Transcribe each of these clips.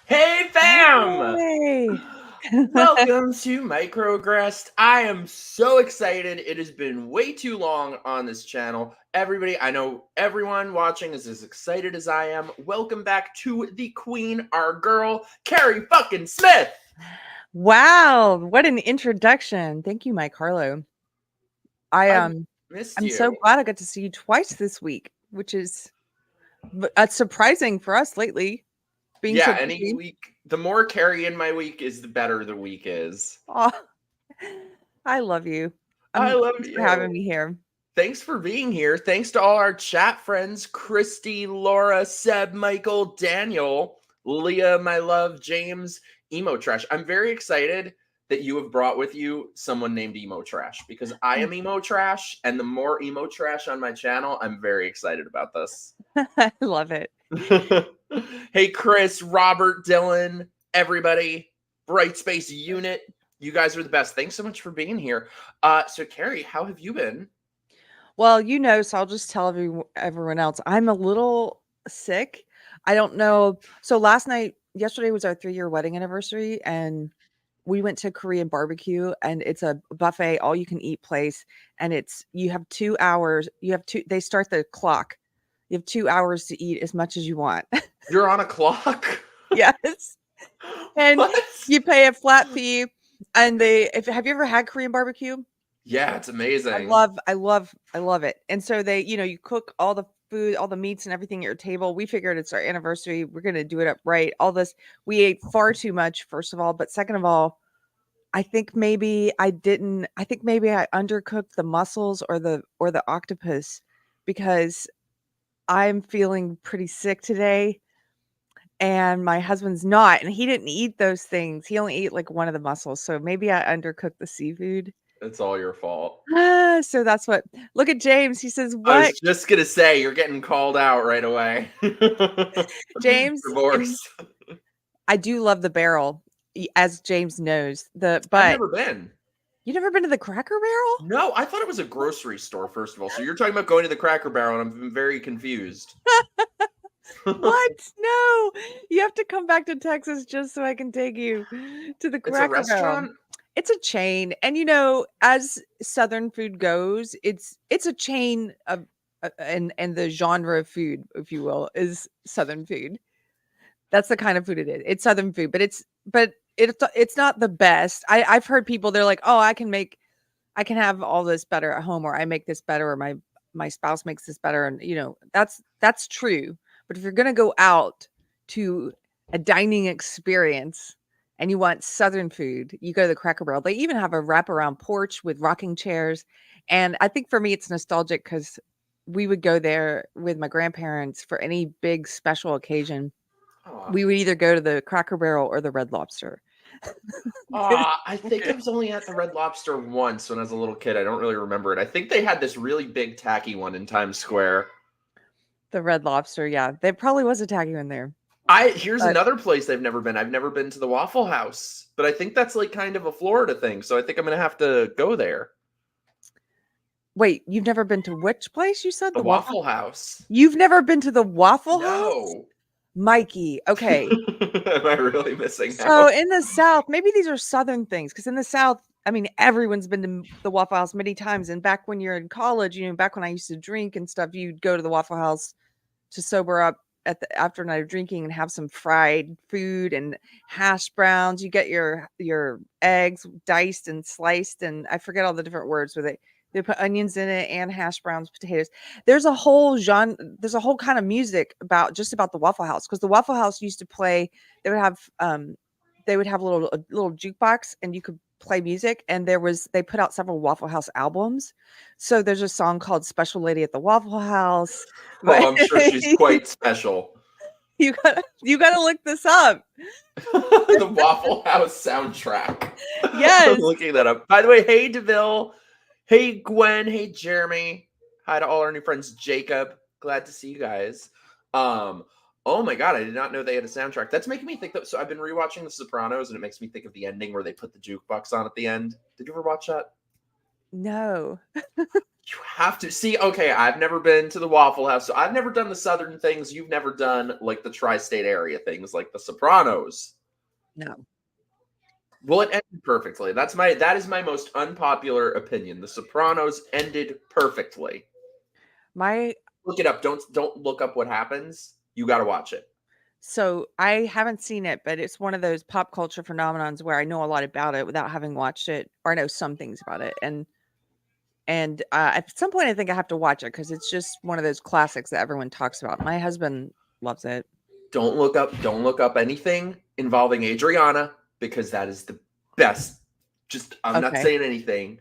Hey fam! Hey. Welcome to MIKEroaggress'd. I am so excited. It has been way too long on this channel. Everybody, I know everyone watching is as excited as I am. Welcome back to the queen, our girl, Keri fucking Smith. Wow, what an introduction. Thank you, MIKEHarlow. I I've missed I'm so you. glad I got to see you twice this week, which is surprising for us lately, being so Yeah, any busy. week, the more Keri in my week is, the better the week is. Aw, I love you. I love Thanks for having you. me here. Thanks for being here. Thanks to all our chat friends, Christy, Laura, Seb, Michael, Daniel, Leah, my love, James, Emo Trash. I'm very excited that you have brought with you someone named Emo Trash because I am Emo Trash, and the more Emo Trash on my channel, I'm very excited about this. I love it. Hey, Chris, Robert, Dylan, everybody, Bright Space Unit. You guys are the best. Thanks so much for being here. So Keri, how have you been? Well, so I'll just tell everyone else. I'm a little sick. I don't know. So yesterday was our 3-year wedding anniversary, and we went to Korean barbecue, and it's a buffet, all you can eat place. And you have 2 hours. They start the clock. You have 2 hours to eat as much as you want. You're on a clock? Yes. And What? you pay a flat fee. And have you ever had Korean barbecue? Yeah, it's amazing. I love it. And so you cook all the food, all the meats and everything at your table. We figured it's our anniversary. We're going to do it up right. All this, we ate far too much, first of all. But second of all, I think maybe I undercooked the mussels or the octopus because I'm feeling pretty sick today and my husband's not, and he didn't eat those things. He only ate like one of the mussels. So maybe I undercooked the seafood. It's all your fault. So that's what. Look at James. He says, I was "What?" just gonna say you're getting called out right away. James, Divorce. I do love the barrel, as James knows. I've But never been. you never been to the Cracker Barrel? No, I thought it was a grocery store, first of all. So you're talking about going to the Cracker Barrel, and I'm very confused. What? No, you have to come back to Texas just so I can take you to the It's a Cracker Barrel. restaurant? It's a chain, and as Southern food goes, it's a chain of, and the genre of food, if you will, is Southern food. That's the kind of food it is. It's Southern food, but it's not the best. I've heard people, they're like, "Oh, I can have all this better at home, or I make this better, or my spouse makes this better," and that's true. But if you're gonna go out to a dining experience and you want Southern food, you go to the Cracker Barrel. They even have a wraparound porch with rocking chairs, and I think for me it's nostalgic because we would go there with my grandparents for any big special occasion. Aw. We would either go to the Cracker Barrel or the Red Lobster. I think I was only at the Red Lobster once when I was a little kid. I don't really remember it. I think they had this really big tacky one in Times Square. The Red Lobster, yeah. There probably was a tacky one there. Here's But another place I've never been. I've never been to the Waffle House, but I think that's like kind of a Florida thing. So I think I'm gonna have to go there. wait, you've never been to which place you said? The The Waffle. Waffle House. You've never been to the Waffle House? No. Mikey, okay. Am I really missing So out? in the South, maybe these are Southern things, because in the South, I mean, everyone's been to the Waffle House many times. And back when you're in college, back when I used to drink and stuff, you'd go to the Waffle House to sober up after a night of drinking and have some fried food and hash browns. You get your eggs diced and sliced, and I forget all the different words with it. They put onions in it and hash browns, potatoes. There's a whole genre. There's a whole kind of music about the Waffle House, because the Waffle House used to play. They would have a little jukebox, and you could play music. And they put out several Waffle House albums. So there's a song called "Special Lady at the Waffle House." Oh, But I'm sure she's quite special. you gotta look this up. The Waffle House soundtrack. I'm Yes. looking that up. By the way, hey DeVille. Hey Gwen. Hey Jeremy. Hi to all our new friends. Jacob. Glad to see you guys. Oh my god, I did not know they had a soundtrack. That's making me think that. So I've been rewatching The Sopranos, and it makes me think of the ending where they put the jukebox on at the end. Did you ever watch that? No. You have to see. Okay, I've never been to the Waffle House, so I've never done the Southern things. You've never done like the tri-state area things, like the Sopranos. No. Well, it ended perfectly. That is my most unpopular opinion. The Sopranos ended perfectly. My Look it up. Don't look up what happens. You got to watch it. So I haven't seen it, but it's one of those pop culture phenomenons where I know a lot about it without having watched it, or I know some things about it. And at some point, I think I have to watch it because it's just one of those classics that everyone talks about. My husband loves it. Don't look up anything involving Adriana because that is the best. Just I'm not Okay. saying anything.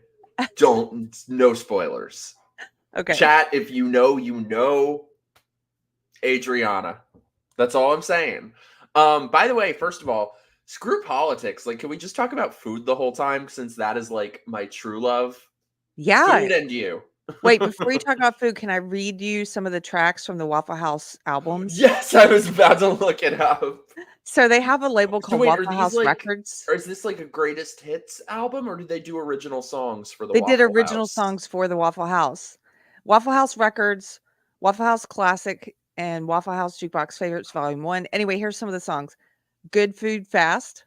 Don't no spoilers. Okay. Chat if you know Adriana. That's all I'm saying. By the way, first of all, screw politics. Like, can we just talk about food the whole time since that is like my true love? Yeah. Food and you. Wait, before you talk about food, can I read you some of the tracks from the Waffle House albums? Yes, I was about to look it up. So they have a label So called wait, are Waffle these House like, Records. or is this like a greatest hits album, or do they do original songs for the They did Waffle original House? songs for the Waffle House. Waffle House Records, Waffle House Classic, and Waffle House Jukebox Favorites Volume 1. Anyway, here's some of the songs. Good Food Fast,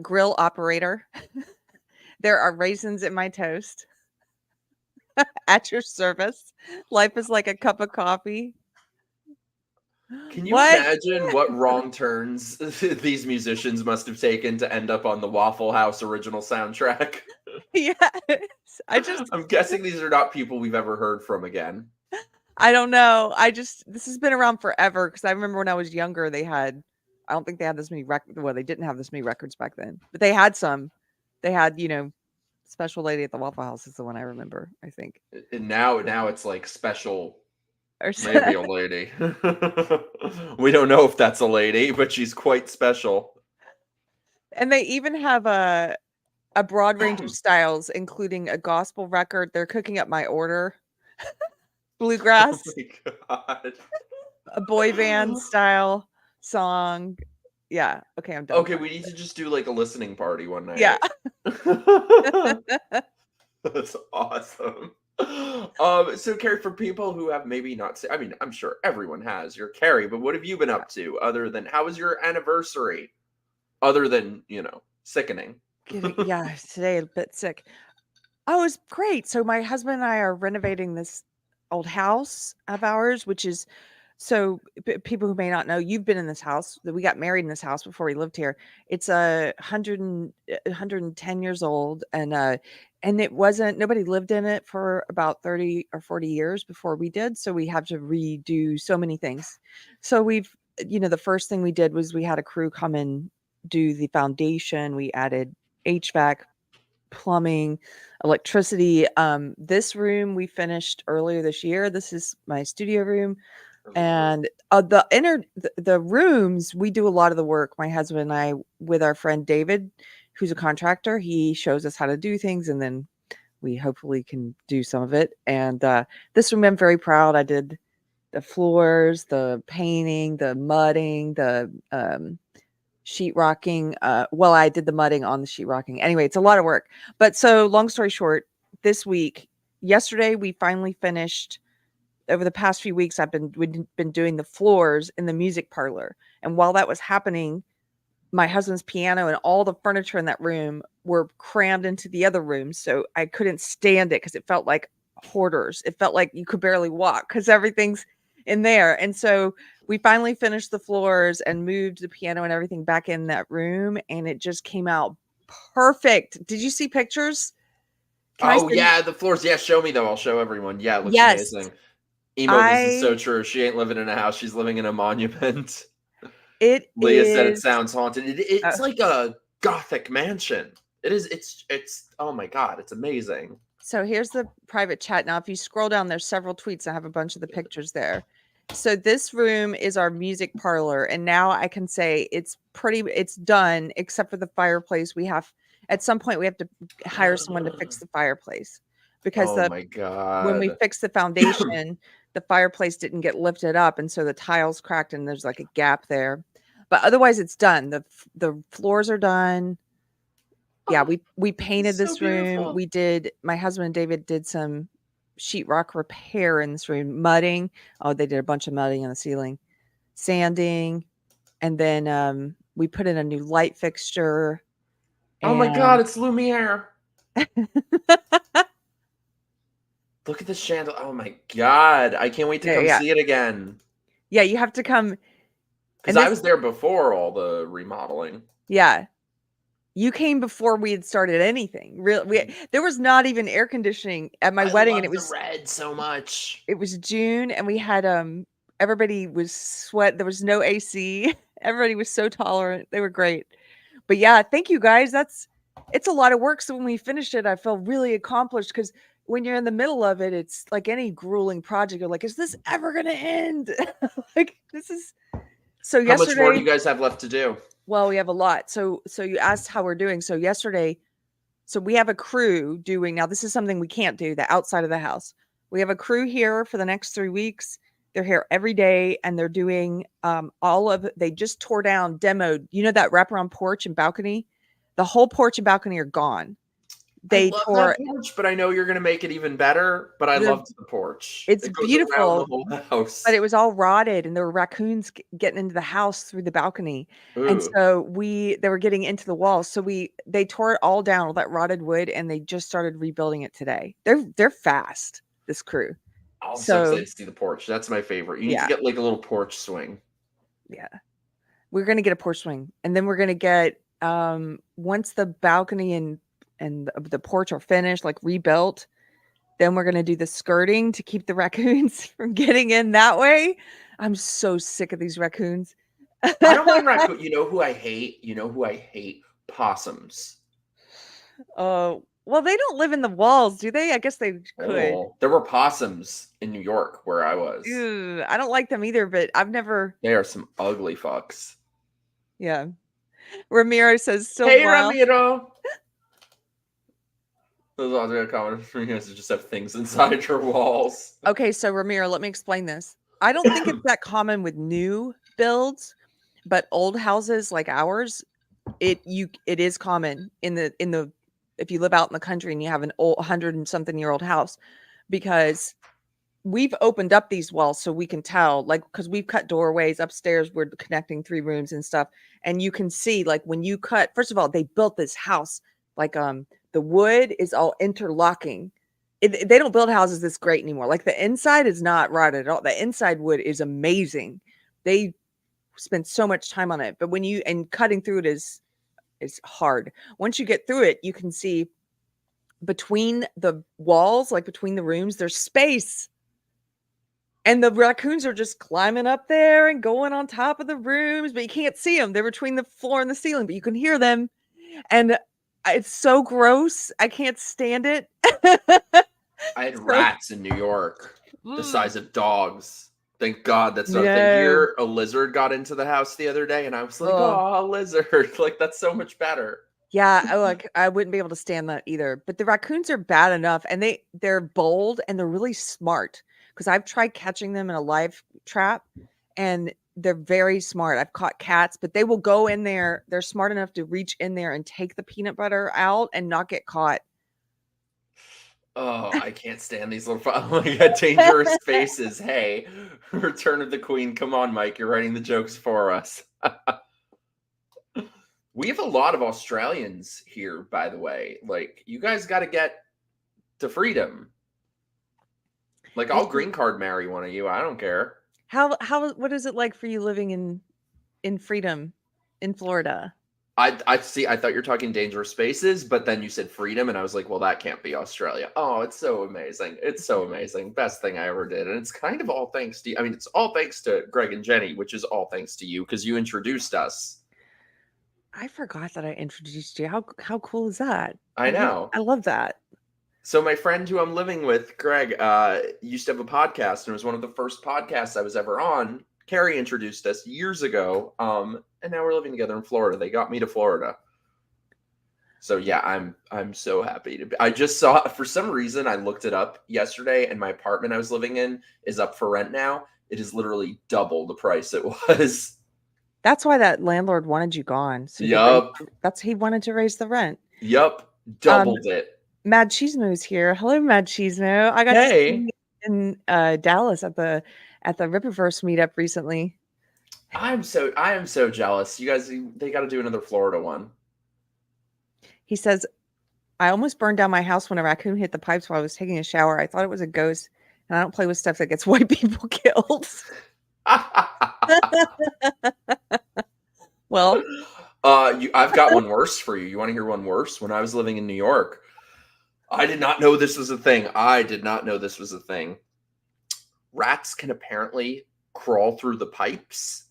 Grill Operator. There are raisins in my toast. At your service. Life is like a cup of coffee. Can you What? imagine what wrong turns these musicians must have taken to end up on the Waffle House original soundtrack? Yes. I just I'm guessing these are not people we've ever heard from again. I don't know. This has been around forever because I remember when I was younger, I don't think they had this many records. Well, they didn't have this many records back then, but they had some. They had, Special Lady at the Waffle House is the one I remember, I think. And now it's like special, Or maybe a lady. We don't know if that's a lady, but she's quite special. and they even have a broad range of styles, including a gospel record. They're cooking up my order. Oh Bluegrass, my god. a boy band style song. Yeah. Okay, I'm done Okay, talking. we need to just do like a listening party one Yeah. night. That's awesome. So Keri, for people who have maybe not seen, I mean, I'm sure everyone has. You're Keri, but what have you been up to other than how was your anniversary? Other than, sickening. Yeah, today a bit sick. Oh, it's great. So my husband and I are renovating this old house of ours, which is people who may not know, you've been in this house. That we got married in this house before we lived here. It's 110 years old, and it wasn't nobody lived in it for about 30 or 40 years before we did. So we have to redo so many things. So the first thing we did was we had a crew come and do the foundation. We added HVAC, plumbing, electricity. This room we finished earlier this year. This is my studio room. And the rooms, we do a lot of the work. My husband and I, with our friend David, who's a contractor, he shows us how to do things, and then we hopefully can do some of it. And this room, I'm very proud. I did the floors, the painting, the mudding, the sheetrocking. Well, I did the mudding on the sheetrocking. Anyway, it's a lot of work. But so long story short, yesterday we finally finished. Over the past few weeks, we've been doing the floors in the music parlor. And while that was happening, my husband's piano and all the furniture in that room were crammed into the other room. So I couldn't stand it because it felt like hoarders. It felt like you could barely walk because everything's in there. And so we finally finished the floors and moved the piano and everything back in that room. And it just came out perfect. Did you see pictures? Can I Oh send you? yeah, the floors. Yeah, show me though. I'll show everyone. Yeah, it looks Yes. amazing. Emo, this is so I true. She ain't living in a house. She's living in a monument. It Leah said it is sounds haunted. It's like a gothic mansion. It is. It's. Oh my god, it's amazing. So here's the private chat. Now, if you scroll down, there's several tweets. I have a bunch of the pictures there. So this room is our music parlor. And now I can say it's done, except for the fireplace. At some point, we have to hire someone to fix the fireplace because Oh my when we god. fixed the foundation, the fireplace didn't get lifted up. And so the tiles cracked and there's like a gap there. But otherwise, it's done. The floors are done. Yeah, we painted It's so this room. beautiful. My husband and David did some sheetrock repair in this room. Mudding. Oh, they did a bunch of mudding on the ceiling. Sanding. And then we put in a new light fixture. Oh my God, it's Lumiere. Look at the chandelier. Oh my God. I can't wait to come see it again. Yeah, you have to come. Because I was there before all the remodeling. Yeah. You came before we had started anything. There was not even air conditioning at my wedding, and it was the red so much. It was June, and we had everybody was sweat. There was no AC. Everybody was so tolerant. They were great. But yeah, thank you guys. It's a lot of work. So when we finished it, I felt really accomplished, because when you're in the middle of it, it's like any grueling project. You're like, is this ever going to end? Like, this is so. How much more do you guys have left to do? Well, we have a lot. So you asked how we're doing. So yesterday, we have a crew doing, now this is something we can't do, the outside of the house. We have a crew here for the next 3 weeks. They're here every day, and they're doing they just tore down, demoed, that wraparound porch and balcony. The whole porch and balcony are gone. I love that porch, but I know you're going to make it even better. But I loved the porch. It's beautiful. The whole house. But it was all rotted, and there were raccoons getting into the house through the balcony. Ooh. And so they were getting into the walls. So they tore it all down, all that rotted wood, and they just started rebuilding it today. They're fast, this crew. I'm so excited to see the porch. That's my favorite. You need to get like a little porch swing. Yeah. We're going to get a porch swing, and then we're going to get once the balcony and the porch are finished, like rebuilt, then we're going to do the skirting to keep the raccoons from getting in that way. I'm so sick of these raccoons. I don't mind raccoons. You know who I hate? Possums. Oh, well, they don't live in the walls, do they? I guess they could. Oh, there were possums in New York where I was. Ew, I don't like them either, but I've never. They are some ugly fucks. Yeah. Ramiro says, hey, Ramiro. Those are the comments for you guys to just have things inside your walls. Okay, so Ramiro, let me explain this. I don't think it's that common with new builds, but old houses like ours, it is common in the if you live out in the country and you have an old 100-and-something-year-old house, because we've opened up these walls so we can tell, like, because we've cut doorways upstairs, we're connecting 3 rooms and stuff, and you can see, like, when you cut, first of all, they built this house like the wood is all interlocking. They don't build houses this great anymore. Like, the inside is not rotted at all. The inside wood is amazing. They spend so much time on it, but cutting through it is hard. Once you get through it, you can see between the walls, like between the rooms, there's space. And the raccoons are just climbing up there and going on top of the rooms, but you can't see them. They're between the floor and the ceiling, but you can hear them. And it's so gross. I can't stand it. I had rats in New York the size of dogs. Thank God that's not a thing here. A lizard got into the house the other day, and I was like, oh, a lizard. Like, that's so much better. Yeah, I wouldn't be able to stand that either. But the raccoons are bad enough, and they're bold, and they're really smart. Because I've tried catching them in a live trap, and they're very smart. I've caught cats, but they will go in there. They're smart enough to reach in there and take the peanut butter out and not get caught. Oh, I can't stand these little. Oh my God, dangerous faces. Hey, Return of the Queen. Come on, Mike. You're writing the jokes for us. We have a lot of Australians here, by the way. Like, you guys got to get to freedom. Like, I'll green card marry one of you. I don't care. What is it like for you living in freedom in Florida? I see. I thought you were talking dangerous spaces, but then you said freedom, and I was like, well, that can't be Australia. Oh, it's so amazing. It's so amazing. Best thing I ever did. And it's kind of all thanks to you. I mean, it's all thanks to Greg and Jenny, which is all thanks to you because you introduced us. I forgot that I introduced you. How cool is that? I know. I love that. So my friend who I'm living with, Greg, used to have a podcast, and it was one of the first podcasts I was ever on. Keri introduced us years ago, and now we're living together in Florida. They got me to Florida. So yeah, I'm so happy to be. I just saw, for some reason, I looked it up yesterday, and my apartment I was living in is up for rent now. It is literally double the price it was. That's why that landlord wanted you gone. So yup. He wanted to raise the rent. Yup. Doubled it. Mad Cheesmo's here. Hello, Mad Cheesemo. I got to see Hey, you in Dallas at the Rippaverse meetup recently. I am so jealous. You guys, they got to do another Florida one. He says, I almost burned down my house when a raccoon hit the pipes while I was taking a shower. I thought it was a ghost, and I don't play with stuff that gets white people killed. Well, I've got one worse for you. You want to hear one worse? When I was living in New York, I did not know this was a thing. I did not know this was a thing. Rats can apparently crawl through the pipes.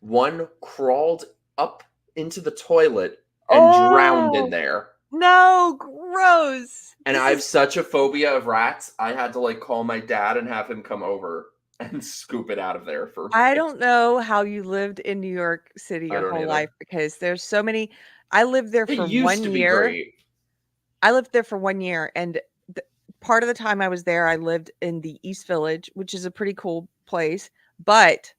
One crawled up into the toilet and drowned in there. No, gross. And I have such a phobia of rats. I had to like call my dad and have him come over and scoop it out of there for me. I don't know how you lived in New York City your whole life because there's so many. I lived there for 1 year. Great. I lived there for 1 year, and part of the time I was there, I lived in the East Village, which is a pretty cool place. But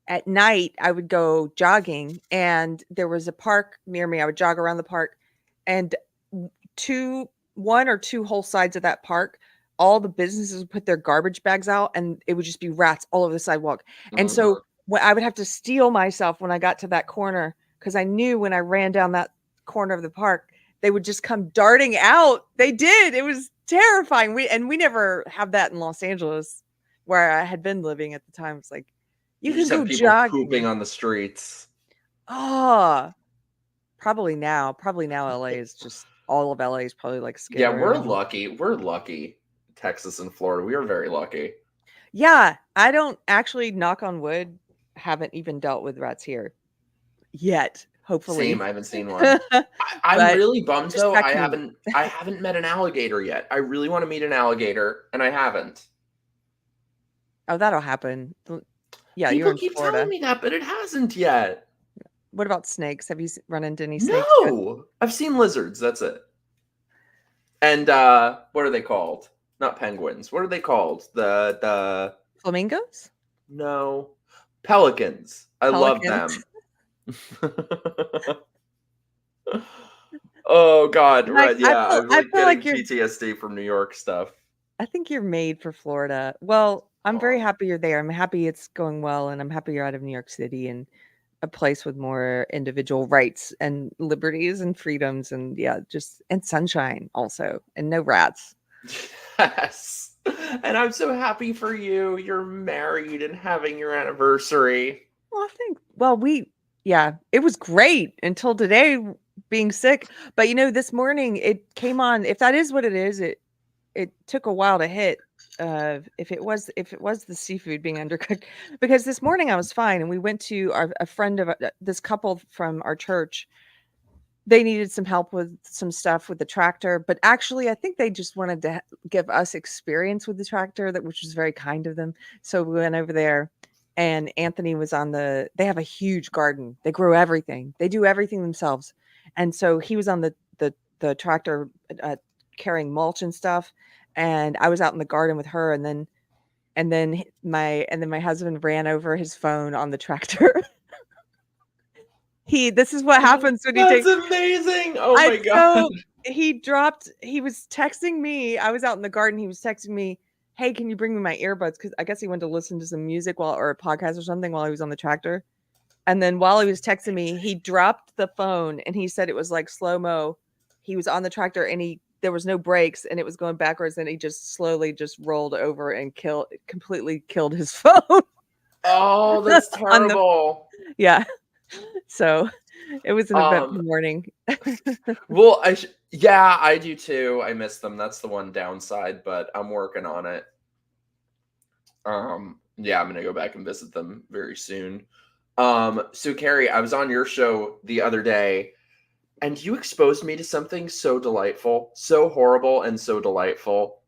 at night, I would go jogging, and there was a park near me. I would jog around the park, and one or two whole sides of that park, all the businesses would put their garbage bags out, and it would just be rats all over the sidewalk. And so I would have to steel myself when I got to that corner, because I knew when I ran down that corner of the park, they would just come darting out. They did. It was terrifying. We never have that in Los Angeles, where I had been living at the time. It's like you can go jogging. Pooping on the streets. Oh, probably now. LA is just all of LA is probably like scary. Yeah, we're lucky. We're lucky. Texas and Florida. We are very lucky. Yeah, I don't actually, knock on wood, haven't even dealt with rats here yet. Hopefully. Same, I haven't seen one. I'm really bummed though. I haven't met an alligator yet. I really want to meet an alligator, and I haven't. Oh, that'll happen. Yeah, people keep telling me that, but it hasn't yet. What about snakes? Have you run into any snakes? No, I've seen lizards. That's it. And what are they called? Not penguins. What are they called? The flamingos? No, pelicans. I love them. Oh God! Right? Yeah, I feel like you're PTSD from New York stuff. I think you're made for Florida. Well, I'm very happy you're there. I'm happy it's going well, and I'm happy you're out of New York City and a place with more individual rights and liberties and freedoms, and and sunshine also, and no rats. Yes. And I'm so happy for you. You're married and having your anniversary. Well, it was great until today being sick. But this morning it came on. If that is what it is, it took a while to hit. If it was the seafood being undercooked, because this morning I was fine, and we went to a friend of this couple from our church. They needed some help with some stuff with the tractor, but actually I think they just wanted to give us experience with the tractor, which was very kind of them. So we went over there, and Anthony was they have a huge garden. They grow everything. They do everything themselves. And so he was on the tractor carrying mulch and stuff. And I was out in the garden with her, and then my husband ran over his phone on the tractor. This is what happens when That's amazing. Oh my God. He was texting me. I was out in the garden. He was texting me, hey, can you bring me my earbuds? Because I guess he went to listen to some music or a podcast or something while he was on the tractor. And then while he was texting me, he dropped the phone, and he said it was like slow-mo. He was on the tractor, and there was no brakes, and it was going backwards, and he just slowly just rolled over and completely killed his phone. Oh, that's terrible. Yeah. So it was an eventful morning. Well, I do too. I miss them. That's the one downside, but I'm working on it. Yeah, I'm gonna go back and visit them very soon. So Keri, I was on your show the other day, and you exposed me to something so delightful, so horrible and so delightful.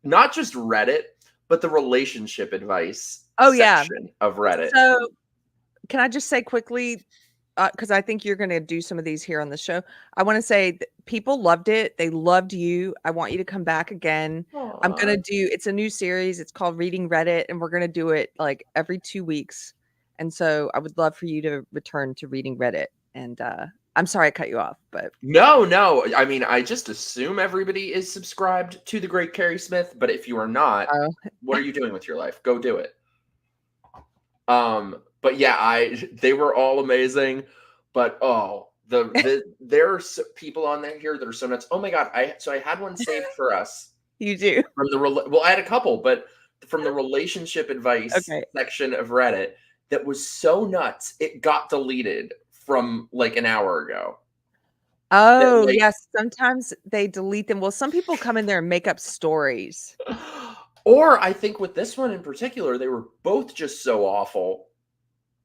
Not just Reddit, but the relationship advice section of Reddit. So can I just say quickly, because I think you're going to do some of these here on the show. I want to say that people loved it. They loved you. I want you to come back again. Aww. I'm going to it's a new series. It's called Reading Reddit, and we're going to do it like every 2 weeks. And so I would love for you to return to Reading Reddit. And I'm sorry I cut you off, but No. I mean, I just assume everybody is subscribed to the great Keri Smith, but if you are not, what are you doing with your life? Go do it. But yeah, they were all amazing, but there are people on there here that are so nuts. Oh my god, I had one saved for us. You do? From the I had a couple, but from the relationship advice section of Reddit that was so nuts, it got deleted from like an hour ago. Oh, yes. Sometimes they delete them. Well, some people come in there and make up stories. Or I think with this one in particular, they were both just so awful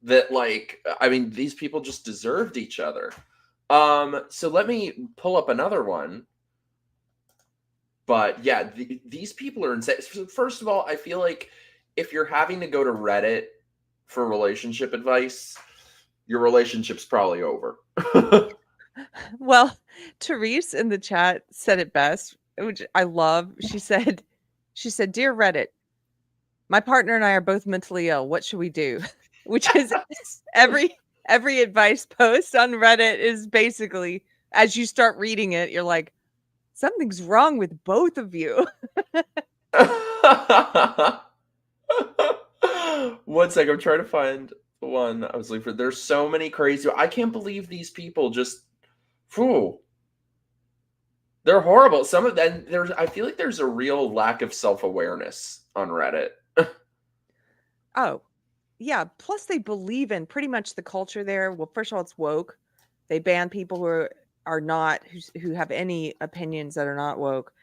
that, like, I mean, these people just deserved each other. So let me pull up another one. But yeah, these people are insane. First of all, I feel like if you're having to go to Reddit for relationship advice, your relationship's probably over. Well, Therese in the chat said it best, which I love. She said, "Dear Reddit, my partner and I are both mentally ill. What should we do?" Which is every advice post on Reddit is basically, as you start reading it, you're like, something's wrong with both of you. 1 second, I'm trying to find the one I was looking for. There's so many crazy. I can't believe these people just. Whew. They're horrible. Some of them. I feel like there's a real lack of self-awareness on Reddit. Oh, yeah. Plus, they believe in pretty much the culture there. Well, first of all, it's woke. They ban people who are not, who have any opinions that are not woke.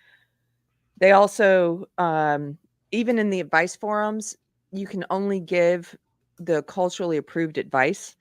They also, even in the advice forums, you can only give the culturally approved advice,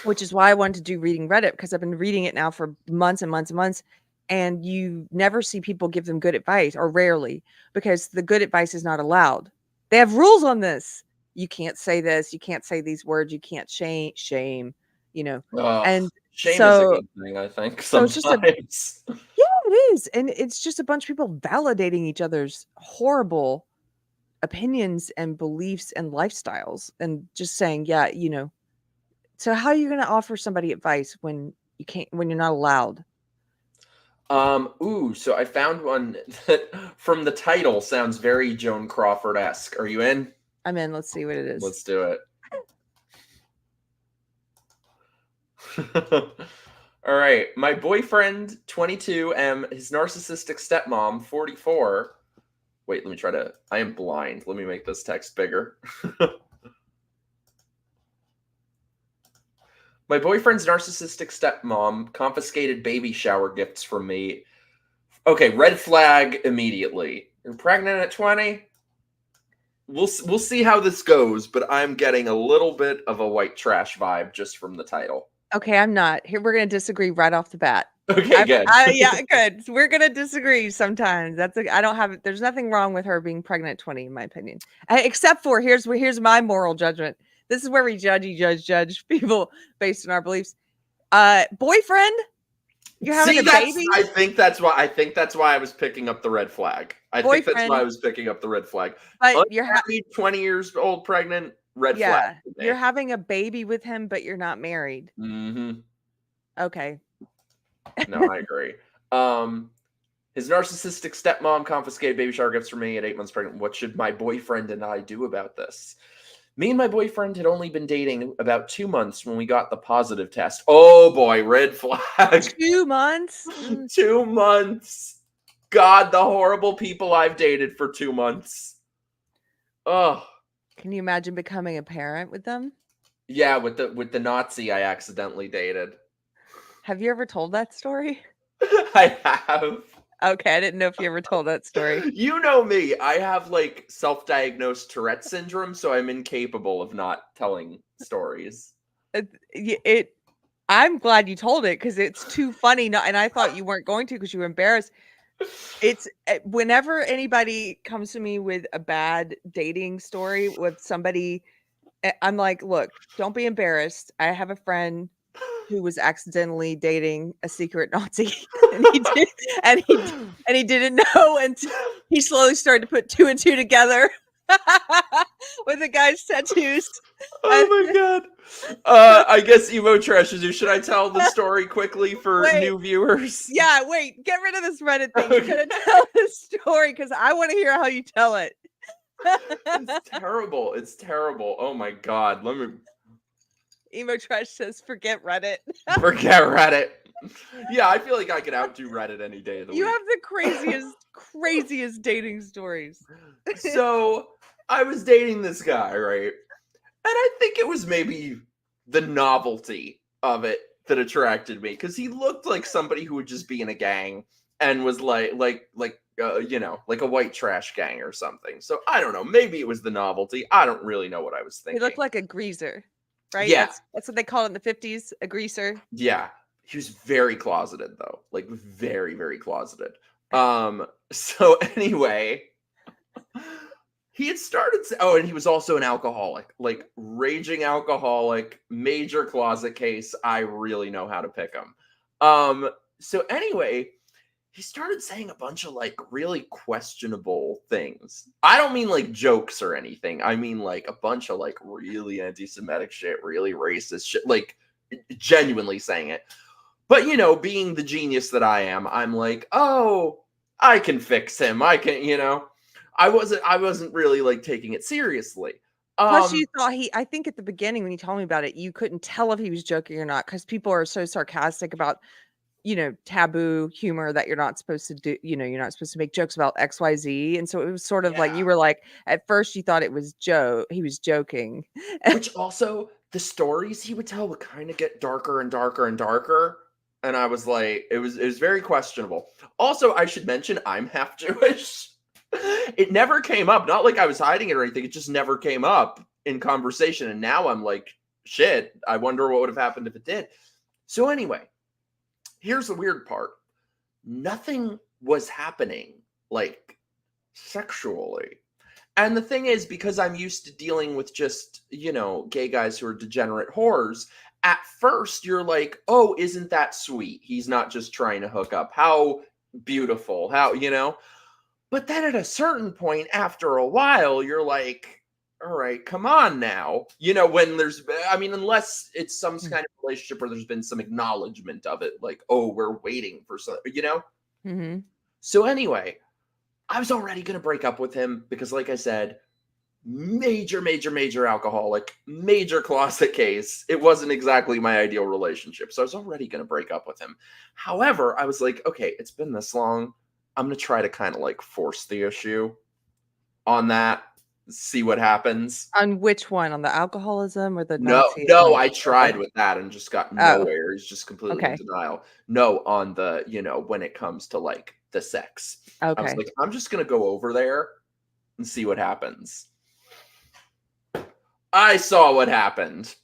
which is why I wanted to do Reading Reddit, because I've been reading it now for months and months and months, and you never see people give them good advice, or rarely, because the good advice is not allowed. They have rules on this. You can't say this. You can't say these words. You can't shame, you know. And shame is a good thing, I think, sometimes. So it's just it is. And it's just a bunch of people validating each other's horrible opinions and beliefs and lifestyles, and just saying, yeah, you know. So how are you going to offer somebody advice when you can't, when you're not allowed? So I found one that from the title sounds very Joan Crawford-esque. Are you in? I'm in. Let's see what it is. Let's do it. All right. My boyfriend, 22M, his narcissistic stepmom, 44. Wait, let me try to. I am blind. Let me make this text bigger. My boyfriend's narcissistic stepmom confiscated baby shower gifts from me. Okay, red flag immediately. You're pregnant at 20? We'll see how this goes, but I'm getting a little bit of a white trash vibe just from the title. Okay, I'm not. Here, we're going to disagree right off the bat. Okay, good. Yeah, good. We're going to disagree sometimes. There's nothing wrong with her being pregnant at 20, in my opinion. Except for, here's my moral judgment. This is where we judge people based on our beliefs. Boyfriend, you're having a baby? I think that's why I was picking up the red flag. I think that's why I was picking up the red flag. But you're 20 years old, pregnant, red flag. You're having a baby with him, but you're not married. Mm-hmm. Okay. No, I agree. His narcissistic stepmom confiscated baby shower gifts from me at 8 months pregnant. What should my boyfriend and I do about this? Me and my boyfriend had only been dating about 2 months when we got the positive test. Oh boy, red flag. 2 months? 2 months. God, the horrible people I've dated for 2 months. Oh. Can you imagine becoming a parent with them? Yeah, with the Nazi I accidentally dated. Have you ever told that story? I have. Okay, I didn't know if you ever told that story. You know me. I have like self-diagnosed Tourette syndrome, so I'm incapable of not telling stories. I'm glad you told it because it's too funny. And I thought you weren't going to because you were embarrassed. It's whenever anybody comes to me with a bad dating story with somebody, I'm like, look, don't be embarrassed. I have a friend who was accidentally dating a secret Nazi, and he didn't know, and he slowly started to put 2 and 2 together. With the guy's tattoos. Oh my god. I guess emo trash is you. Should I tell the story quickly for Wait. new viewers? Yeah, wait, get rid of this Reddit thing. Okay. You're gonna tell this story because I want to hear how you tell it. It's terrible. It's terrible. Oh my god. Let me Emo Trash says, forget Reddit. forget Reddit. Yeah, I feel like I could outdo Reddit any day of the You week. have the craziest dating stories. So I was dating this guy, right? And I think it was maybe the novelty of it that attracted me because he looked like somebody who would just be in a gang and was like a white trash gang or something. So I don't know. Maybe it was the novelty. I don't really know what I was He thinking. looked like a greaser, right? Yeah. That's what they call it in the 50s, a greaser. Yeah. He was very closeted though. Like very, very closeted. So anyway, he had started and he was also an alcoholic, like raging alcoholic, major closet case. I really know how to pick him. So anyway, he started saying a bunch of like really questionable things. I don't mean like jokes or anything. I mean like a bunch of like really anti-Semitic shit, really racist shit, like genuinely saying it. But being the genius that I am, I'm like, oh, I can fix him. I can. I wasn't really like taking it seriously. Plus, you thought I think at the beginning when you told me about it, you couldn't tell if he was joking or not because people are so sarcastic about, taboo humor that you're not supposed to do, you're not supposed to make jokes about XYZ. And so it was sort of like you were like, at first you thought it was he was joking. Which also the stories he would tell would kind of get darker and darker and darker. And I was like, it was very questionable. Also, I should mention I'm half Jewish. It never came up. Not like I was hiding it or anything. It just never came up in conversation. And now I'm like, shit, I wonder what would have happened if it did. So anyway, here's the weird part. Nothing was happening like sexually. And the thing is, because I'm used to dealing with just, gay guys who are degenerate whores, at first you're like, oh, isn't that sweet? He's not just trying to hook up. How beautiful. How. But then at a certain point, after a while, you're like, all right, come on now. When unless it's some kind of relationship where there's been some acknowledgement of it, like, oh, we're waiting for something, Mm-hmm. So anyway, I was already going to break up with him because, like I said, major alcoholic, major closet case. It wasn't exactly my ideal relationship. So I was already going to break up with him. However, I was like, okay, it's been this long. I'm going to try to kind of like force the issue on that, see what happens. On which one? On the alcoholism or the No, Nazism? I tried with that and just got nowhere. It's just completely in denial. No, on the, when it comes to like the sex. I was like, I'm just going to go over there and see what happens. I saw what happened.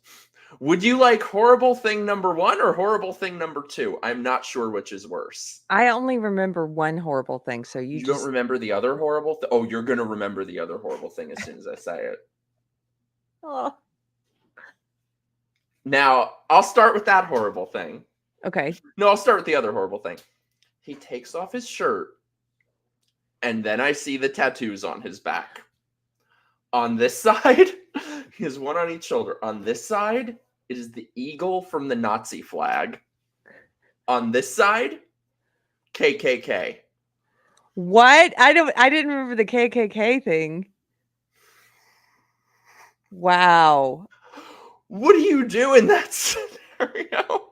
Would you like horrible thing number 1 or horrible thing number 2? I'm not sure which is worse. I only remember one horrible thing, so you don't remember the other horrible thing? Oh, you're going to remember the other horrible thing as soon as I say it. Oh. Now, I'll start with that horrible thing. Okay. No, I'll start with the other horrible thing. He takes off his shirt, and then I see the tattoos on his back. On this side, he has one on each shoulder. On this side, it is the eagle from the Nazi flag. On this side, KKK. What? I didn't remember the KKK thing. Wow. What do you do in that scenario?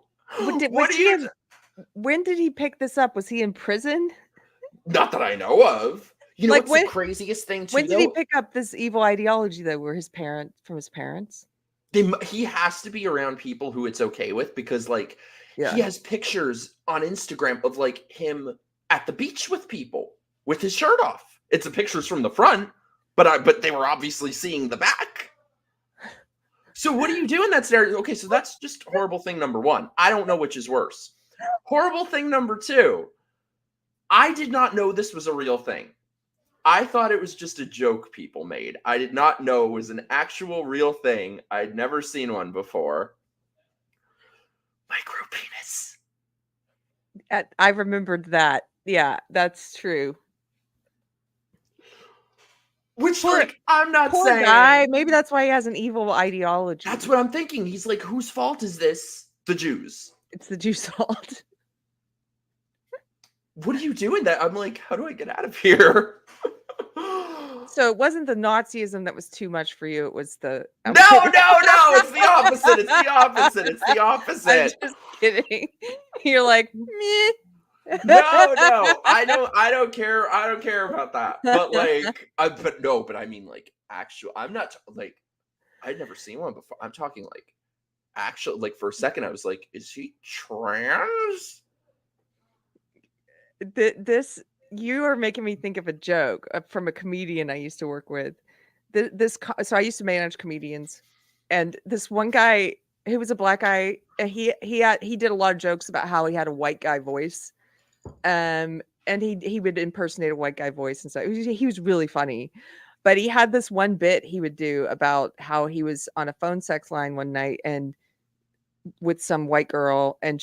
When did he pick this up? Was he in prison? Not that I know of. What's the craziest thing too? When did he pick up this evil ideology though? Were his parents? He has to be around people who it's okay with because he has pictures on Instagram of like him at the beach with people with his shirt off. It's the pictures from the front, but they were obviously seeing the back. So what do you do in that scenario? Okay, so that's just horrible thing number 1. I don't know which is worse. Horrible thing number 2. I did not know this was a real thing. I thought it was just a joke people made. I did not know it was an actual real thing. I'd never seen one before. Micro penis. I remembered that. Yeah, that's true. Which, Poor- like, I'm not Poor saying. guy. Maybe that's why he has an evil ideology. That's what I'm thinking. He's like, whose fault is this? The Jews. It's the Jews' fault. What are you doing? That I'm like, how do I get out of here? So it wasn't the Nazism that was too much for you. It was the No. It's the opposite. It's the opposite. It's the I'm opposite. just kidding. You're like, meh. No. I don't care. I don't care about that. But like, but I mean, like, actual. I'm not like, I'd never seen one before. I'm talking like, actual. Like, for a second, I was like, is he trans? This you are making me think of a joke from a comedian I used to work with. So I used to manage comedians, and this one guy who was a black guy, he did a lot of jokes about how he had a white guy voice, and he would impersonate a white guy voice and stuff. He was really funny, but he had this one bit he would do about how he was on a phone sex line one night and with some white girl, and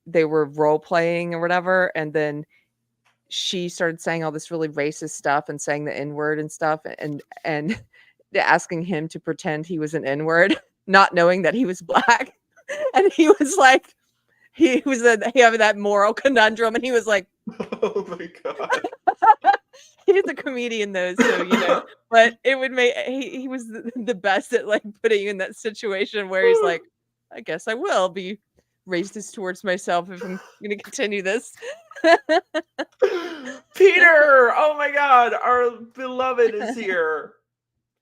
they were role playing or whatever, and then she started saying all this really racist stuff and saying the N-word and stuff, and asking him to pretend he was an N-word, not knowing that he was black. And he was like, he having that moral conundrum, and he was like, Oh my god. He's a comedian though, so but it would make he was the best at like putting you in that situation where he's like, I guess I will be racist towards myself if I'm gonna continue this. Peter, oh my god, our beloved is here.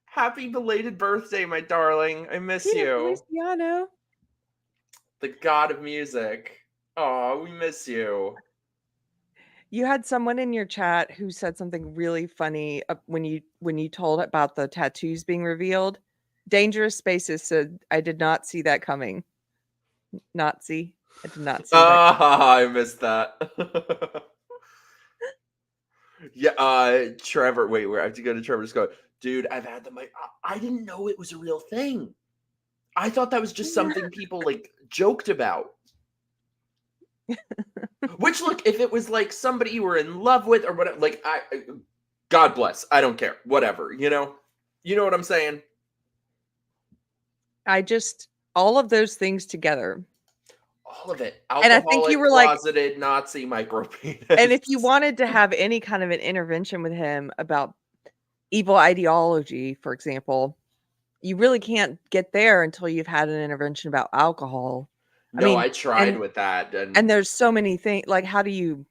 Happy belated birthday, my darling. I miss Peter you. Feliciano. The god of music. Oh, we miss you. You had someone in your chat who said something really funny when you told about the tattoos being revealed. Dangerous Spaces said, I did not see that coming. Nazi. I did not see that. I missed that. Yeah, Trevor, wait, I have to go to Trevor's go. Dude, I've had them. I didn't know it was a real thing. I thought that was just something people like joked about. Which, look, if it was like somebody you were in love with or whatever, like God bless, I don't care, whatever, you know what I'm saying? All of those things together. All of it. Alcoholic, and I think you were closeted, Nazi, micropenis. And if you wanted to have any kind of an intervention with him about evil ideology, for example, you really can't get there until you've had an intervention about alcohol. No, I tried with that. And there's so many things, like how do you,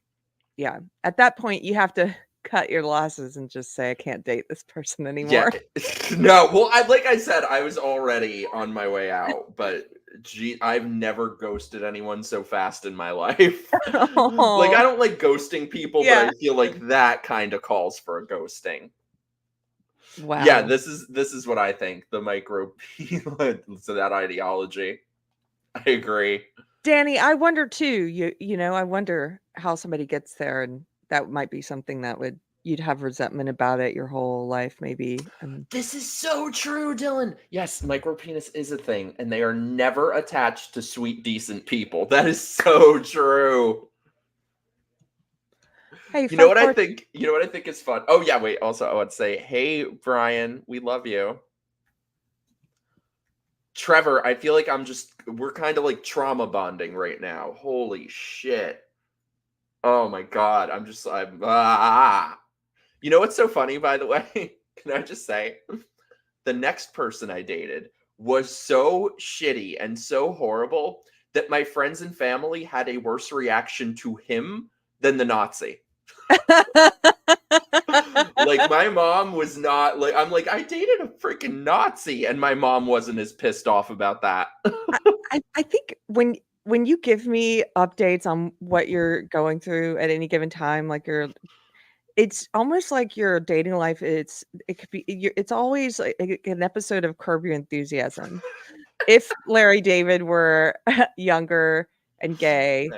at that point you have to cut your losses and just say, I can't date this person anymore. Yeah. No, well, like I said, I was already on my way out, but I've never ghosted anyone so fast in my life. Oh. Like, I don't like ghosting people, but I feel like that kind of calls for a ghosting. Wow. Yeah, this is what I think. The micropenis, so that ideology. I agree. Danny, I wonder too, I wonder how somebody gets there, and that might be something that you'd have resentment about it your whole life, maybe. This is so true, Dylan. Yes, micropenis is a thing, and they are never attached to sweet, decent people. That is so true. Hey, you know what I think is fun? Oh yeah, wait, also I would say, hey Brian, we love you. Trevor, I feel like we're kind of like trauma bonding right now. Holy shit. Oh my god, You know what's so funny, by the way? Can I just say? The next person I dated was so shitty and so horrible that my friends and family had a worse reaction to him than the Nazi. Like, my mom was not like, I'm like, I dated a freaking Nazi, and my mom wasn't as pissed off about that. I think when you give me updates on what you're going through at any given time, like it's almost like your dating life. It's always like an episode of Curb Your Enthusiasm. If Larry David were younger and gay,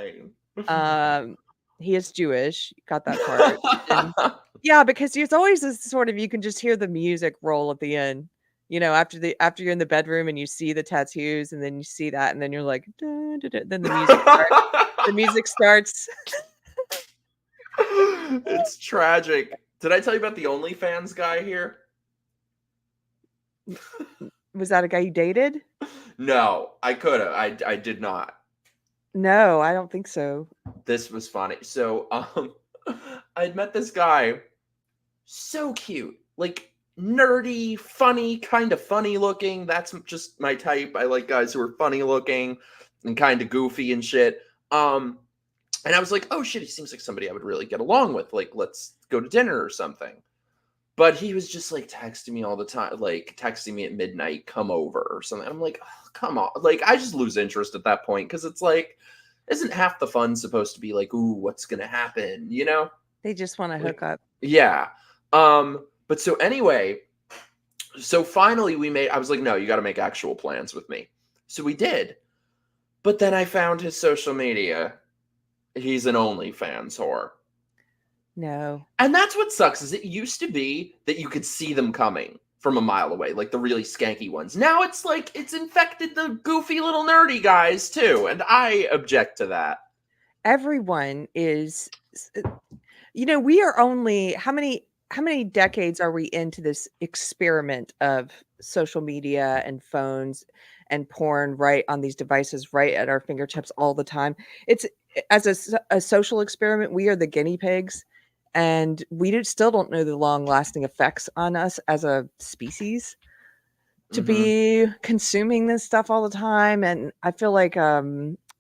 he is Jewish. Got that part. And, yeah, because it's always this sort of, you can just hear the music roll at the end. After you're in the bedroom and you see the tattoos, and then you see that, and then you're like, dun, dun, dun, then the music starts. The music starts. It's tragic. Did I tell you about the OnlyFans guy here? Was that a guy you dated? No, I could have. I did not. No, I don't think so. This was funny. So, I'd met this guy, so cute, like nerdy, funny, kind of funny looking. That's just my type. I like guys who are funny looking and kind of goofy and shit. And I was like, oh shit, he seems like somebody I would really get along with. Like, let's go to dinner or something. But he was just like texting me all the time, like texting me at midnight, come over or something. I'm like, oh, come on. Like, I just lose interest at that point because it's like, isn't half the fun supposed to be like, ooh, what's gonna happen? You know? They just want to Like, hook up. yeah. But so anyway, so finally I was like, no, you got to make actual plans with me. So we did. But then I found his social media. He's an OnlyFans whore. No. And that's what sucks is it used to be that you could see them coming from a mile away, like the really skanky ones. Now it's like it's infected the goofy little nerdy guys too, and I object to that. Everyone is, we are only how many decades are we into this experiment of social media and phones and porn right on these devices right at our fingertips all the time? It's as a social experiment, we are the guinea pigs, and we still don't know the long-lasting effects on us as a species to be consuming this stuff all the time. And I feel like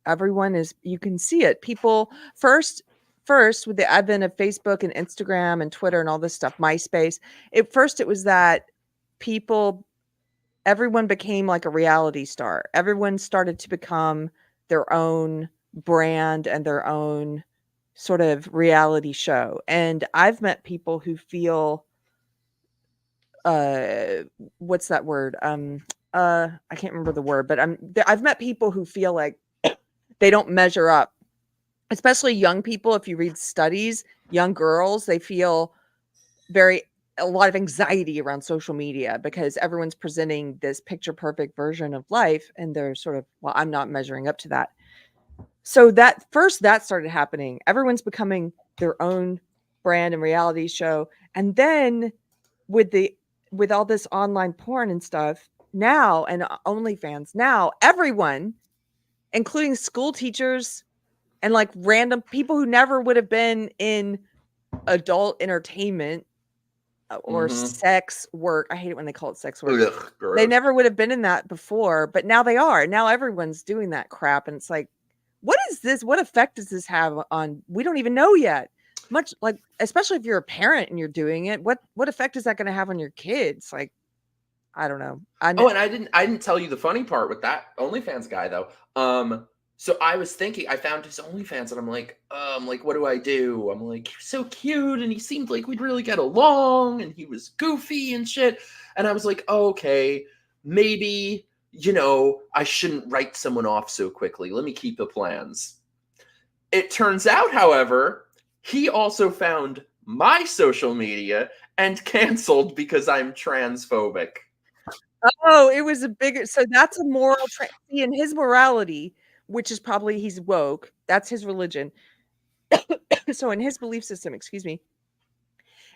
everyone is, you can see it. People first with the advent of Facebook and Instagram and Twitter and all this stuff, MySpace, it was that everyone became like a reality star. Everyone started to become their own brand and their own sort of reality show. And I've met people who feel what's that word? I can't remember the word, but I've met people who feel like they don't measure up, especially young people. If you read studies, young girls, they feel a lot of anxiety around social media because everyone's presenting this picture perfect version of life. And they're sort of, well, I'm not measuring up to that. So that started happening. Everyone's becoming their own brand and reality show. And then with all this online porn and stuff now, and OnlyFans now, everyone, including school teachers and like random people who never would have been in adult entertainment or sex work. I hate it when they call it sex work. Ugh, they never would have been in that before, but now they are. Now everyone's doing that crap. And it's like, what is this? What effect does this have on? We don't even know yet. Much like, especially if you're a parent and you're doing it, what effect is that going to have on your kids? Like, I don't know. And I didn't tell you the funny part with that OnlyFans guy though. So I was thinking, I found his OnlyFans and I'm like, what do I do? I'm like, he's so cute and he seemed like we'd really get along and he was goofy and shit. And I was like, oh, okay, maybe, I shouldn't write someone off so quickly. Let me keep the plans. It turns out, however, he also found my social media and canceled because I'm transphobic. Oh, it was so that's a moral in his morality, which is probably he's woke. That's his religion. So in his belief system, excuse me,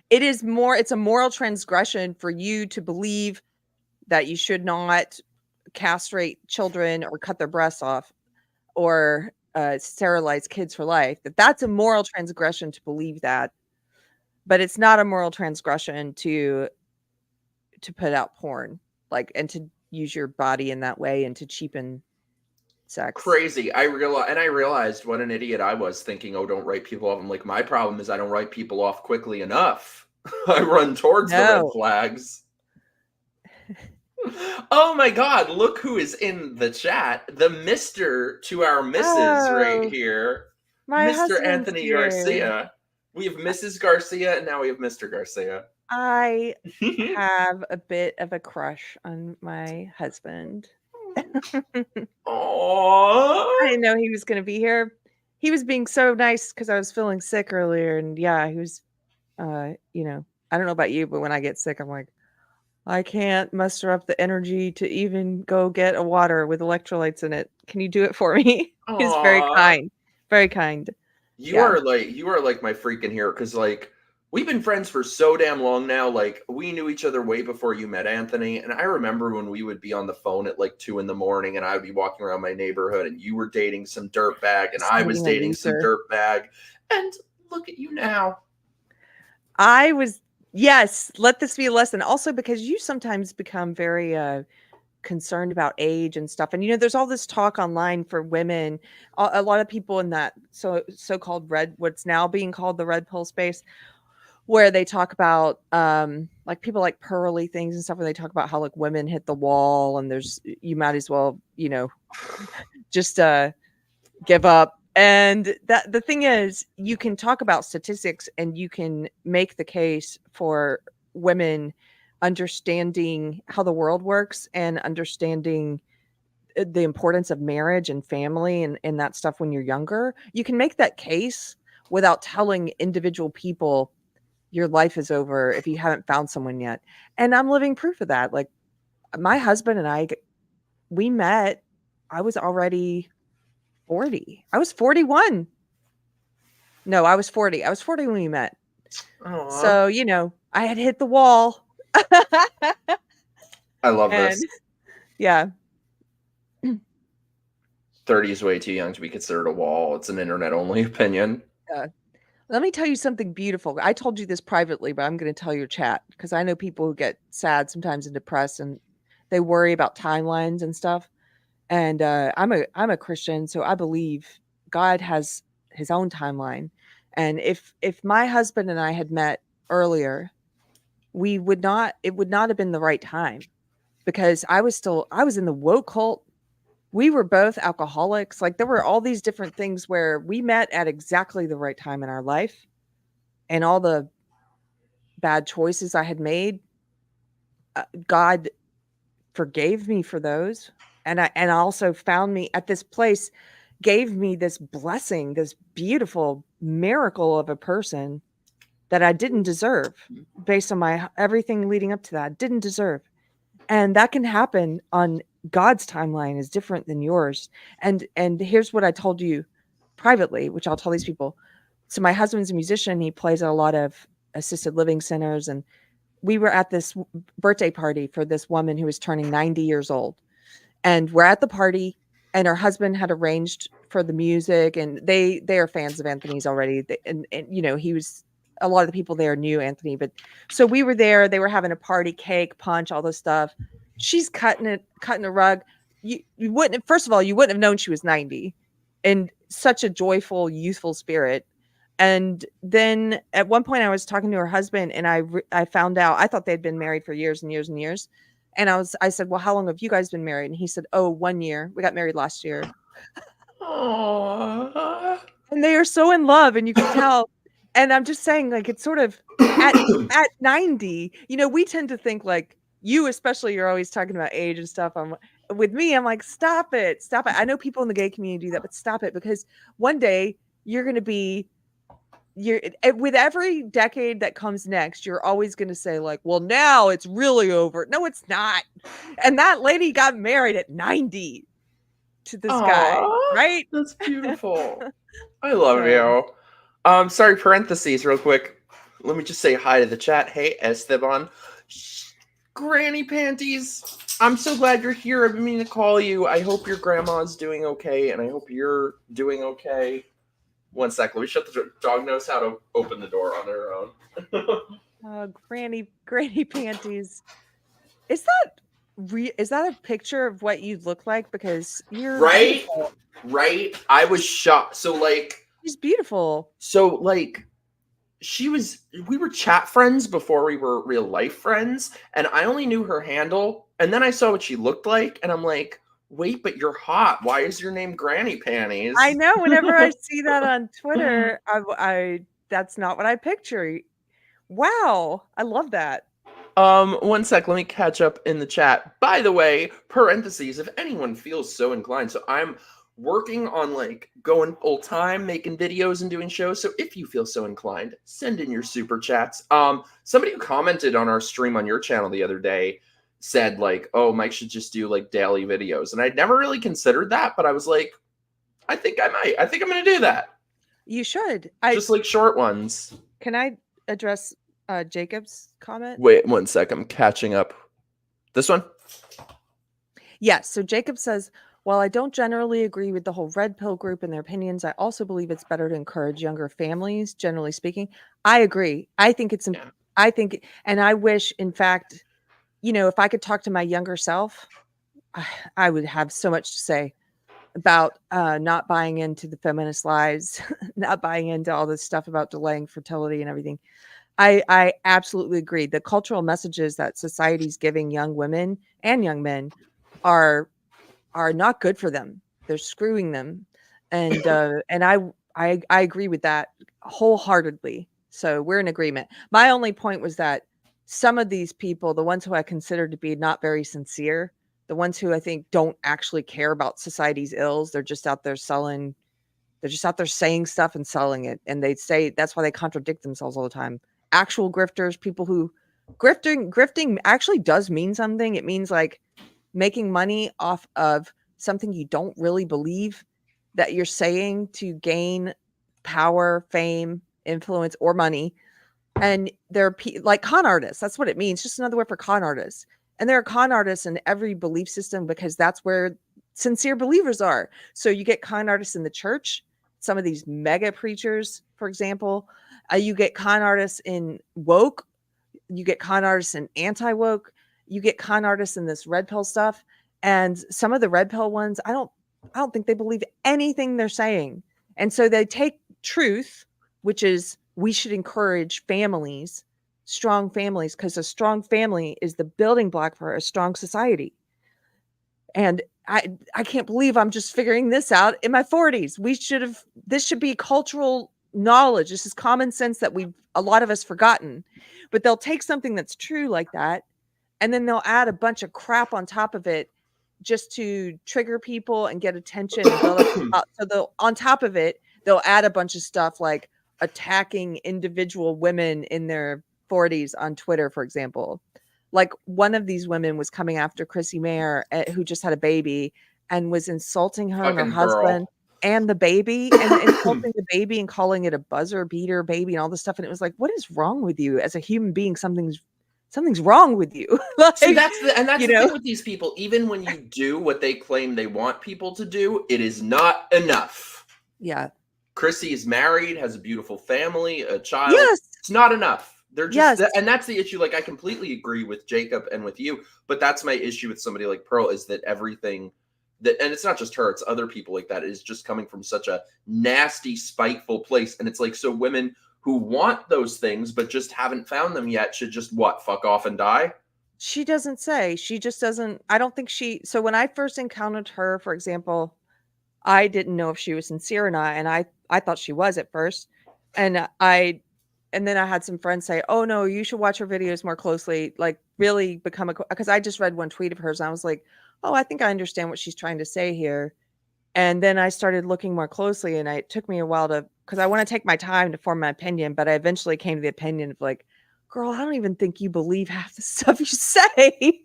it's a moral transgression for you to believe that you should not castrate children or cut their breasts off or sterilize kids for life. That's a moral transgression to believe that, but it's not a moral transgression to put out porn, like, and to use your body in that way and to cheapen sex. Crazy. I realized what an idiot I was thinking, oh, don't write people off. I'm like, my problem is I don't write people off quickly enough. I run towards the red flags. Oh my God, look who is in the chat. The Mr. to our Mrs. right here. Mr. Anthony Garcia. We have Mrs. Garcia and now we have Mr. Garcia. I have a bit of a crush on my husband. Aww. I didn't know he was going to be here. He was being so nice because I was feeling sick earlier. And yeah, he was, I don't know about you, but when I get sick, I'm like, I can't muster up the energy to even go get a water with electrolytes in it. Can you do it for me? Aww. He's very kind. Very kind. You are like my freaking hero because like we've been friends for so damn long now. Like, we knew each other way before you met Anthony. And I remember when we would be on the phone at like 2 a.m. and I would be walking around my neighborhood and you were dating some dirtbag and I was dating some dirtbag. And look at you now. Yes, let this be a lesson. Also, because you sometimes become very concerned about age and stuff. And, there's all this talk online for women. A lot of people in that so-called what's now being called the red pill space, where they talk about like people like Pearly things and stuff, where they talk about how like women hit the wall and you might as well, just give up. And that the thing is, you can talk about statistics and you can make the case for women understanding how the world works and understanding the importance of marriage and family and that stuff when you're younger. You can make that case without telling individual people your life is over if you haven't found someone yet. And I'm living proof of that. Like, my husband and we met, I was already 40. I was 41. No, I was 40. I was 40 when we met. Aww. So, I had hit the wall. I love this. Yeah. 30 is way too young to be considered a wall. It's an internet-only opinion. Let me tell you something beautiful. I told you this privately, but I'm going to tell your chat, because I know people who get sad sometimes and depressed and they worry about timelines and stuff. And I'm a Christian, so I believe God has his own timeline. And if my husband and I had met earlier, it would not have been the right time, because I was in the woke cult. We were both alcoholics. Like, there were all these different things where we met at exactly the right time in our life, and all the bad choices I had made, God forgave me for those. And I also found me at this place, gave me this blessing, this beautiful miracle of a person that I didn't deserve, based on my everything leading up to that. Didn't deserve. And that can happen on God's timeline, is different than yours. And here's what I told you privately, which I'll tell these people. So my husband's a musician. He plays at a lot of assisted living centers. And we were at this birthday party for this woman who was turning 90 years old. And we're at the party, and her husband had arranged for the music, and they are fans of Anthony's already. And he was, a lot of the people there knew Anthony, but so we were there. They were having a party, cake, punch, all this stuff. She's cutting a rug. You wouldn't, first of all, you wouldn't have known she was 90, and such a joyful, youthful spirit. And then at one point I was talking to her husband, and I found out, I thought they'd been married for years and years and years. And I said, well, how long have you guys been married? And he said, 1 year. We got married last year. Aww. And they are so in love, and you can tell. And I'm just saying, like, it's sort of at 90, we tend to think, like, you especially, you're always talking about age and stuff. With me, I'm like, stop it. I know people in the gay community do that, but stop it, because one day you're going to be, with every decade that comes next, you're always going to say, like, well, now it's really over. No, it's not. And that lady got married at 90 to this guy, right? That's beautiful. I love you. Sorry, parentheses real quick. Let me just say hi to the chat. Hey, Esteban. Granny Panties. I'm so glad you're here. I've been meaning to call you. I hope your grandma's doing okay, and I hope you're doing okay. One sec. Let me shut the door. Dog knows how to open the door on her own. Granny Panties. Is that a picture of what you look like? Because you're right. Beautiful. Right. I was shocked. So, like, she's beautiful. So, like, we were chat friends before we were real life friends, and I only knew her handle, and then I saw what she looked like, and I'm like, wait, but you're hot. Why is your name Granny Panties? I know. Whenever I see that on Twitter, I that's not what I picture. Wow, I love that. One sec. Let me catch up in the chat. By the way, parentheses, if anyone feels so inclined, so I'm working on, like, going full time, making videos and doing shows. So if you feel so inclined, send in your super chats. Somebody who commented on our stream on your channel the other day said, like, oh, Mike should just do, like, daily videos. And I'd never really considered that, but I was like, I think I might. I think I'm going to do that. You should. Just, like, short ones. Can I address Jacob's comment? Wait 1 sec. I'm catching up. This one? Yes. So Jacob says, while I don't generally agree with the whole red pill group and their opinions, I also believe it's better to encourage younger families, generally speaking. I agree. I think it's, Yeah. I think, and I wish, in fact, if I could talk to my younger self, I would have so much to say about not buying into the feminist lies, not buying into all this stuff about delaying fertility and everything. I absolutely agree. The cultural messages that society's giving young women and young men are not good for them. They're screwing them, and I agree with that wholeheartedly. So we're in agreement. My only point was that some of these people, the ones who I consider to be not very sincere, the ones who I think don't actually care about society's ills, they're just out there selling. They're just out there saying stuff and selling it, and they say that's why they contradict themselves all the time. Actual grifters, people who grifting actually does mean something. It means like making money off of something you don't really believe that you're saying to gain power, fame, influence, or money. And they're like con artists. That's what it means. Just another word for con artists. And there are con artists in every belief system because that's where sincere believers are. So you get con artists in the church, some of these mega preachers, for example. You get con artists in woke. You get con artists in anti woke. You get con artists in this red pill stuff. And some of the red pill ones, I don't think they believe anything they're saying. And so they take truth, which is we should encourage families, strong families, because a strong family is the building block for a strong society. And I can't believe I'm just figuring this out in my 40s. This should be cultural knowledge. This is common sense that a lot of us forgotten. But they'll take something that's true like that, and then they'll add a bunch of crap on top of it just to trigger people and get attention and build up. So on top of it, they'll add a bunch of stuff like attacking individual women in their 40s on Twitter, for example. Like one of these women was coming after Chrissy Mayer, who just had a baby, and was insulting her and her Fucking husband girl. and the baby, and insulting the baby and calling it a buzzer beater baby and all this stuff. And it was like, what is wrong with you as a human being? Something's wrong with you. See, Like, that's the thing with these people. Even when you do what they claim they want people to do, it is not enough. Yeah. Chrissy is married, has a beautiful family, a child. Yes. It's not enough. They're just, Yes. and that's the issue. Like, I completely agree with Jacob and with you, but that's my issue with somebody like Pearl is that everything that, and it's not just her, it's other people like that, is just coming from such a nasty, spiteful place. And it's like, so women who want those things but just haven't found them yet should just what, fuck off and die? She doesn't say. She just doesn't. I don't think so when I first encountered her, for example, I didn't know if she was sincere or not, and I thought she was at first. And then I had some friends say, "Oh no, you should watch her videos more closely, like really become because I just read one tweet of hers and I was like, "Oh, I think I understand what she's trying to say here." And then I started looking more closely, and it took me a while because I want to take my time to form my opinion, but I eventually came to the opinion of like, girl, I don't even think you believe half the stuff you say.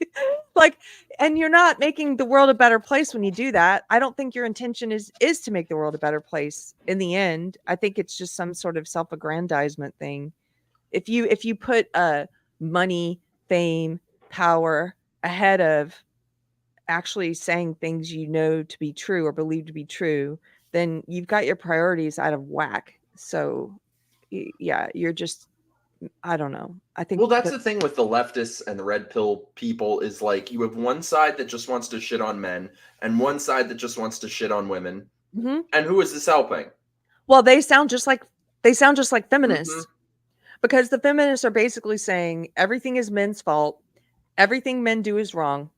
Like, and you're not making the world a better place when you do that. I don't think your intention is to make the world a better place in the end. I think it's just some sort of self-aggrandizement thing. If you put money, fame, power ahead of actually saying things you know to be true or believe to be true, then you've got your priorities out of whack. So yeah, you're just, I don't know. I think Well, that's the thing with the leftists and the red pill people is like you have one side that just wants to shit on men and one side that just wants to shit on women. Mm-hmm. And who is this helping? Well, they sound just like feminists, because the feminists are basically saying everything is men's fault, everything men do is wrong,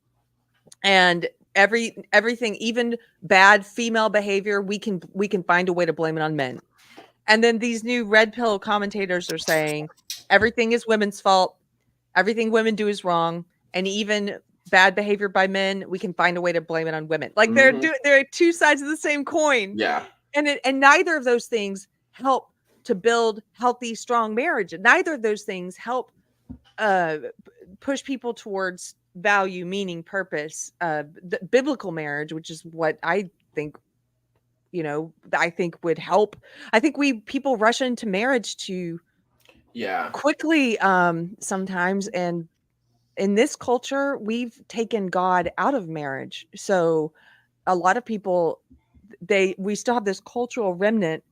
and everything, even bad female behavior, we can find a way to blame it on men. And then these new red pill commentators are saying everything is women's fault, everything women do is wrong, and even bad behavior by men, we can find a way to blame it on women. Like they're two sides of the same coin. Yeah. And neither of those things help to build healthy, strong marriage. And neither of those things help push people towards value, meaning, purpose, the biblical marriage, which is what I think, I think would help. I think people rush into marriage to Yeah. quickly sometimes. And in this culture, we've taken God out of marriage. So a lot of people, we still have this cultural remnant,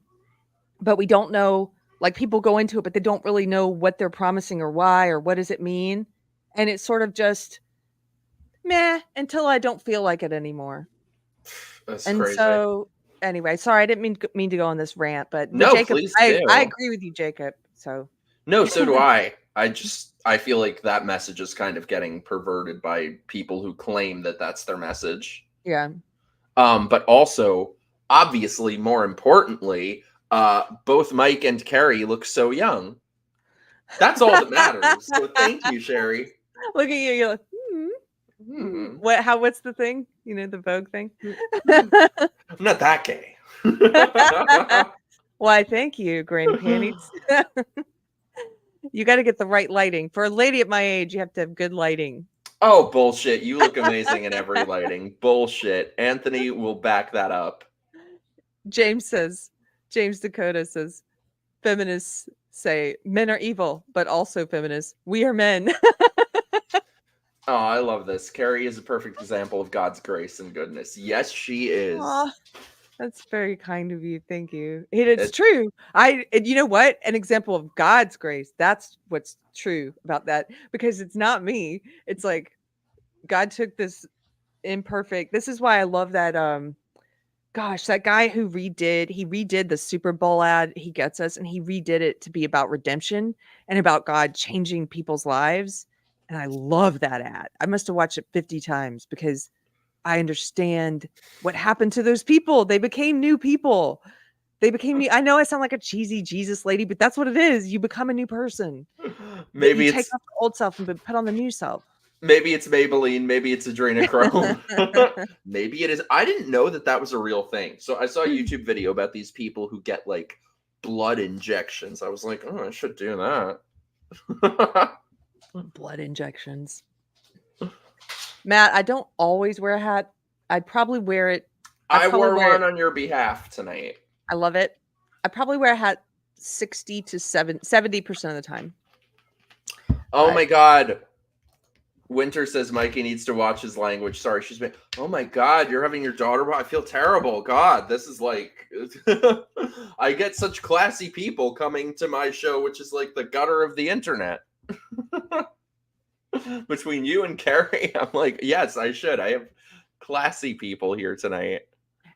but we don't know, like, people go into it, but they don't really know what they're promising or why or what does it mean. And it's sort of just meh until I don't feel like it anymore. That's And crazy. so anyway, sorry, I didn't mean to go on this rant, but No, Jacob, please I do. agree with you, Jacob. So No, so do I. I feel like that message is kind of getting perverted by people who claim that that's their message. yeah. But also, obviously, more importantly, both Mike and Keri look so young. That's all that matters. So thank you, Sherry. Look at you, you're like, Hmm. what's the thing? You know, the Vogue thing? I'm not that gay. Why, thank you, Granny Panties. You got to get the right lighting. For a lady at my age, you have to have good lighting. Oh, bullshit. You look amazing in every lighting. Bullshit. Anthony will back that up. James Dakota says, feminists say men are evil, but also feminists. We are men. Oh, I love this. Keri is a perfect example of God's grace and goodness. Yes, she is. Aw, that's very kind of you. Thank you. It's It, true. And you know what? An example of God's grace. That's what's true about that, because it's not me. It's like God took this imperfect. This is why I love that gosh, that guy who redid the Super Bowl ad, He Gets Us, and he redid it to be about redemption and about God changing people's lives. And I love that ad. I must have watched it 50 times because I understand what happened to those people. They became new people. They became new. I know I sound like a cheesy Jesus lady, but that's what it is. You become a new person. That you maybe take it's off the old self and put on the new self. maybe it's Maybelline, maybe it's adrenochrome. Maybe it is. I didn't know that that was a real thing. So I saw a YouTube video about these people who get like blood injections. I was like, oh, I should do that. Blood injections. Matt, I don't always wear a hat. I'd probably wear it. I wore one on your behalf tonight. I love it. I probably wear a hat 60 to 70% of the time. Oh But my god. Winter says Mikey needs to watch his language. Sorry, she's been. Oh my god, you're having your daughter. I feel terrible. God, this is like. I get such classy people coming to my show, which is like the gutter of the internet. Between you and Keri, I'm like, yes, I should. I have classy people here tonight.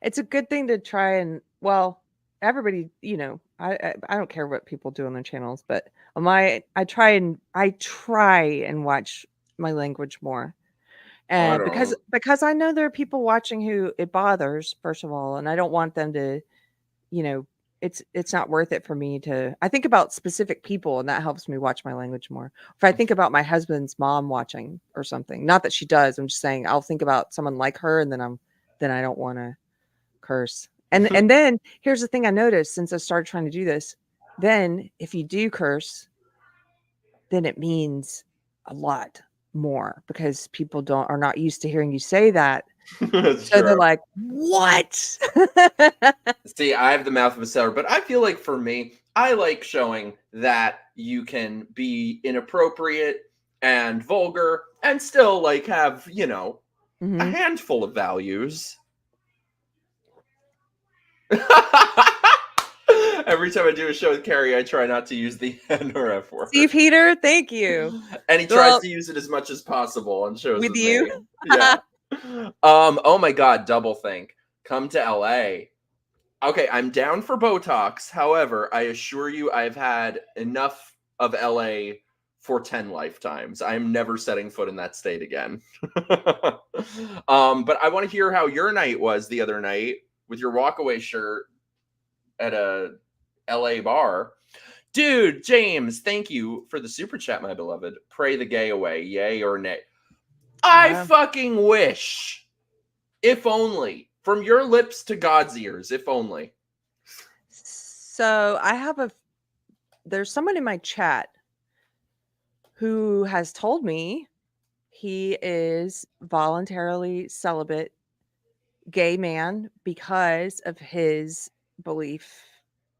it's a good thing to try and, well, everybody, you know, I don't care what people do on their channels, but on my I try and watch my language more. I And don't. because I know there are people watching who it bothers, first of all, and I don't want them to, you know, it's not worth it for me to. I think about specific people, and that helps me watch my language more. If I think about my husband's mom watching or something, not that she does, I'm just saying I'll think about someone like her, and then I don't want to curse. And then here's the thing I noticed since I started trying to do this. Then if you do curse, then it means a lot more because people are not used to hearing you say that. That's So they're true. like, "What?" See, I have the mouth of a sailor, but I feel like for me, I like showing that you can be inappropriate and vulgar and still like have, a Mhm. handful of values. Every time I do a show with Keri, I try not to use the N or F Steve word. Heater, thank you. And he tries Well, to use it as much as possible on shows with with you. me. Yeah. Oh my god, double think. Come to LA. Okay, I'm down for Botox. However, I assure you I've had enough of LA for 10 lifetimes. I'm never setting foot in that state again. But I want to hear how your night was the other night with your walkaway shirt at a LA bar. Dude, James, thank you for the super chat, my beloved. Pray the gay away, yay or nay. I Yeah. fucking wish. If only. From your lips to God's ears, if only. So there's someone in my chat who has told me he is voluntarily celibate gay man because of his belief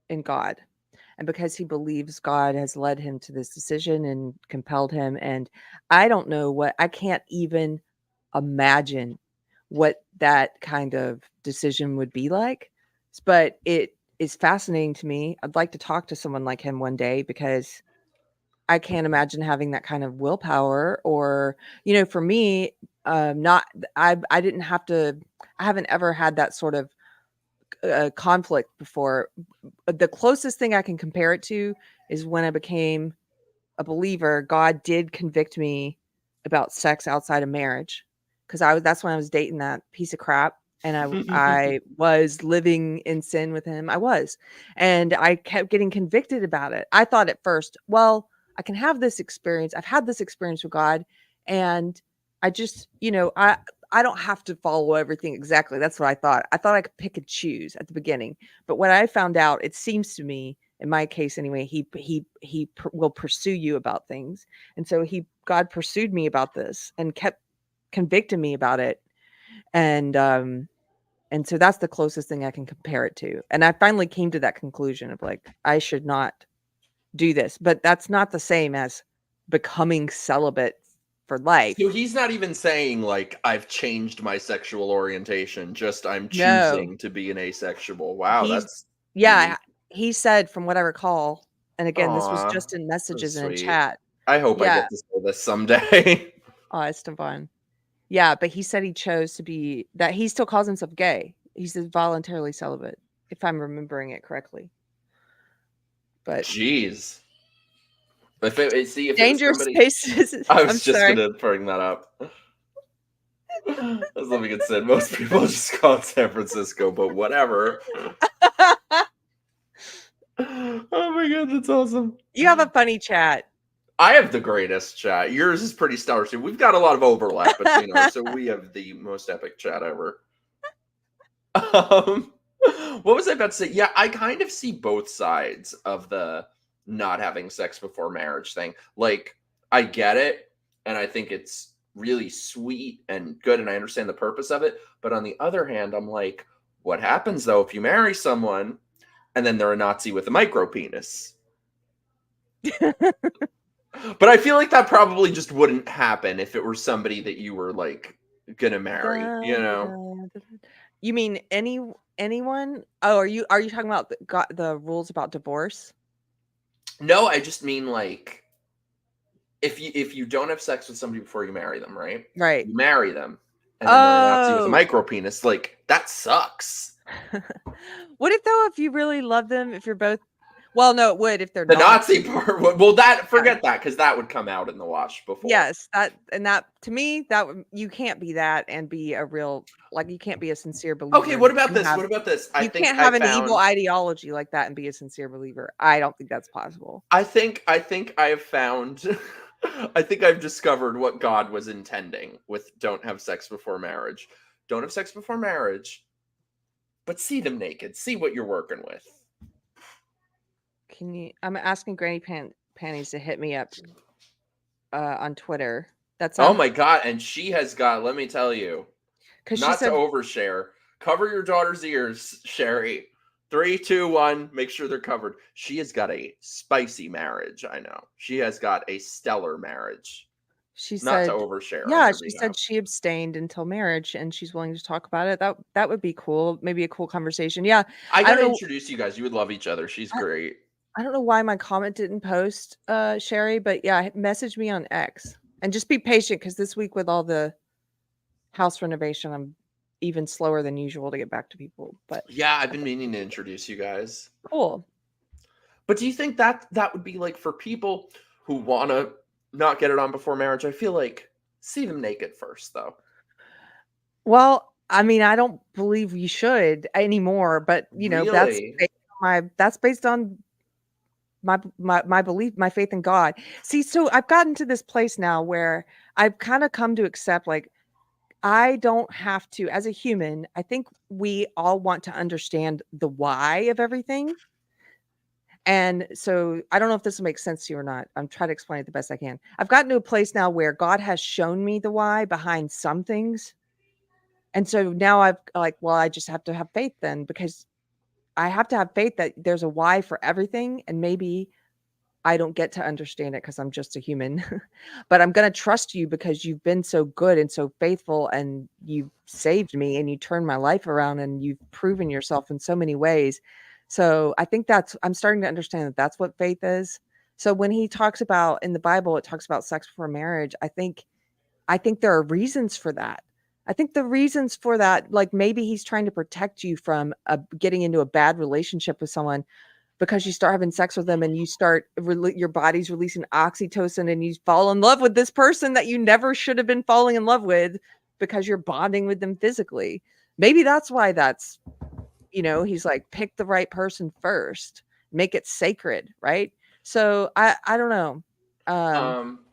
in God. and because he believes God has led him to this decision and compelled him. And I don't know I can't even imagine what that kind of decision would be like, but it is fascinating to me. I'd like to talk to someone like him one day because I can't imagine having that kind of willpower or, for me, not, I didn't have to, I haven't ever had that sort of conflict before. The closest thing I can compare it to is when I became a believer. God did convict me about sex outside of marriage because that's when I was dating that piece of crap. And I was living in sin with him. I was. And I kept getting convicted about it. I thought at first, well, I can have this experience. I've had this experience with God. And I just, I don't have to follow everything exactly. That's what I thought. I thought I could pick and choose at the beginning. But when I found out, it seems to me, in my case anyway, he will pursue you about things. And so God pursued me about this and kept convicting me about it. And so that's the closest thing I can compare it to. And I finally came to that conclusion of like, I should not do this, but that's not the same as becoming celibate for life. So he's not even saying like I've changed my sexual orientation, just I'm No, choosing to be an asexual. Wow, that's yeah, unique. he said from what I recall, and again, this was Aw, just in so messages and in sweet. chat. I hope I Yeah. get to say this someday. Oh, Esteban. Yeah, but he said he chose to be that he still calls himself gay. He says voluntarily celibate, if I'm remembering it correctly. But Jeez. If it was dangerous somebody, spaces. I I'm was just sorry. gonna bring that up. I was living in Sin. Most people just call it San Francisco, but whatever. Oh my god, that's awesome. You have a funny chat. I have the greatest chat. Yours is pretty stellar too. We've got a lot of overlap between ours, so we have the most epic chat ever. Um, what was I about to say? Yeah, I kind of see both sides of the not having sex before marriage thing. Like, I get it, and I think it's really sweet and good, and I understand the purpose of it. But on the other hand, I'm like, what happens though if you marry someone and then they're a Nazi with a micro penis? But I feel like that probably just wouldn't happen if it were somebody that you were like gonna marry, Da, you da, know? da, da, da. You mean anyone? Oh, are you talking about the rules about divorce? No, I just mean like if you don't have sex with somebody before you marry them, right? Right. You marry them, and then they're a Nazi with a Oh. micro penis. Like that sucks. What if you really love them, if you're both well, no, it would if they're The not. Nazi part, well, that Yeah. forget that because that would come out in the wash before. Yes, that to me, you can't be that and be a real like, you can't be a sincere Okay, believer what about and this? have What about this? I you think can't I have an evil found. ideology like that and be a sincere believer. I don't think that's possible. I think I have found. I think I've discovered what God was intending with "Don't have sex before marriage." Don't have sex before marriage, but see them naked. See what you're working with. I'm asking Granny Panties to hit me up on Twitter. That's Oh my god, and she has got, let me tell you, because she not to said overshare. Cover your daughter's ears, Sherry. 3, 2, 1, make sure they're covered. She has got a spicy marriage, I know. She has got a stellar marriage. she Not to said overshare on yeah, her she behalf. said she abstained until marriage and she's willing to talk about it. That would be cool. Maybe a cool conversation. Yeah. I I don't gotta know. introduce you guys. You would love each other. She's great. I don't know why my comment didn't post, Sherry, but yeah, message me on X and just be patient because this week with all the house renovation, I'm even slower than usual to get back to people. But Yeah, I've been meaning to introduce you guys. cool. But do you think that would be like for people who want to not get it on before marriage? I feel like see them naked first, though. Well, I mean, I don't believe you should anymore, but Really? that's based on my belief, my faith in God. See, so I've gotten to this place now where I've kind of come to accept like I don't have to, as a human, I think we all want to understand the why of everything. And so I don't know if this will make sense to you or not. I'm trying to explain it the best I can. I've gotten to a place now where God has shown me the why behind some things. And so now I've like, well, I just have to have faith then because I have to have faith that there's a why for everything, and maybe I don't get to understand it because I'm just a human. But I'm gonna trust you because you've been so good and so faithful, and you've saved me, and you turned my life around, and you've proven yourself in so many ways. So I think I'm starting to understand that that's what faith is. So when he talks about in the Bible, it talks about sex before marriage. I think there are reasons for that. I think the reasons for that, like maybe he's trying to protect you from getting into a bad relationship with someone, because you start having sex with them and you start your body's releasing oxytocin, and you fall in love with this person that you never should have been falling in love with because you're bonding with them physically. Maybe that's why he's like, pick the right person first, make it sacred, right? So I don't know.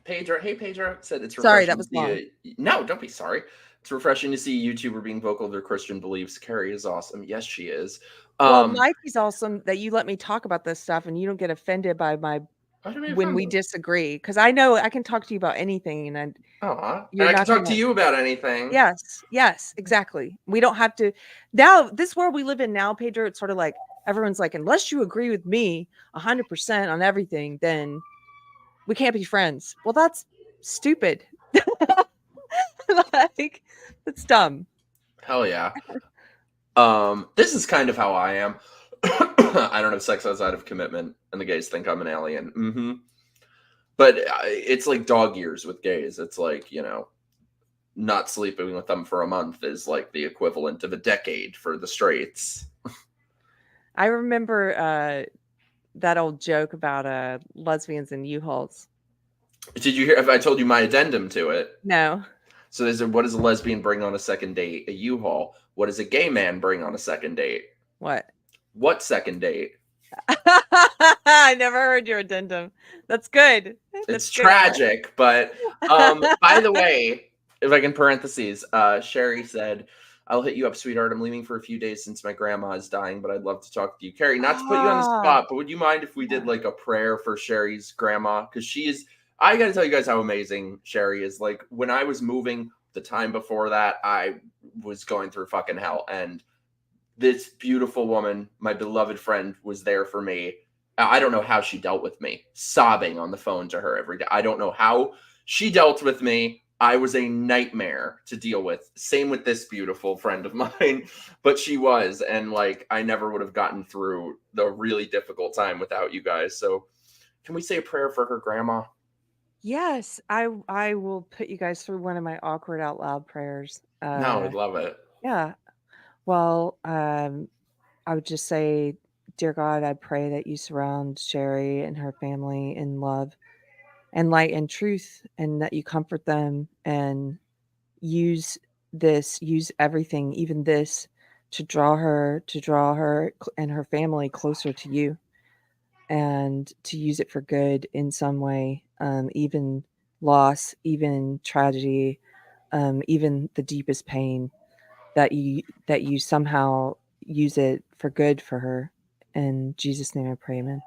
Pedro, hey Pedro, said it's Sorry, that refreshing to was long. see no, don't be sorry. It's refreshing to see a YouTuber being vocal of their Christian beliefs. Keri is awesome. Yes, she is. Well, Mikey's awesome that you let me talk about this stuff and you don't get offended by I don't be when we offended. disagree, because I know I can talk to you about anything, and And you're I can not talk to gonna. you about anything. Yes, exactly. We don't have to. Now, this world we live in now, Pedro, it's sort of like everyone's like, unless you agree with me 100% on everything, then we can't be friends. Well, that's stupid. Like, that's dumb. Hell yeah. This is kind of how I am. I don't have sex outside of commitment, and the gays think I'm an alien. But it's like dog years with gays. It's like, not sleeping with them for a month is like the equivalent of a decade for the straights. I remember that old joke about lesbians and U-Hauls. Did you hear if I told you my addendum to it? No. So there's what does a lesbian bring on a second date? A U-Haul. What does a gay man bring on a second date? What? What second date? I never heard your addendum. That's good. It's Good, Art. tragic, but by the way, if I can parentheses, Sherry said, "I'll hit you up, sweetheart. I'm leaving for a few days since my grandma is dying, but I'd love to talk to you, Keri. Not to put you on the Ah, spot, but would you mind if we did like a prayer for Sherry's grandma? Because she is. I got to tell you guys how amazing Sherry is. Like when I was moving, the time before that, I was going through fucking hell, and this beautiful woman, my beloved friend, was there for me. I don't know how she dealt with me, sobbing on the phone to her every day. I don't know how she dealt with me. I was a nightmare to deal with. Same with this beautiful friend of mine, but she was. And like, I never would have gotten through the really difficult time without you guys. So, can we say a prayer for her grandma? yes. I will put you guys through one of my awkward out loud prayers. No, I'd love it. Yeah. Well, I would just say, dear God, I pray that you surround Sherry and her family in love and light and truth, and that you comfort them, and use use everything, even this, to draw her and her family closer to you, and to use it for good in some way, even loss, even tragedy, even the deepest pain, that you somehow use it for good for her. In Jesus' name I pray, amen.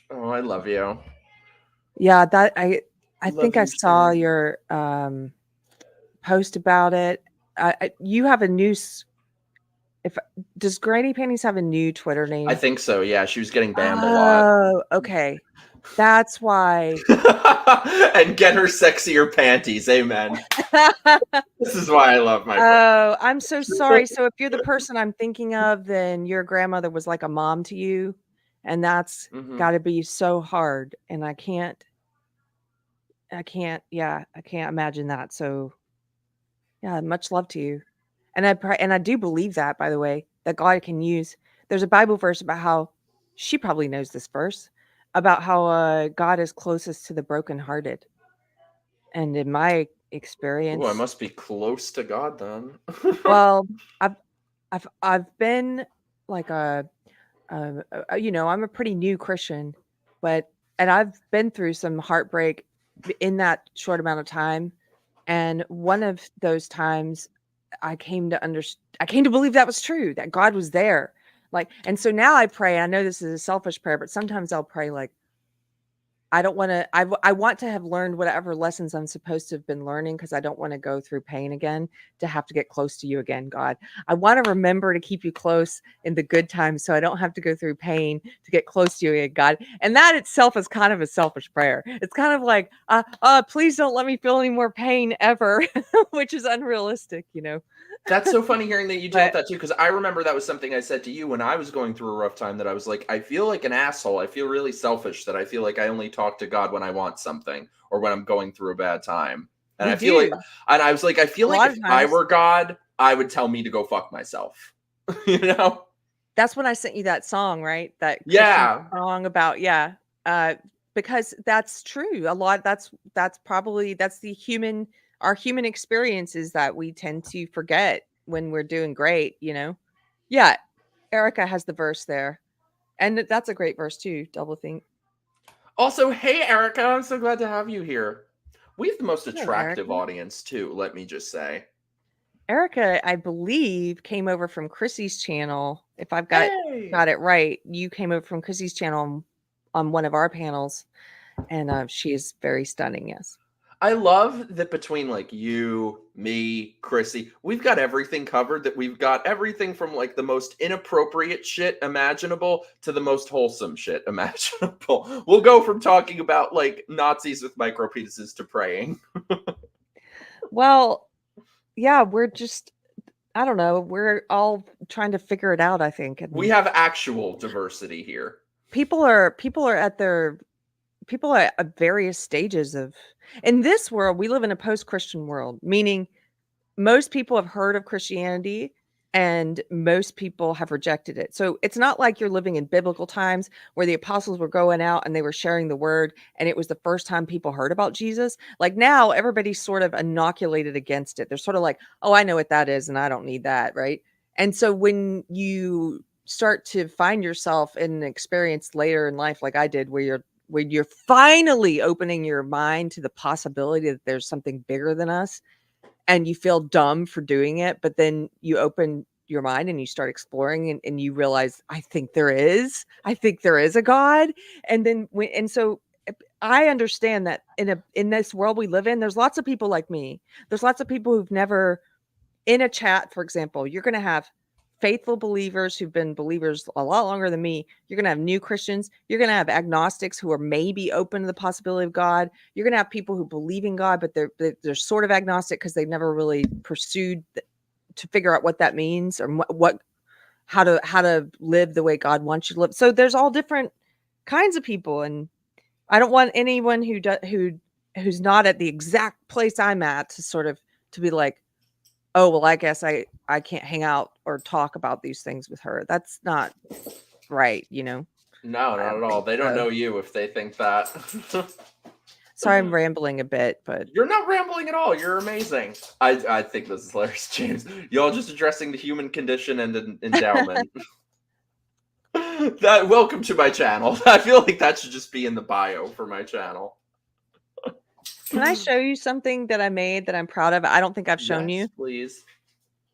Oh, I love you. Yeah, that I Love think I you, saw Sherry. your post about it. You have a new if does Granny Panties have a new Twitter I name? think so. Yeah, she was getting banned a lot. Oh, okay. That's why. And get her sexier panties. Amen. This is why I love my friend. Oh, I'm so sorry. So if you're the person I'm thinking of, then your grandmother was like a mom to you, and that's got to be so hard. And I can't imagine that. So yeah, much love to you. And I do believe that, by the way, that God can use. There's a Bible verse about how she probably knows this verse about how God is closest to the brokenhearted. And in my Oh, I experience, must be close to God then. well, I've I've been like I'm a pretty new Christian, and I've been through some heartbreak in that short amount of time. And one of those times I came to believe that was true, that God was there. Like, and so now I pray, I know this is a selfish prayer, but sometimes I'll pray like, I don't want to, I want to have learned whatever lessons I'm supposed to have been learning, because I don't want to go through pain again to have to get close to you again, God. I want to remember to keep you close in the good times so I don't have to go through pain to get close to you again, God. And that itself is kind of a selfish prayer. It's kind of like, please don't let me feel any more pain ever, which is unrealistic, you know. That's so funny hearing that you deal with But that too, because I remember that was something I said to you when I was going through a rough time, that I was like, I feel like an asshole. I feel really selfish that I feel like I only talk to God when I want something or when I'm going through a bad time. And we I feel like, do and I was like, I feel a like lot if of I times. were God, I would tell me to go fuck myself. You know? That's when I sent you that song, right? That Christian Yeah. song about, yeah. Uh, because that's true. A lot that's the human our human experience is that we tend to forget when we're doing great, you know? Yeah. Erica has the verse there. And that's a great verse too, double think. Also, hey, Erica, I'm so glad to have you here. We have the most Hello, attractive Erica. audience too, let me just say. Erica, I believe, came over from Chrissy's channel. If I've got Hey. it right, you came over from Chrissy's channel on one of our panels, and she is very stunning. Yes. I love that between like you, me, Chrissy, we've got everything covered. That we've got everything from like the most inappropriate shit imaginable to the most wholesome shit imaginable. We'll go from talking about like Nazis with micropenises to praying. Well, yeah, we're just, I don't know, we're all trying to figure it out, I think. We And have actual diversity here. people are at various stages of, in this world, we live in a post-Christian world, meaning most people have heard of Christianity and most people have rejected it. So it's not like you're living in biblical times where the apostles were going out and they were sharing the word and it was the first time people heard about Jesus. Like now everybody's sort of inoculated against it. They're sort of like, "Oh, I know what that is and I don't need that," right? And so when you start to find yourself in an experience later in life like I did, where you're finally opening your mind to the possibility that there's something bigger than us, and you feel dumb for doing it, but then you open your mind and you start exploring, and you realize, I think there is a God. And then so I understand that in this world we live in, there's lots of people like me. There's lots of people who've never, in a chat, for example, you're going to have faithful believers who've been believers a lot longer than me. You're going to have new Christians. You're going to have agnostics who are maybe open to the possibility of God. You're going to have people who believe in God, but they're sort of agnostic because they've never really pursued to figure out what that means, or how to live the way God wants you to live. So there's all different kinds of people, and I don't want anyone who's not at the exact place I'm at to sort of to be like, oh, well, I guess I can't hang out or talk about these things with her. That's not right, you know? No, I not don't at all. think They don't so. know you if they think that. Sorry, I'm rambling a bit, but You're not rambling at all. You're amazing. I think this is hilarious, James. Y'all just addressing the human condition and endowment. That welcome to my channel. I feel like that should just be in the bio for my channel. can I show you something that I made that I'm proud of? I don't think I've shown Yes, you. please.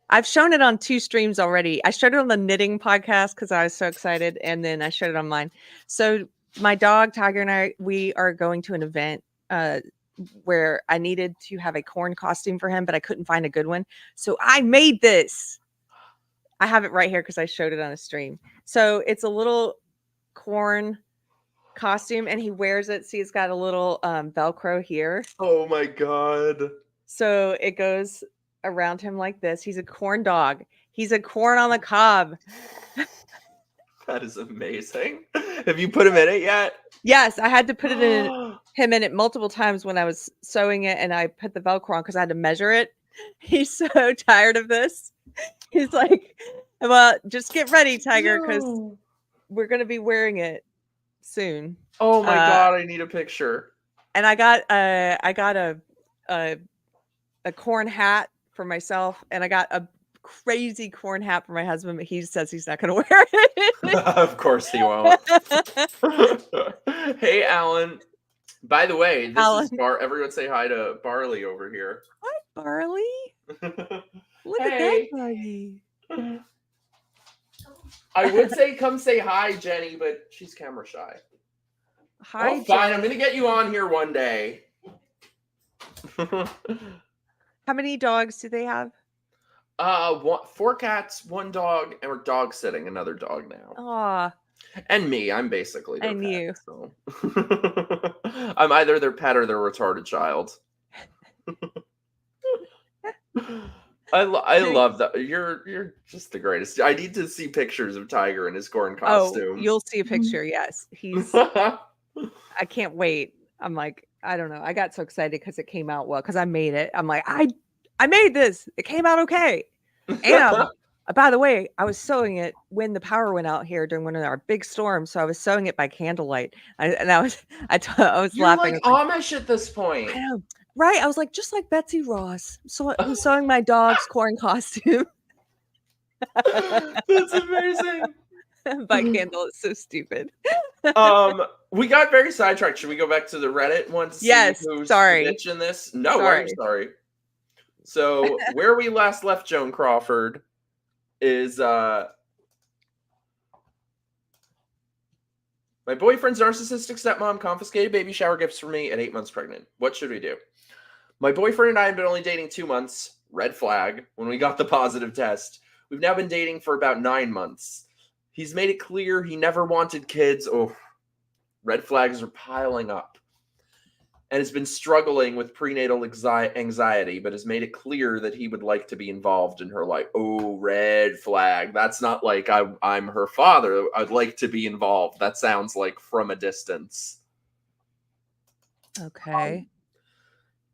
I've shown it on 2 streams already. I showed it on the knitting podcast because I was so excited, and then I showed it on mine. So my dog Tiger and we are going to an event where I needed to have a corn costume for him, but I couldn't find a good one. So I made this. I have it right here because I showed it on a stream. So it's a little corn costume, and he wears it. See, it's got a little Velcro here. Oh my god. So it goes around him like this. He's a corn dog. He's a corn on the cob. That is amazing. Have you put him in it yet? Yes, I had to put him in it multiple times when I was sewing it, and I put the Velcro on because I had to measure it. He's so tired of this. He's like, well, just get ready, Tiger, because No. we're going to be wearing it soon. Oh my god, I need a picture. And I got a corn hat for myself, and I got a crazy corn hat for my husband, but he says he's not going to wear it. Of course he won't. Hey, Alan. By the way, this is Alan. Everyone say hi to Barley over here. Hi, Barley. Look at that Hey. doggy. I would say come say hi, Jenny, but she's camera shy. Hi, fine. I'm Jen. gonna get you on here one day. How many dogs do they have? 4 cats, 1 dog, and we're dog sitting another dog now. Aw, And me, I'm basically their and pet. you. So I'm either their pet or their retarded child. I love that. You're just the greatest. I need to see pictures of Tiger in his corn Oh, costume. you'll see a picture. Yes, I can't wait. I'm like, I don't know. I got so excited because it came out well because I made it. I'm like, I made this. It came out okay. And by the way, I was sewing it when the power went out here during one of our big storms. So I was sewing it by candlelight, I was You're laughing. like Amish at this point. I know, right? I was like, just like Betsy Ross. So I'm sewing my dog's corn costume That's amazing. by candle. It's so stupid. We got very sidetracked. Should we go back to the Reddit one to see Yes, who's the sorry. bitch in this? No, I'm Sorry. sorry. So where we last left Joan Crawford is my boyfriend's narcissistic stepmom confiscated baby shower gifts for me at 8 months pregnant. What should we do? My boyfriend and I had been only dating 2 months. Red flag when we got the positive test. We've now been dating for about 9 months. He's made it clear he never wanted kids. Oh, red flags are piling up. And has been struggling with prenatal anxiety, but has made it clear that he would like to be involved in her life. Oh, red flag. That's not like I'm her father. I'd like to be involved. That sounds like from a distance. Okay.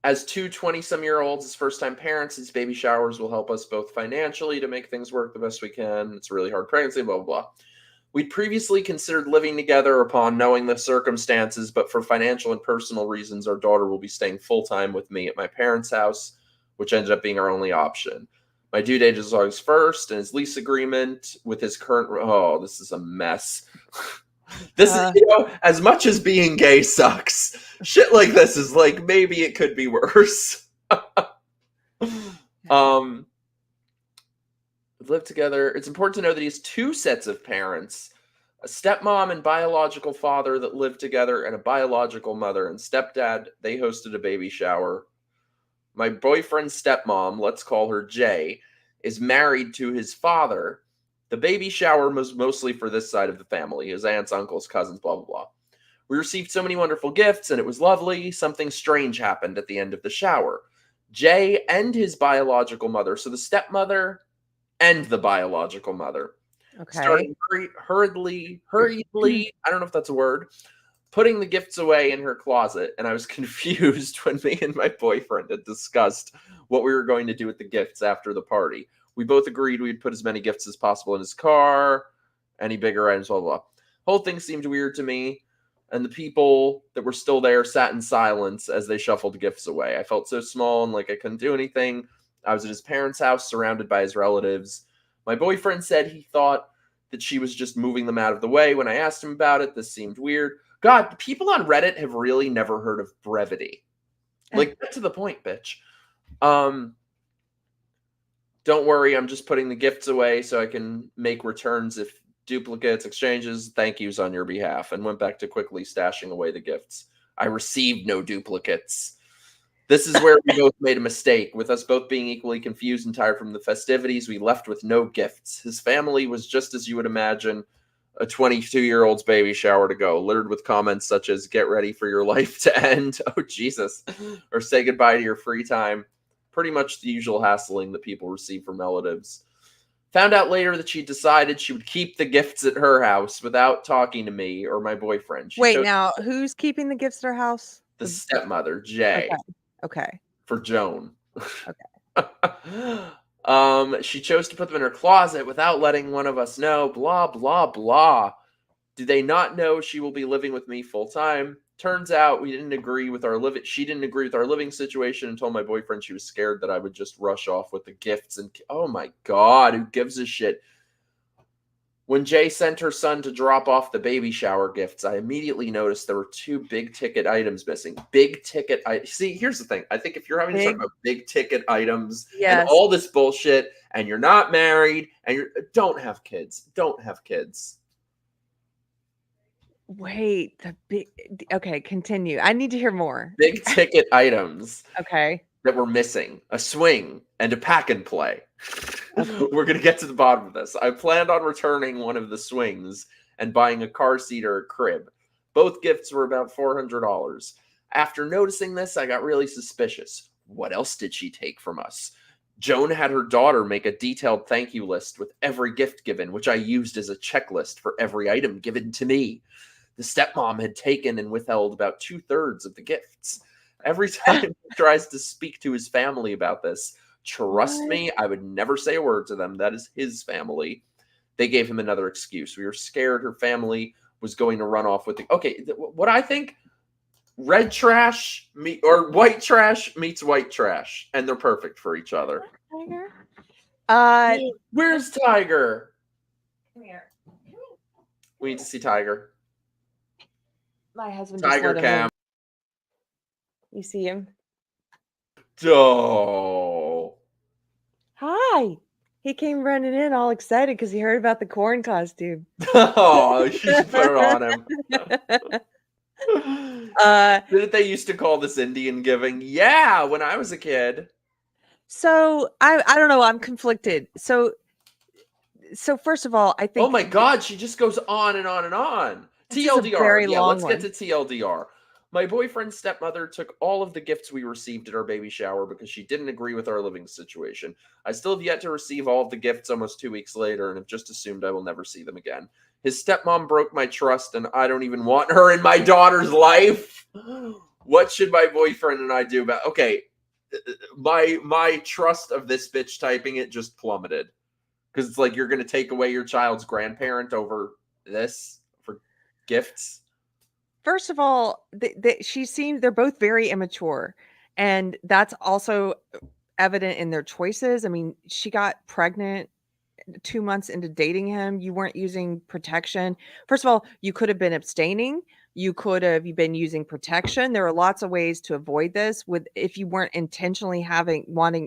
As two 20-some-year-olds, as first-time parents, these baby showers will help us both financially to make things work the best we can. It's a really hard pregnancy, blah, blah, blah. We'd previously considered living together upon knowing the circumstances, but for financial and personal reasons, our daughter will be staying full-time with me at my parents' house, which ended up being our only option. My due date is August 1st, and his lease agreement with his current... Oh, this is a mess. This is, as much as being gay sucks, shit like this is like, maybe it could be worse. Live together. It's important to know that he has 2 sets of parents, a stepmom and biological father that live together, and a biological mother and stepdad. They hosted a baby shower. My boyfriend's stepmom, let's call her Jay, is married to his father. The baby shower was mostly for this side of the family, his aunts, uncles, cousins, blah, blah, blah. We received so many wonderful gifts, and it was lovely. Something strange happened at the end of the shower. Jay and his biological mother, so the stepmother and the biological mother, started hurriedly, I don't know if that's a word, putting the gifts away in her closet, and I was confused when me and my boyfriend had discussed what we were going to do with the gifts after the party. We both agreed we'd put as many gifts as possible in his car, any bigger items, blah, blah, blah. Whole thing seemed weird to me, and the people that were still there sat in silence as they shuffled gifts away. I felt so small and like I couldn't do anything. I was at his parents' house, surrounded by his relatives. My boyfriend said he thought that she was just moving them out of the way. When I asked him about it, this seemed weird. God, people on Reddit have really never heard of brevity. Like, get to the point, bitch. Don't worry, I'm just putting the gifts away so I can make returns if duplicates, exchanges, thank yous on your behalf, and went back to quickly stashing away the gifts. I received no duplicates. This is where we both made a mistake. With us both being equally confused and tired from the festivities, we left with no gifts. His family was just as you would imagine a 22-year-old's baby shower to go, littered with comments such as, get ready for your life to end, oh Jesus, or say goodbye to your free time. Pretty much the usual hassling that people receive from relatives. Found out later that she decided she would keep the gifts at her house without talking to me or my boyfriend. Wait, now who's keeping the gifts at her house? The stepmother, Jay. Okay. For Joan. Okay. She chose to put them in her closet without letting one of us know, blah, blah, blah. Do they not know she will be living with me full time? Turns out she didn't agree with our living situation and told my boyfriend she was scared that I would just rush off with the gifts. And oh my God, who gives a shit? When Jay sent her son to drop off the baby shower gifts, I immediately noticed there were 2 big ticket items missing. Big ticket. See, here's the thing. I think if you're having to talk about big ticket items and all this bullshit, and you're not married, and don't have kids. Wait, okay, continue. I need to hear more. Big ticket items Okay. that were missing: a swing and a pack and play. Okay. We're going to get to the bottom of this. I planned on returning one of the swings and buying a car seat or a crib. Both gifts were about $400. After noticing this, I got really suspicious. What else did she take from us? Joan had her daughter make a detailed thank you list with every gift given, which I used as a checklist for every item given to me. The stepmom had taken and withheld about 2/3 of the gifts. Every time he tries to speak to his family about this, trust me, I would never say a word to them. That is his family. They gave him another excuse. We were scared her family was going to run off with the. Okay, what I think, red trash or white trash meets white trash, and they're perfect for each other. Tiger? Where's Tiger? Come here. We need to see Tiger. My husband Tiger just let him cam. in. You see him? Oh. Hi. He came running in all excited because he heard about the corn costume. Oh, you should put it on him. Didn't they used to call this Indian giving? Yeah, when I was a kid. So I don't know. I'm conflicted. So first of all, I think. Oh my God, she just goes on and on and on. TLDR. Yeah, let's get to TLDR. My boyfriend's stepmother took all of the gifts we received at our baby shower because she didn't agree with our living situation. I still have yet to receive all of the gifts almost 2 weeks later and have just assumed I will never see them again. His stepmom broke my trust and I don't even want her in my daughter's life. What should my boyfriend and I do about? Okay, my trust of this bitch typing it just plummeted. Because it's like you're going to take away your child's grandparent over this for gifts. First of all, they're both very immature, and that's also evident in their choices. I mean, she got pregnant 2 months into dating him. You weren't using protection. First of all, you could have been abstaining. You could have been using protection. There are lots of ways to avoid this if you weren't intentionally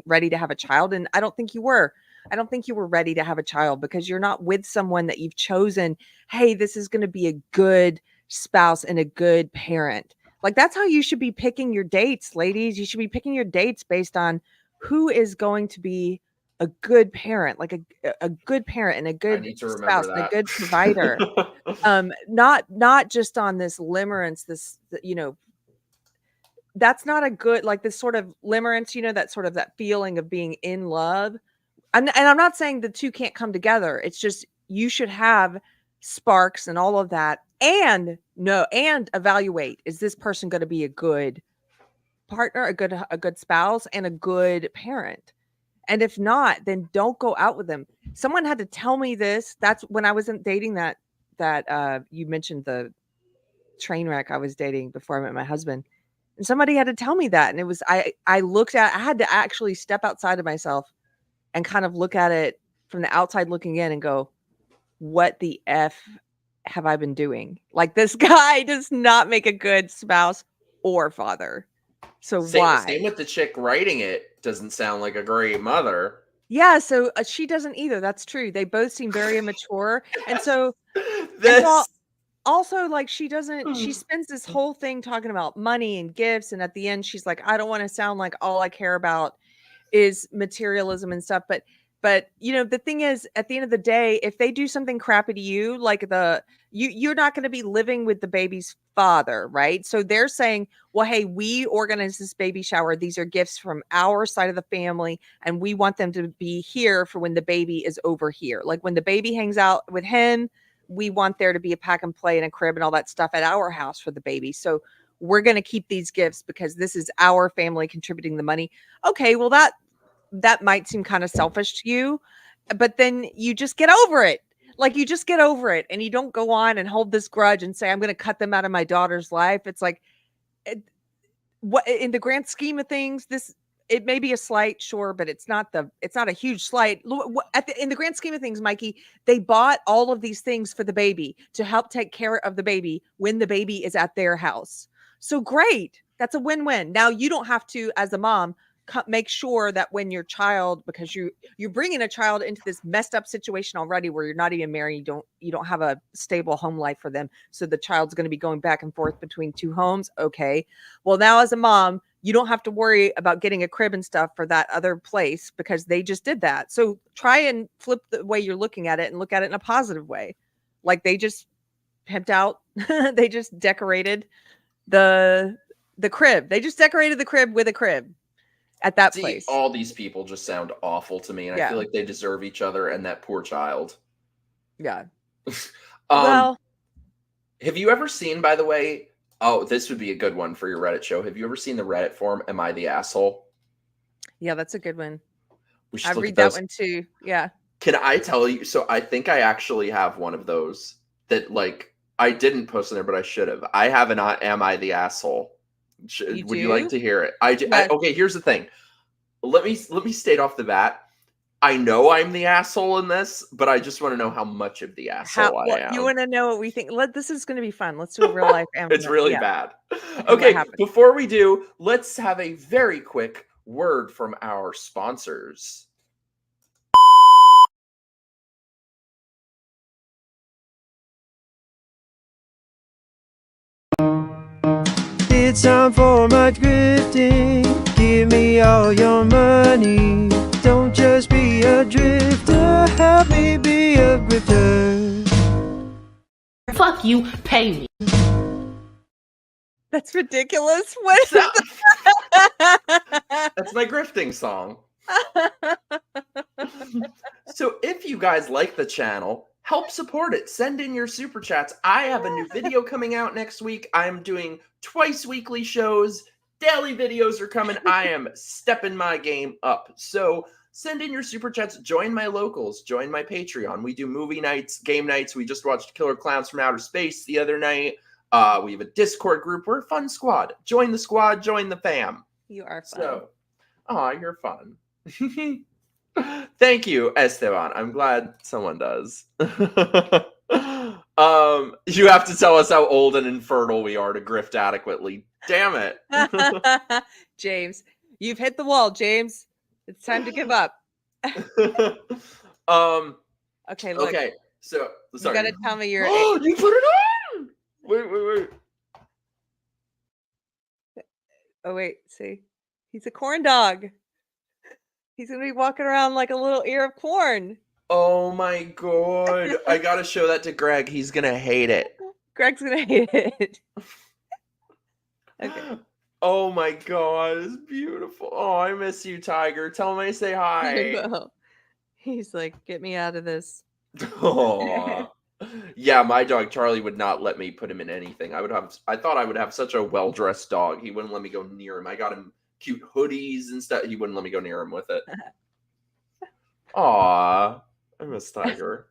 ready to have a child. And I don't think you were. I don't think you were ready to have a child because you're not with someone that you've chosen. Hey, this is going to be a good spouse and a good parent. Like that's how you should be picking your dates, ladies. You should be picking your dates based on who is going to be a good parent, like a good parent and a good spouse and a good provider. Not just on this limerence, that's not a good, like this sort of limerence, that sort of that feeling of being in love. And I'm not saying the two can't come together. It's just you should have sparks and all of that and evaluate, is this person going to be a good partner, a good spouse and a good parent? And if not, then don't go out with them. Someone had to tell me this. That's when I wasn't dating that you mentioned the train wreck I was dating before I met my husband. And somebody had to tell me that. And it was, I had to actually step outside of myself and kind of look at it from the outside looking in and go, what the F have I been doing? Like this guy does not make a good spouse or father. So why? Same with the chick writing it. Doesn't sound like a great mother. Yeah, so she doesn't either. That's true. They both seem very immature. And so also like she spends this whole thing talking about money and gifts, and at the end she's like, I don't want to sound like all I care about is materialism and stuff, but the thing is, at the end of the day, if they do something crappy to you, like you're not going to be living with the baby's father, right? So they're saying, well, hey, we organized this baby shower. These are gifts from our side of the family, and we want them to be here for when the baby is over here. Like when the baby hangs out with him, we want there to be a pack and play and a crib and all that stuff at our house for the baby. So we're going to keep these gifts because this is our family contributing the money. Okay, well, that might seem kind of selfish to you, but then you just get over it. Like you just get over it and you don't go on and hold this grudge and say, I'm going to cut them out of my daughter's life. It's like, what in the grand scheme of things, it may be a slight, sure, but it's not a huge slight. In the grand scheme of things, Mikey, they bought all of these things for the baby to help take care of the baby when the baby is at their house. So great. That's a win-win. Now you don't have to, as a mom, make sure that when your child, because you're bringing a child into this messed up situation already where you're not even married, you don't have a stable home life for them, so the child's going to be going back and forth between two homes. Okay, well, now as a mom, you don't have to worry about getting a crib and stuff for that other place because they just did that. So try and flip the way you're looking at it and look at it in a positive way. Like they just pimped out, they just decorated the crib. They just decorated the crib with a crib at that place. all these people just sound awful to me, and I feel like they deserve each other and that poor child. Yeah. Well, have you ever seen, by the way, oh, this would be a good one for your Reddit show. Have you ever seen the Reddit forum, Am I the Asshole? Yeah, that's a good one. I read that one too. Yeah. Can I tell you? So I think I actually have one of those that, like, I didn't post in there, but I should have. I have an Am I the Asshole? Would you like to hear it? I do. Yes. Okay, here's the thing. Let me state off the bat. I know I'm the asshole in this, but I just want to know how much of the asshole I am. You want to know what we think? This is going to be fun. Let's do a real life. It's really bad. Okay, before we do, let's have a very quick word from our sponsors. It's time for my grifting. Give me all your money. Don't just be a drifter. Help me be a grifter. Fuck you, pay me. That's ridiculous. What is that? That's my grifting song. So if you guys like the channel, help support it. Send in your super chats. I have a new video coming out next week. I'm doing twice weekly shows. Daily videos are coming. I am stepping my game up. So send in your super chats. Join my locals. Join my Patreon. We do movie nights, game nights. We just watched Killer Clowns from Outer Space the other night. We have a Discord group. We're a fun squad. Join the squad. Join the fam. You are fun. So, you're fun. Thank you, Esteban. I'm glad someone does. You have to tell us how old and infertile we are to grift adequately. Damn it. James, you've hit the wall, James. It's time to give up. Okay, look. Okay, so sorry. You gotta tell me your Oh, you put it on! Wait. Oh, wait, see? He's a corn dog. He's gonna be walking around like a little ear of corn. Oh my god. I gotta show that to Greg. He's gonna hate it. Greg's gonna hate it. Okay. Oh my god, it's beautiful. Oh, I miss you, Tiger. Tell him I say hi. He's like, get me out of this. Oh. Yeah, my dog Charlie would not let me put him in anything. I thought I would have such a well-dressed dog. He wouldn't let me go near him. I got him cute hoodies and stuff. He wouldn't let me go near him with it. Aw, I miss Tiger.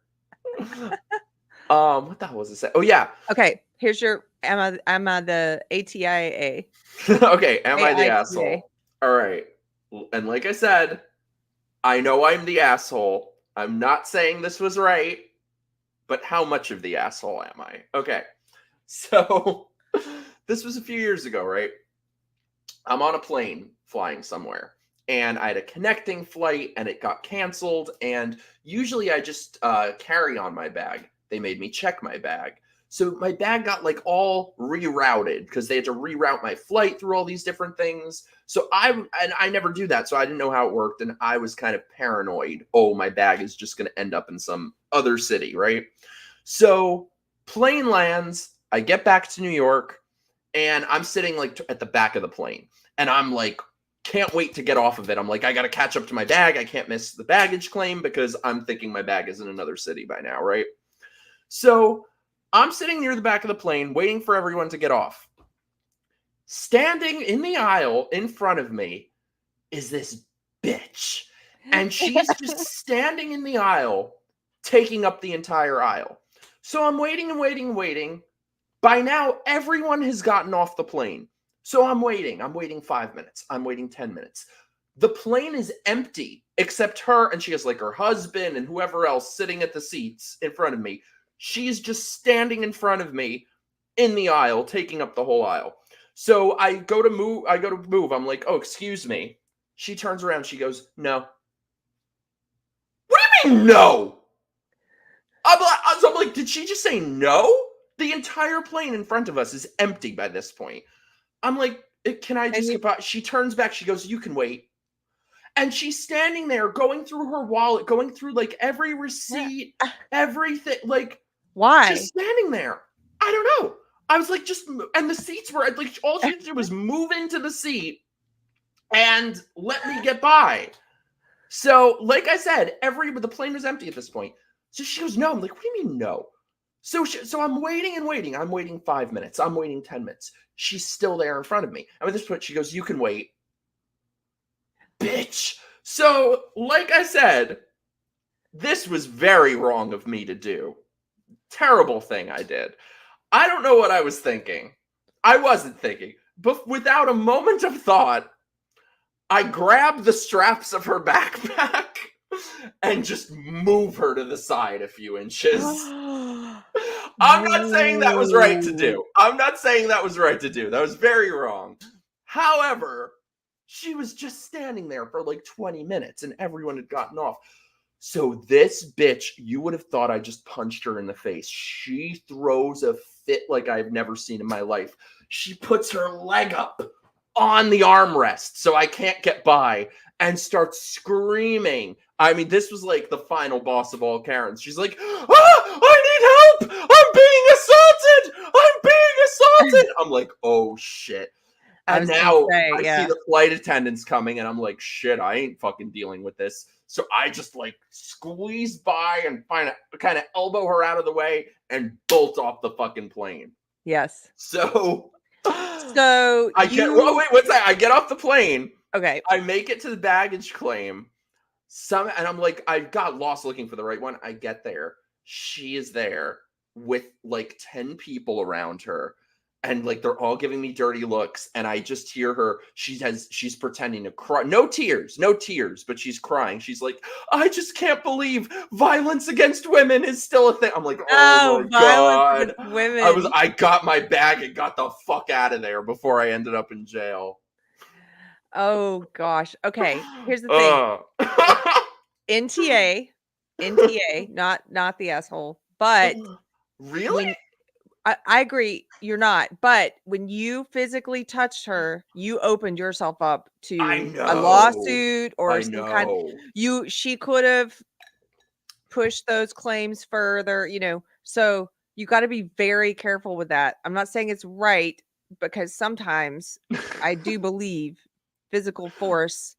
What the hell was it say? Oh yeah. Okay, here's your am I the ATIA. Okay, am I the asshole? All right. And like I said, I know I'm the asshole. I'm not saying this was right, but how much of the asshole am I? Okay. So this was a few years ago, right? I'm on a plane flying somewhere, and I had a connecting flight and it got canceled. And usually I just carry on my bag. They made me check my bag. So my bag got like all rerouted because they had to reroute my flight through all these different things. So I never do that. So I didn't know how it worked. And I was kind of paranoid. Oh, my bag is just going to end up in some other city, right? So plane lands. I get back to New York and I'm sitting like at the back of the plane. And I'm like, can't wait to get off of it. I'm like, I got to catch up to my bag. I can't miss the baggage claim because I'm thinking my bag is in another city by now, right? So I'm sitting near the back of the plane waiting for everyone to get off. Standing in the aisle in front of me is this bitch. And she's just standing in the aisle, taking up the entire aisle. So I'm waiting and waiting and waiting. By now, everyone has gotten off the plane. So I'm waiting. I'm waiting 5 minutes. I'm waiting 10 minutes. The plane is empty except her, and she has like her husband and whoever else sitting at the seats in front of me. She's just standing in front of me in the aisle, taking up the whole aisle. So I go to move. I'm like, oh, excuse me. She turns around. She goes, no. What do you mean, no? I'm like, did she just say no? The entire plane in front of us is empty by this point. I'm like, can I just get by? She turns back. She goes, you can wait. And she's standing there going through her wallet, going through like every receipt, everything. Like, why? Just standing there. I don't know. I was like, and the seats were like, all she had to do was move into the seat and let me get by. So, like I said, the plane was empty at this point. So she goes, no. I'm like, what do you mean no? So I'm waiting and waiting. I'm waiting 5 minutes. I'm waiting 10 minutes. She's still there in front of me. And at this point, she goes, you can wait. Bitch. So, like I said, this was very wrong of me to do. Terrible thing I did. I don't know what I was thinking. I wasn't thinking. But without a moment of thought, I grabbed the straps of her backpack and just move her to the side a few inches. I'm not saying that was right to do. That was very wrong. However, she was just standing there for like 20 minutes and everyone had gotten off. So this bitch, you would have thought I just punched her in the face. She throws a fit like I've never seen in my life. She puts her leg up on the armrest so I can't get by and starts screaming. I mean, this was like the final boss of all Karens. She's like, I need help! I'm being assaulted! I'm like, oh shit. And now I see the flight attendants coming and I'm like, shit, I ain't fucking dealing with this. So I just like squeeze by and kind of elbow her out of the way and bolt off the fucking plane. Yes. So I get off the plane. Okay. I make it to the baggage claim. And I'm like, I got lost looking for the right one. I get there. She is there with like 10 people around her. And like they're all giving me dirty looks, and I just hear her. She's pretending to cry. No tears, but she's crying. She's like, I just can't believe violence against women is still a thing. I'm like, oh my god, women. I got my bag and got the fuck out of there before I ended up in jail. Oh gosh. Okay, here's the thing. NTA, not the asshole, but really. I agree, you're not. But when you physically touched her, you opened yourself up to a lawsuit or some kind. She could have pushed those claims further, So you got to be very careful with that. I'm not saying it's right, because sometimes I do believe physical force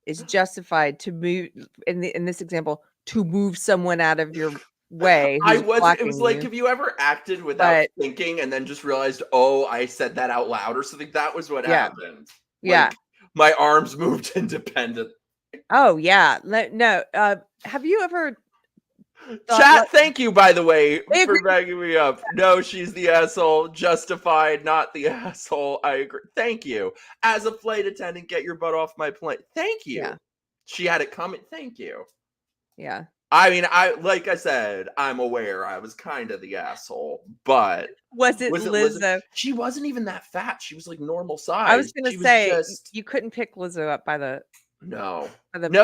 is justified to move. In this example, to move someone out of your way. It was like, have you ever acted without thinking and then just realized, oh, I said that out loud or something? That was what happened. Yeah. Like, my arms moved independent. Oh yeah. No. Have you ever chat? Thank you, by the way, for backing me up. No, she's the asshole. Justified, not the asshole. I agree. Thank you. As a flight attendant, get your butt off my plane. Thank you. Yeah. She had it coming. Thank you. Yeah. I mean, like I said, I'm aware I was kind of the asshole, but was it Lizzo? She wasn't even that fat. She was like normal size. I was going to say, you couldn't pick Lizzo up by the... No,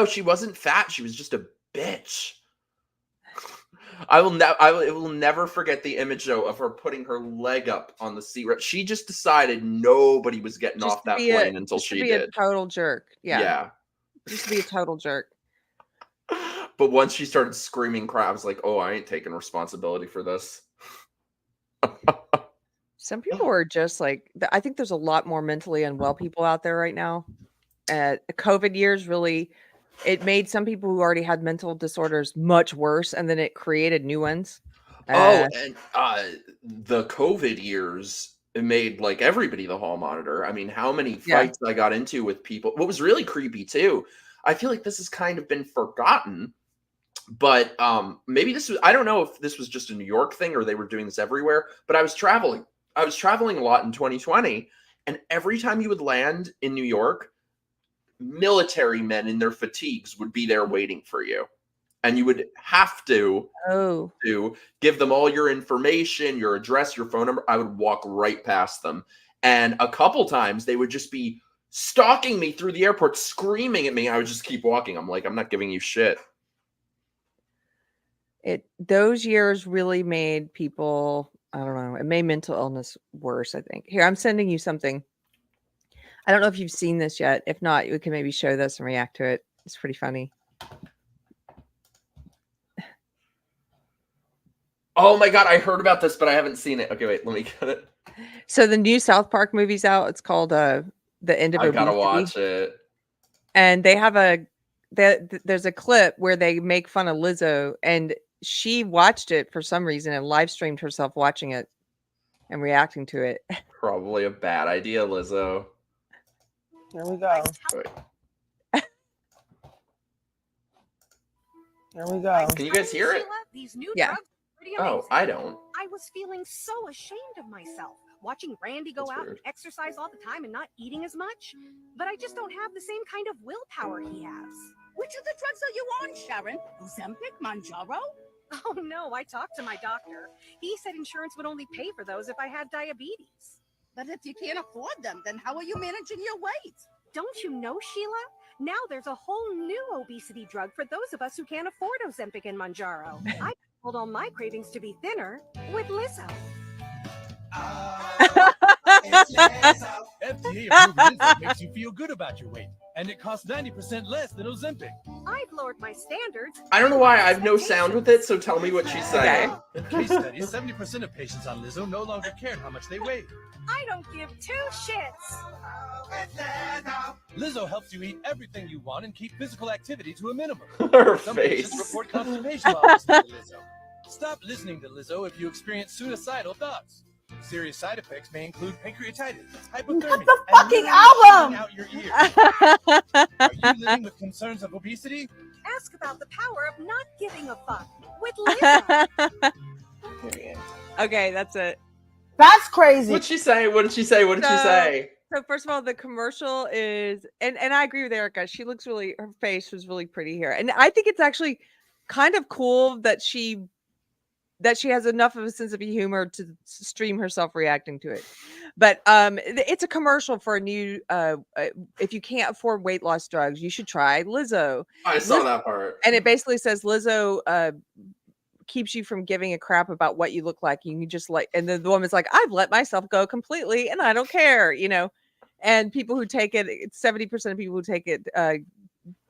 she wasn't fat. She was just a bitch. I will never forget the image though of her putting her leg up on the seat. She just decided nobody was getting off that plane until she did. A total jerk. Yeah. Just to be a total jerk. But once she started screaming, I was like, oh, I ain't taking responsibility for this. Some people are just like, I think there's a lot more mentally unwell people out there right now. COVID years really, it made some people who already had mental disorders much worse, and then it created new ones. And the COVID years, it made like everybody the hall monitor. I mean, how many fights I got into with people. What was really creepy too, I feel like this has kind of been forgotten. But maybe I don't know if this was just a New York thing or they were doing this everywhere, but I was traveling a lot in 2020. And every time you would land in New York, military men in their fatigues would be there waiting for you. And you would have to give them all your information, your address, your phone number. I would walk right past them. And a couple times they would just be stalking me through the airport, screaming at me. I would just keep walking. I'm like, I'm not giving you shit. Those years really made people, I don't know, it made mental illness worse, I think. Here, I'm sending you something. I don't know if you've seen this yet. If not, we can maybe show this and react to it. It's pretty funny. Oh my God, I heard about this, but I haven't seen it. Okay, wait, let me get it. So the new South Park movie's out. It's called The End of I gotta Obesity. watch it. And they have there's a clip where they make fun of Lizzo, and she watched it for some reason and live streamed herself watching it and reacting to it. Probably a bad idea, Lizzo. Here we go. Wait, Here we go. can you guys hear it? These new Yeah. drugs are pretty Oh, amazing. I don't. I was feeling so ashamed of myself, watching Randy go That's out weird. and exercise all the time and not eating as much. But I just don't have the same kind of willpower he has. Which of the drugs are you on, Sharon? Ozempic, Manjaro? Oh no, I talked to my doctor. He said insurance would only pay for those if I had diabetes. But if you can't afford them, then how are you managing your weight? Don't you know, Sheila? Now there's a whole new obesity drug for those of us who can't afford Ozempic and Manjaro. I told all my cravings to be thinner with Lizzo. FDA approved Lizzo makes you feel good about your weight, and it costs 90% less than Ozempic. I've lowered my standards. I don't know why I have no sound with it, so tell me what she's saying. In case studies, 70% of patients on Lizzo no longer cared how much they weighed. I don't give two shits. Lizzo helps you eat everything you want and keep physical activity to a minimum. Her Some face. patients report constipation while listening to Lizzo. Stop listening to Lizzo if you experience suicidal thoughts. Serious side effects may include pancreatitis, hypothermia, What the and fucking literally album? bleeding out your ears. Are you living with concerns of obesity? Ask about the power of not giving a fuck with Lizzo. Okay, that's it. That's crazy. What'd she say? What did she say? What did she say? So first of all, the commercial is, and I agree with Erica. She looks really, her face was really pretty here, and I think it's actually kind of cool that she has enough of a sense of humor to stream herself reacting to it. But it's a commercial for a new. If you can't afford weight loss drugs, you should try Lizzo. I saw that part. And it basically says Lizzo keeps you from giving a crap about what you look like. You can just and then the woman's like, I've let myself go completely and I don't care, and people who take it, 70% of people who take it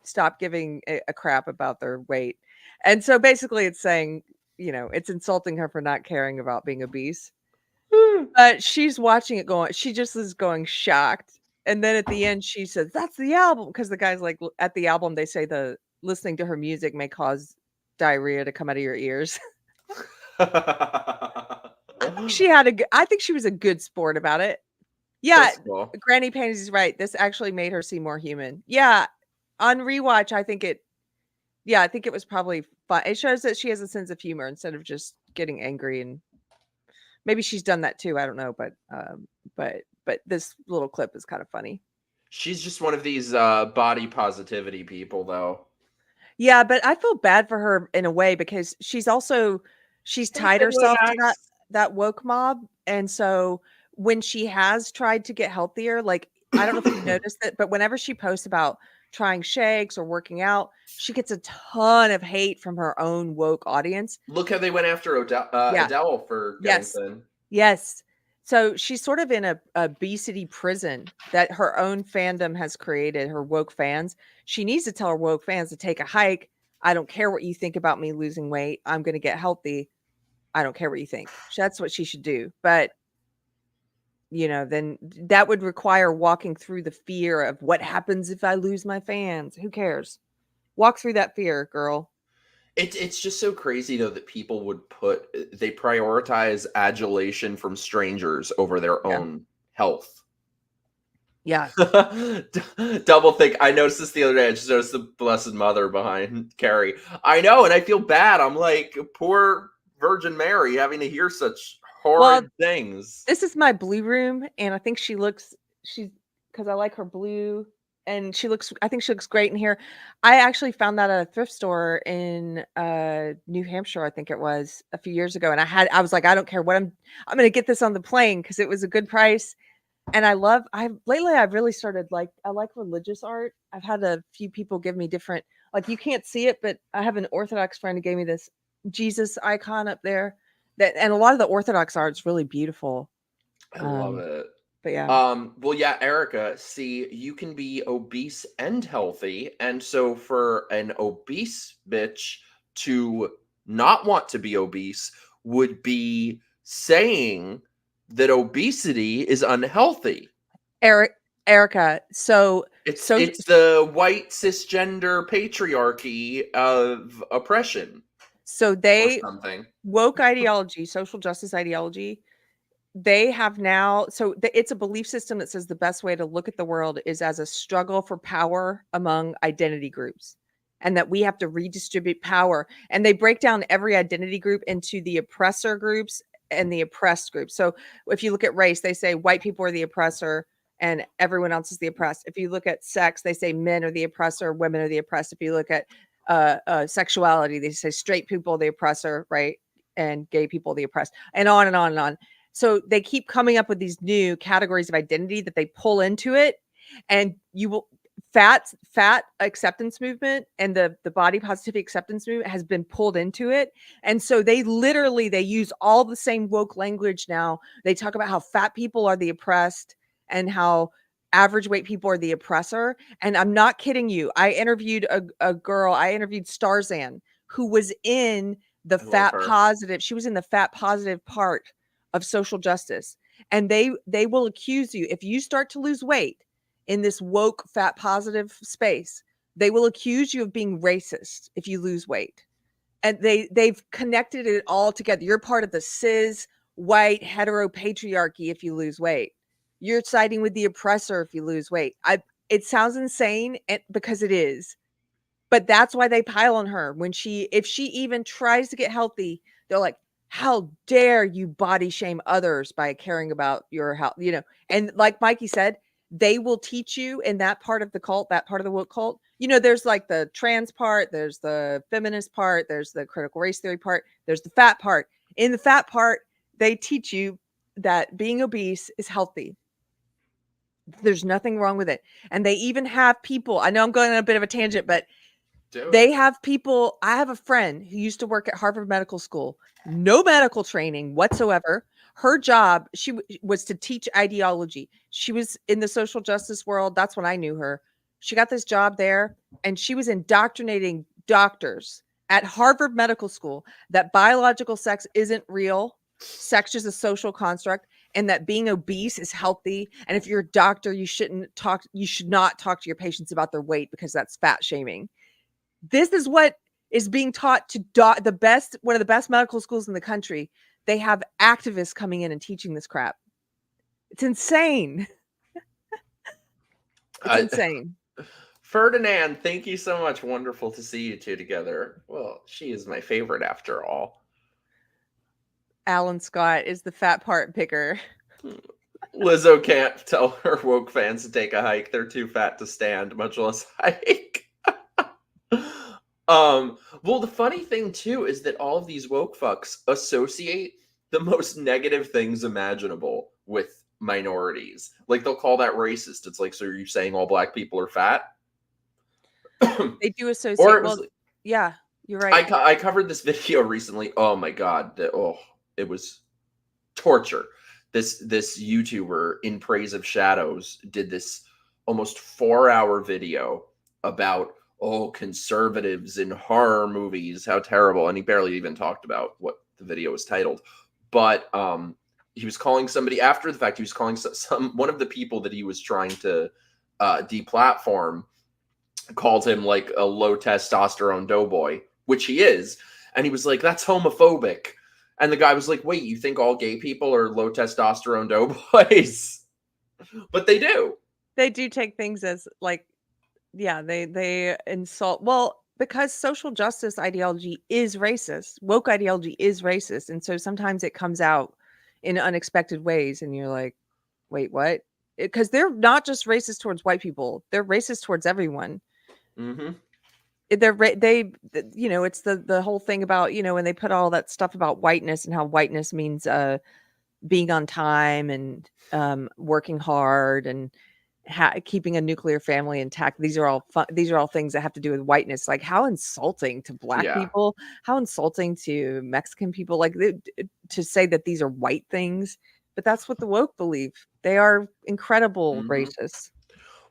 stop giving a crap about their weight. And so basically it's saying, it's insulting her for not caring about being obese. But she's watching it going, she just is going shocked. And then at the end she says, that's the album. Because the guy's like, at the album, they say listening to her music may cause diarrhea to come out of your ears. I think she was a good sport about it. Yeah, That's cool. Granny Pansy's right. This actually made her seem more human. Yeah, on rewatch, I think it was probably fun. It shows that she has a sense of humor instead of just getting angry, and maybe she's done that too. I don't know, but this little clip is kind of funny. She's just one of these body positivity people, though. Yeah, but I feel bad for her in a way because she's tied herself to that woke mob. And so when she has tried to get healthier, like, I don't know if you've noticed it, but whenever she posts about trying shakes or working out, she gets a ton of hate from her own woke audience. Look how they went after Adele for getting thin. Yes. So she's sort of in a obesity prison that her own fandom has created, her woke fans. She needs to tell her woke fans to take a hike. I don't care what you think about me losing weight. I'm going to get healthy. I don't care what you think. That's what she should do. But, then that would require walking through the fear of what happens if I lose my fans. Who cares? Walk through that fear, girl. It's just so crazy, though, that people would they prioritize adulation from strangers over their own health. Yeah. Double think. I noticed this the other day. I just noticed the Blessed Mother behind Keri. I know, and I feel bad. I'm like, poor Virgin Mary having to hear such horrid things. This is my blue room, and I think because I like her blue. And I think she looks great in here. I actually found that at a thrift store in New Hampshire, I think it was, a few years ago. And I was like, I don't care what I'm going to get this on the plane because it was a good price. And lately I've really started I like religious art. I've had a few people give me different, like, you can't see it, but I have an Orthodox friend who gave me this Jesus icon up there, and a lot of the Orthodox art's really beautiful. I love it. But yeah. Well, yeah, Erica, see, you can be obese and healthy. And so for an obese bitch to not want to be obese would be saying that obesity is unhealthy. Erica, so It's the white cisgender patriarchy of oppression. So or something. woke ideology, social justice ideology, they have now, it's a belief system that says the best way to look at the world is as a struggle for power among identity groups, and that we have to redistribute power. And they break down every identity group into the oppressor groups and the oppressed groups. So if you look at race, they say white people are the oppressor and everyone else is the oppressed. If you look at sex, they say men are the oppressor, women are the oppressed. If you look at sexuality, they say straight people are the oppressor, right? And gay people are the oppressed, and on and on and on. So they keep coming up with these new categories of identity that they pull into it. And you will fat acceptance movement and the body positivity acceptance movement has been pulled into it. And so they use all the same woke language now. They talk about how fat people are the oppressed and how average weight people are the oppressor. And I'm not kidding you. I interviewed a girl, Starzan, who was in the fat positive. She was in the fat positive part of social justice. And they will accuse you, if you start to lose weight in this woke fat positive space, they will accuse you of being racist if you lose weight. And they've connected it all together. You're part of the cis white heteropatriarchy if you lose weight. You're siding with the oppressor if you lose weight. It sounds insane, because it is. But that's why they pile on her if she even tries to get healthy. They're like, how dare you body shame others by caring about your health, And like Mikey said, they will teach you in that part of the cult, that part of the woke cult. There's like the trans part, there's the feminist part, there's the critical race theory part, there's the fat part. In the fat part, they teach you that being obese is healthy. There's nothing wrong with it. And they even have people, I know I'm going on a bit of a tangent, but they have people. I have a friend who used to work at Harvard Medical School, no medical training whatsoever. Her job, was to teach ideology. She was in the social justice world. That's when I knew her. She got this job there, and she was indoctrinating doctors at Harvard Medical School that biological sex isn't real. Sex is a social construct, and that being obese is healthy. And if you're a doctor, you should not talk to your patients about their weight because that's fat shaming. This is what is being taught to one of the best medical schools in the country. They have activists coming in and teaching this crap. It's insane. It's insane. Ferdinand, thank you so much. Wonderful to see you two together. Well, she is my favorite after all. Alan Scott is the fat part picker. Lizzo can't tell her woke fans to take a hike. They're too fat to stand, much less hike. Well, the funny thing too is that all of these woke fucks associate the most negative things imaginable with minorities. Like, they'll call that racist. It's like, so are you saying all black people are fat? They do associate. Yeah, you're right. I covered this video recently. Oh my god, it was torture. This YouTuber, In Praise of Shadows, did this almost 4-hour video about conservatives in horror movies, how terrible. And he barely even talked about what the video was titled. But he was calling somebody, after the fact, he was calling one of the people that he was trying to deplatform, called him like a low testosterone doughboy, which he is. And he was like, that's homophobic. And the guy was like, wait, you think all gay people are low testosterone doughboys? But they do. They do take things as like, yeah, they insult. Well, because social justice ideology is racist. Woke ideology is racist. And so sometimes it comes out in unexpected ways. And you're like, wait, what? Because they're not just racist towards white people. They're racist towards everyone. Mm-hmm. It's the whole thing about, when they put all that stuff about whiteness and how whiteness means being on time and working hard and keeping a nuclear family intact. These are all things that have to do with whiteness. Like, how insulting to Black people, how insulting to Mexican people, like to say that these are white things. But that's what the woke believe. They are incredible racists.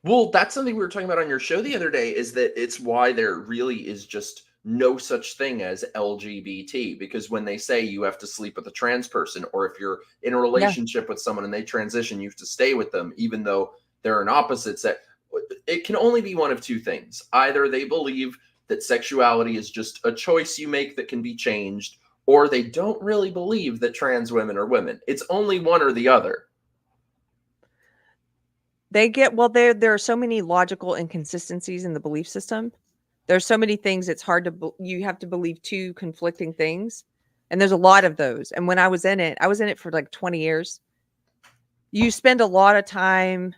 Well, that's something we were talking about on your show the other day, is that it's why there really is just no such thing as LGBT, because when they say you have to sleep with a trans person, or if you're in a relationship with someone and they transition, you have to stay with them, even though they're an opposite sex. It can only be one of two things. Either they believe that sexuality is just a choice you make that can be changed, or they don't really believe that trans women are women. It's only one or the other. There are so many logical inconsistencies in the belief system. There's so many things it's hard to you have to believe two conflicting things, and there's a lot of those. And when I was in it for like 20 years. You spend a lot of time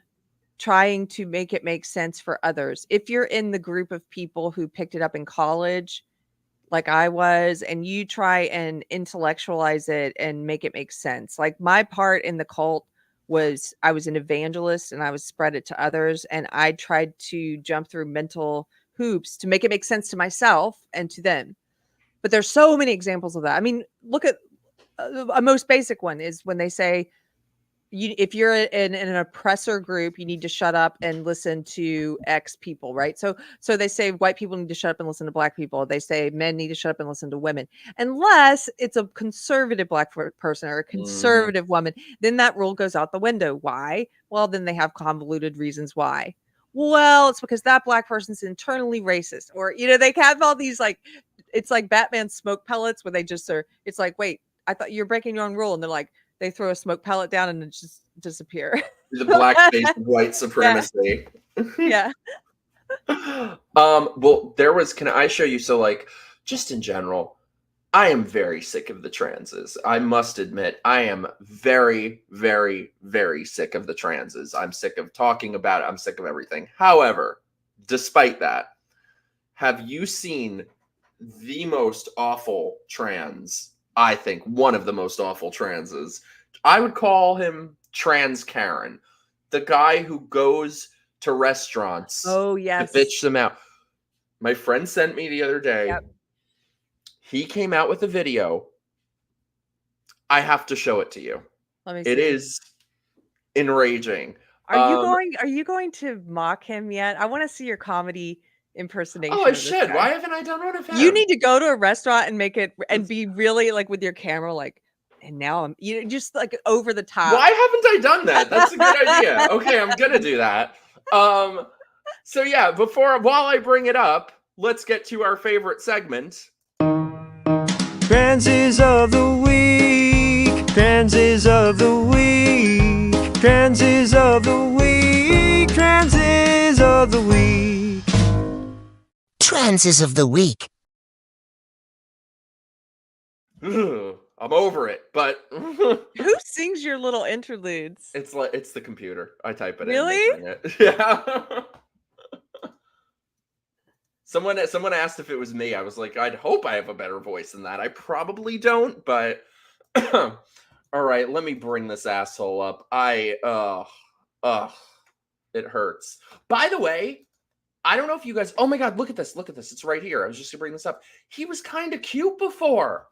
trying to make it make sense for others. If you're in the group of people who picked it up in college, like I was, and you try and intellectualize it and make it make sense. Like, my part in the cult was I was an evangelist and I would spread it to others, and I tried to jump through mental hoops to make it make sense to myself and to them. But there's so many examples of that. I mean, look at a most basic one is when they say, if you're in an oppressor group, you need to shut up and listen to X people, right? So they say white people need to shut up and listen to Black people. They say men need to shut up and listen to women, unless it's a conservative Black person or a conservative woman. Then that rule goes out the window. Why? Well, then they have convoluted reasons why. Well, it's because that Black person's internally racist, or they have all these, like, it's like Batman smoke pellets where they just are. It's like, wait, I thought you're breaking your own rule, and they're like, they throw a smoke pellet down and it just disappear. The black face of white supremacy. Yeah. Well, can I show you? So, like, just in general, I am very sick of the transes. I must admit, I am very, very, very sick of the transes. I'm sick of talking about it. I'm sick of everything. However, despite that, have you seen the most awful trans? I think one of the most awful transes. I would call him Trans Karen, the guy who goes to restaurants to bitch them out. My friend sent me the other day. Yep. He came out with a video. I have to show it to you. Let me see. It is enraging. Are you going to mock him yet? I want to see your comedy impersonation. Oh, I should. Why haven't I done one of him? You need to go to a restaurant and make it and be really, like, with your camera, like, and now I'm just like over the top. Why haven't I done that? That's a good idea. Okay, I'm gonna do that. So yeah, while I bring it up, let's get to our favorite segment. Transes of the week. Transes of the week. Transes of the week. Transes of the week. Transes of the week. I'm over it, but who sings your little interludes? It's the computer. I type it really? in. Really? Yeah. Someone asked if it was me. I was like, I'd hope I have a better voice than that. I probably don't, but all right, let me bring this asshole up. It hurts. By the way, I don't know if you guys, oh my God, look at this. It's right here. I was just gonna bring this up. He was kind of cute before.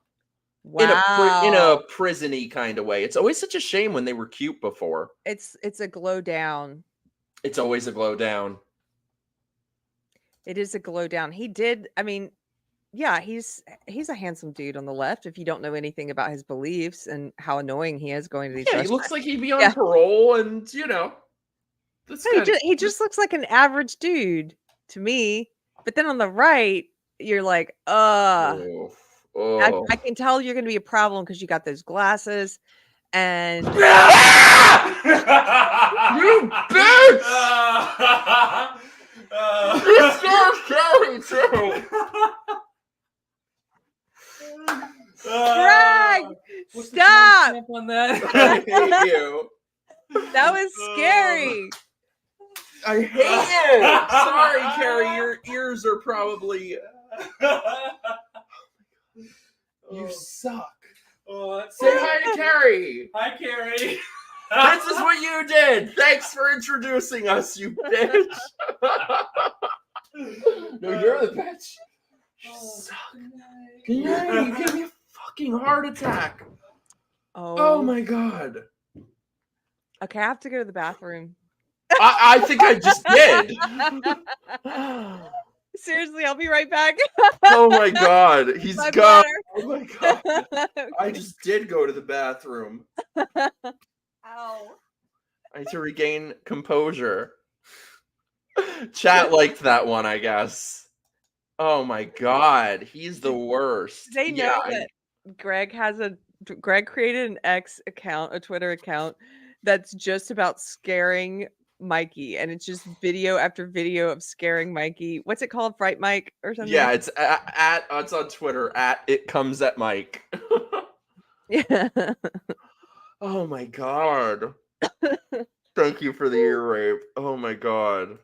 Wow. In a prison-y kind of way. It's always such a shame when they were cute before. It's a glow down. It's always a glow down. It is a glow down. He did. I mean, yeah, he's a handsome dude on the left. If you don't know anything about his beliefs and how annoying he is going to these restaurants. He looks like he'd be on parole, and he just looks like an average dude to me. But then on the right, you're like, Oh. I can tell you're going to be a problem because you got those glasses and you bitch! You're so scary too. Greg, stop! On that? I hate you. That was scary. I hate you. Sorry, Keri. Your ears are probably. You suck. Say hi to Keri. Hi, Keri. This is what you did. Thanks for introducing us, you bitch. No, you're the bitch. You suck. Yeah, you gave me a fucking heart attack. Oh my god. Okay, I have to go to the bathroom. I think I just did. Seriously, I'll be right back. Oh my god, he's My gone. bladder. Oh my god. I just did go to the bathroom. Ow. I need to regain composure. Chat liked that one, I guess. Oh my god, he's the worst. They know that Greg created an X account, a Twitter account that's just about scaring Mikey, and it's just video after video of scaring Mikey. What's it called? Fright Mike or something? Yeah, it's it's on Twitter at It Comes at Mike. Yeah. Oh my god. Thank you for the ear rape. Oh my god.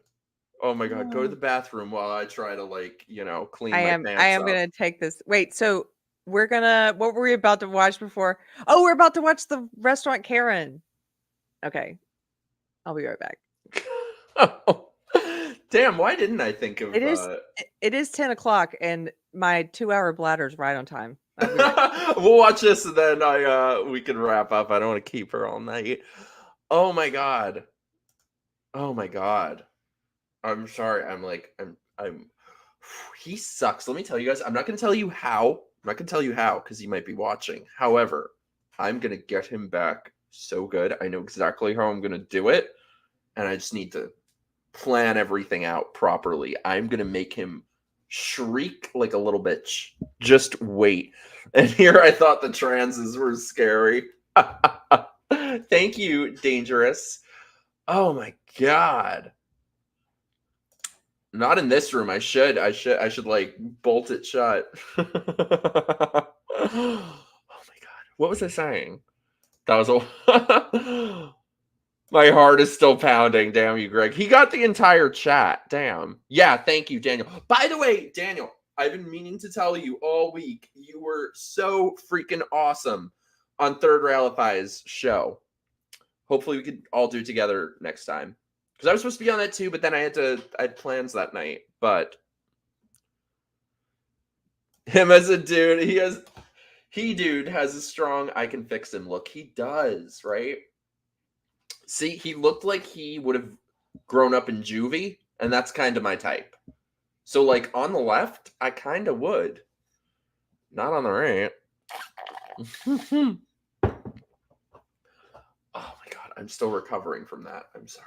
Oh my god. Go to the bathroom while I try to clean my pants I am up. gonna take this. Wait, so what were we about to watch before? Oh, we're about to watch the restaurant Karen. Okay. I'll be right back. Oh. Damn, why didn't I think of it is 10 o'clock and my 2-hour bladder's right on time. We'll watch this and then we can wrap up. I don't want to keep her all night. Oh my god. Oh my god. I'm sorry. I'm he sucks. Let me tell you guys. I'm not gonna tell you how. I'm not gonna tell you how because he might be watching. However, I'm gonna get him back so good. I know exactly how I'm gonna do it. And I just need to plan everything out properly. I'm gonna make him shriek like a little bitch. Just wait. And here I thought the transes were scary. Thank you, Dangerous. Oh my god. Not in this room. I should like bolt it shut. Oh my god. What was I saying? That was a my heart is still pounding. Damn you, Greg. He got the entire chat. Damn. Yeah, thank you, Daniel. By the way, Daniel, I've been meaning to tell you all week. You were so freaking awesome on Third Railify's show. Hopefully we could all do it together next time. Because I was supposed to be on that too, but then I had plans that night. But him as a dude, dude has a strong I can fix him look. He does, right? See, he looked like he would have grown up in juvie, and that's kind of my type. So, like, on the left, I kind of would. Not on the right. Oh, my God. I'm still recovering from that. I'm sorry.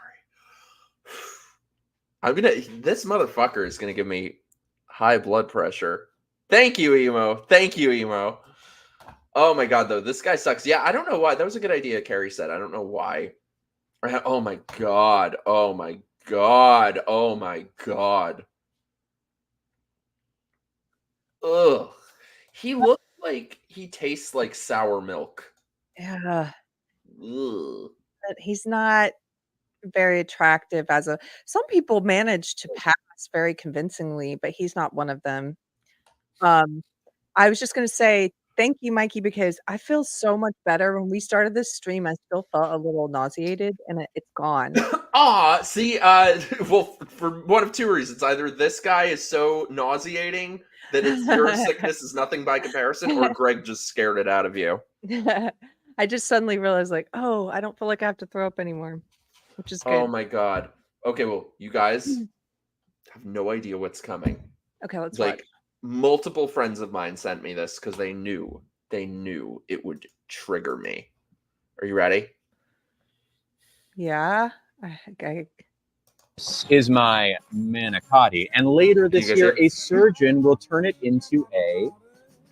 This motherfucker is going to give me high blood pressure. Thank you, Emo. Thank you, Emo. Oh, my God, though. This guy sucks. Yeah, I don't know why. That was a good idea, Keri said. I don't know why. Oh my god. Oh my god. Oh my god. Ugh. He looks like he tastes like sour milk. Yeah. Ugh. But he's not very attractive some people manage to pass very convincingly, but he's not one of them. I was just gonna say thank you, Mikey, because I feel so much better. When we started this stream, I still felt a little nauseated, and it's gone. See, well, for one of two reasons. Either this guy is so nauseating that your sickness is nothing by comparison, or Greg just scared it out of you. I just suddenly realized, like, oh, I don't feel like I have to throw up anymore, which is good. Oh my god. Okay, well, you guys have no idea what's coming. Okay, let's watch. Multiple friends of mine sent me this because they knew it would trigger me. Are you ready? Yeah. This is my manicotti, and later this year, a surgeon will turn it into a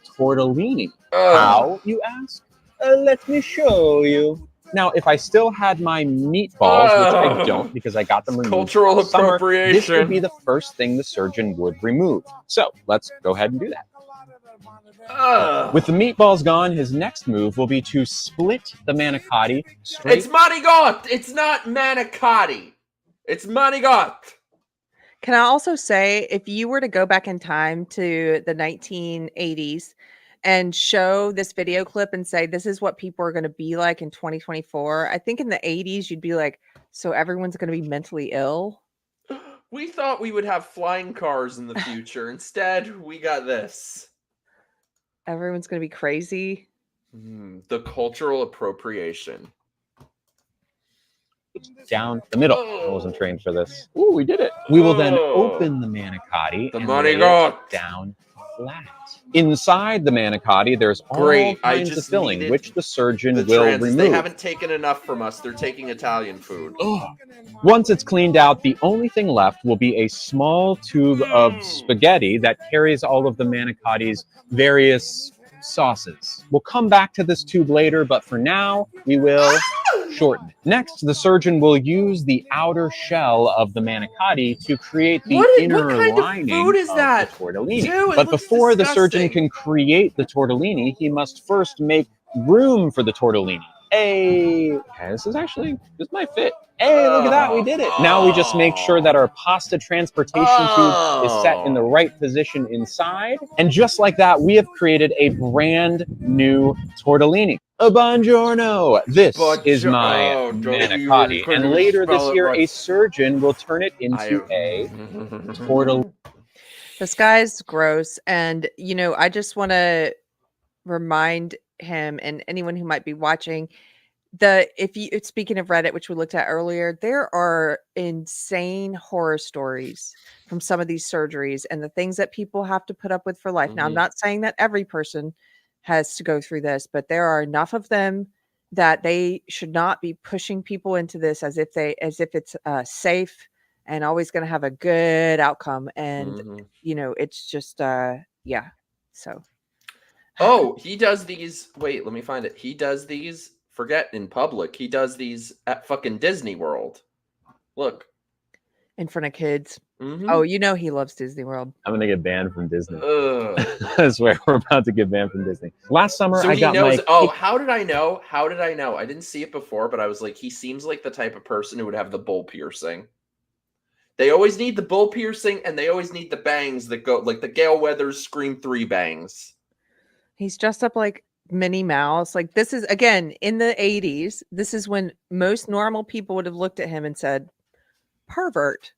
tortellini. How, you ask? Let me show you. Now, if I still had my meatballs, which I don't because I got them removed cultural appropriation, this would be the first thing the surgeon would remove. So let's go ahead and do that. With the meatballs gone, his next move will be to split the manicotti straight. It's manigot! It's not manicotti. It's manigot. Can I also say, if you were to go back in time to the 1980s and show this video clip and say, this is what people are going to be like in 2024. I think in the 80s, you'd be like, so everyone's going to be mentally ill. We thought we would have flying cars in the future. Instead, we got this. Everyone's going to be crazy. The cultural appropriation. Down the middle. I wasn't trained for this. Ooh, we did it. We will then open the manicotti and lay it down flat. Inside the manicotti, there's all kinds of filling, which the surgeon will remove. They haven't taken enough from us. They're taking Italian food. Once it's cleaned out, the only thing left will be a small tube of spaghetti that carries all of the manicotti's various sauces. We'll come back to this tube later, but for now, we will shorten it. Next, the surgeon will use the outer shell of the manicotti to create the inner lining of the tortellini. Dude, but before the surgeon can create the tortellini, he must first make room for the tortellini. Hey, this might fit. Hey, look at that, we did it. Now we just make sure that our pasta transportation tube is set in the right position inside. And just like that, we have created a brand new tortellini. Buongiorno! This is my manicotti. And later this year, a surgeon will turn it into a tortellini. This guy's gross. And, I just want to remind him and anyone who might be watching, speaking of Reddit, which we looked at earlier, there are insane horror stories from some of these surgeries and the things that people have to put up with for life. Now, I'm not saying that every person has to go through this, but there are enough of them that they should not be pushing people into this as if it's safe and always going to have a good outcome. And it's just so. Oh, he does these. Wait, let me find it. He does these. Forget in public. He does these at fucking Disney World. Look. In front of kids. Oh, he loves Disney World. I'm going to get banned from Disney. I swear, we're about to get banned from Disney. Last summer, so I got my... Oh, how did I know? I didn't see it before, but I was like, he seems like the type of person who would have the bull piercing. They always need the bull piercing, and they always need the bangs that go, like the Gale Weathers Scream 3 bangs. He's dressed up like Minnie Mouse. Like, this is, again, in the 80s. This is when most normal people would have looked at him and said, pervert.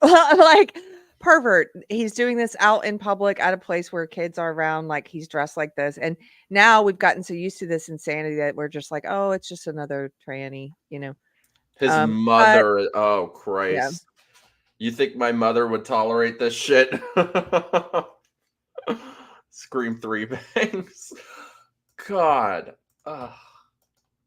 Like, pervert. He's doing this out in public at a place where kids are around. Like, he's dressed like this. And now we've gotten so used to this insanity that we're just like, oh, it's just another tranny, His mother. Oh, Christ. Yeah. You think my mother would tolerate this shit? Scream 3 bangs. God.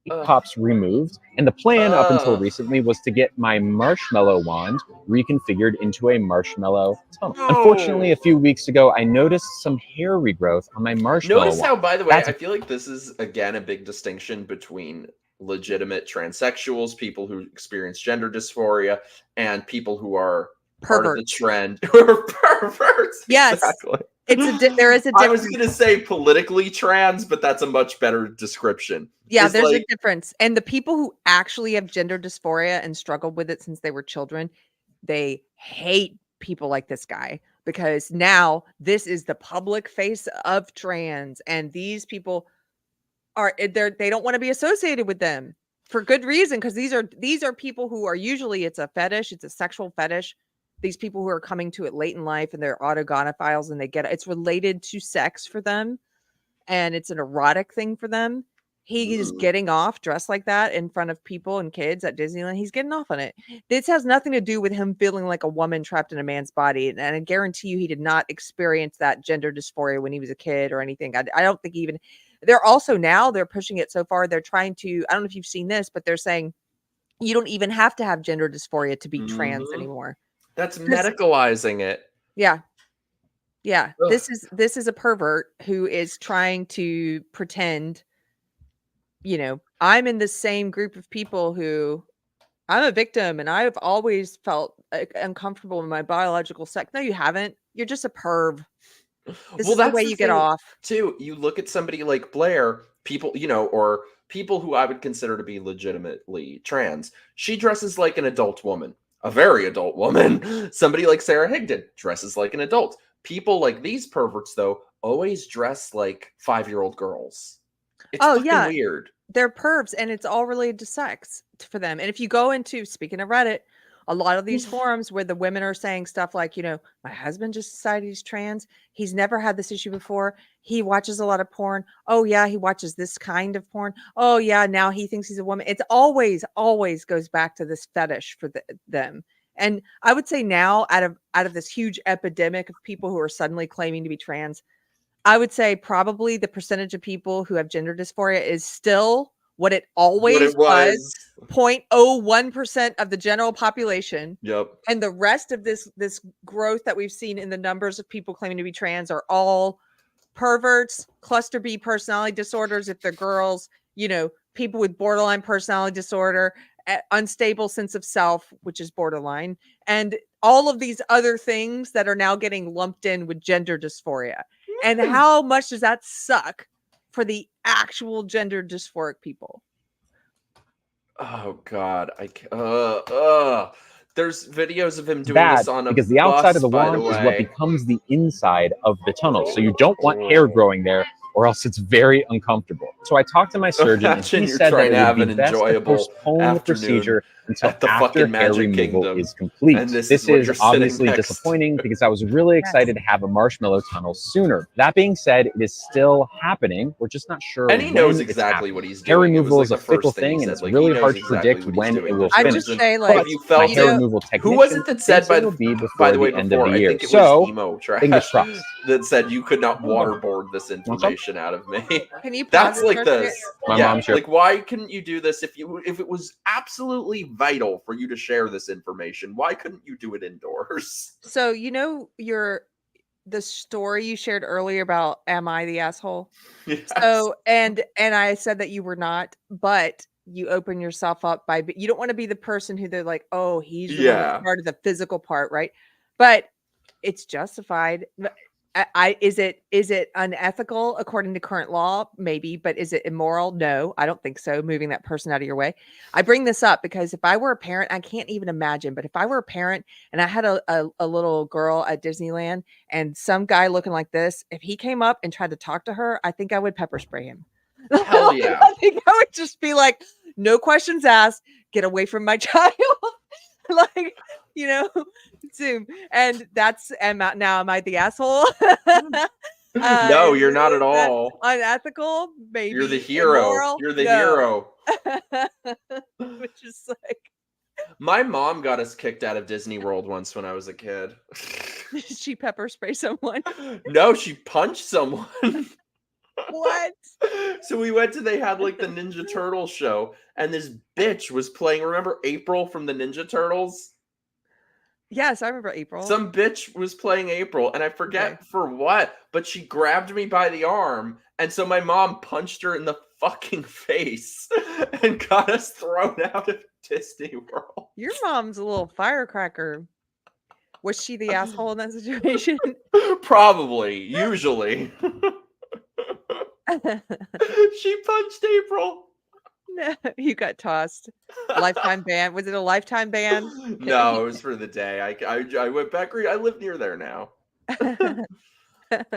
Pops removed, and the plan up until recently was to get my marshmallow wand reconfigured into a marshmallow tunnel. Unfortunately, a few weeks ago, I noticed some hair regrowth on my marshmallow Notice wand. how, by the way, I feel like this is, again, a big distinction between legitimate transsexuals, people who experience gender dysphoria, and people who are part of the trend who are perverts. Yes. Exactly. There is a difference. I was going to say politically trans, but that's a much better description. Yeah, there's a difference. And the people who actually have gender dysphoria and struggled with it since they were children, they hate people like this guy because now this is the public face of trans, and these people they don't want to be associated with them for good reason, because these are people who are usually, it's a fetish, it's a sexual fetish. These people who are coming to it late in life and they're autogonophiles and it's related to sex for them and it's an erotic thing for them. He is getting off dressed like that in front of people and kids at Disneyland. He's getting off on it. This has nothing to do with him feeling like a woman trapped in a man's body. And I guarantee you he did not experience that gender dysphoria when he was a kid or anything. I don't think even they're pushing it so far. They're trying to, I don't know if you've seen this, but they're saying you don't even have to have gender dysphoria to be trans anymore. That's medicalizing it. Yeah. Yeah. Ugh. This is a pervert who is trying to pretend, I'm in the same group of people who I'm a victim and I've always felt uncomfortable in my biological sex. No, you haven't. You're just a perv. This is the way you get off. Too. You look at somebody like Blair, people, or people who I would consider to be legitimately trans. She dresses like an adult woman. A very adult woman. Somebody like Sarah Higdon dresses like an adult. People like these perverts, though, always dress like 5-year-old girls. It's Oh, fucking yeah. weird. They're pervs, and it's all related to sex for them. And if you go into, speaking of Reddit, a lot of these forums where the women are saying stuff like, my husband just decided he's trans. He's never had this issue before. He watches a lot of porn. Oh yeah, he watches this kind of porn. Oh yeah, now he thinks he's a woman. It's always goes back to this fetish for them. And I would say now, out of this huge epidemic of people who are suddenly claiming to be trans, I would say probably the percentage of people who have gender dysphoria is still what it always was, 0.01% of the general population. Yep. And the rest of this growth that we've seen in the numbers of people claiming to be trans are all perverts, cluster B personality disorders if they're girls, people with borderline personality disorder, unstable sense of self, which is borderline, and all of these other things that are now getting lumped in with gender dysphoria. And how much does that suck for the actual gender dysphoric people? Oh God, there's videos of him doing Bad, this on a because the outside of the wand is what becomes the inside of the tunnel. So you don't want hair growing there, or else it's very uncomfortable. So I talked to my surgeon, and he said that it would be best to postpone the procedure until after hair removal is complete. This is obviously disappointing because I was really excited to have a marshmallow tunnel sooner. That being said, it is still happening. We're just not sure. And he knows exactly what he's doing. Hair removal is a fickle thing, and it's really hard to predict when it will finish. I just say, like, my hair removal technician, who was it that said by the way end of before? the year? I think it So was Emo Trash fingers crossed. that said you could not waterboard this information out of me. Can you? That's like this. My mom's here. Like, why couldn't you do this if it was absolutely vital for you to share this information? Why couldn't you do it indoors? So the story you shared earlier about am I the asshole? Yes. So and I said that you were not, but you open yourself up by you don't want to be the person who they're like, oh, he's the one part of the physical part, right? But it's justified. Is it unethical according to current law? Maybe, but is it immoral? No, I don't think so. Moving that person out of your way. I bring this up because if I were a parent, I can't even imagine, but if I were a parent and I had a little girl at Disneyland and some guy looking like this, if he came up and tried to talk to her, I think I would pepper spray him. Hell yeah. I think I would just be like, no questions asked, get away from my child. Like, Zoom. And that's am I the asshole? No, you're not at all. Unethical, maybe. You're the hero. Immoral? You're the hero. Which is like, my mom got us kicked out of Disney World once when I was a kid. did she pepper spray someone? No, she punched someone. What? So we went to, they had like the Ninja Turtle show, and this bitch was playing, remember April from the Ninja Turtles? Yes, I remember April. Some bitch was playing April, and I forget for what, but she grabbed me by the arm, and so my mom punched her in the fucking face and got us thrown out of Disney World. Your mom's a little firecracker. Was she the asshole in that situation? Probably, usually. She punched April. No, you got tossed. Lifetime ban. Was it a lifetime ban? No, it was for the day. I went back. I live near there now.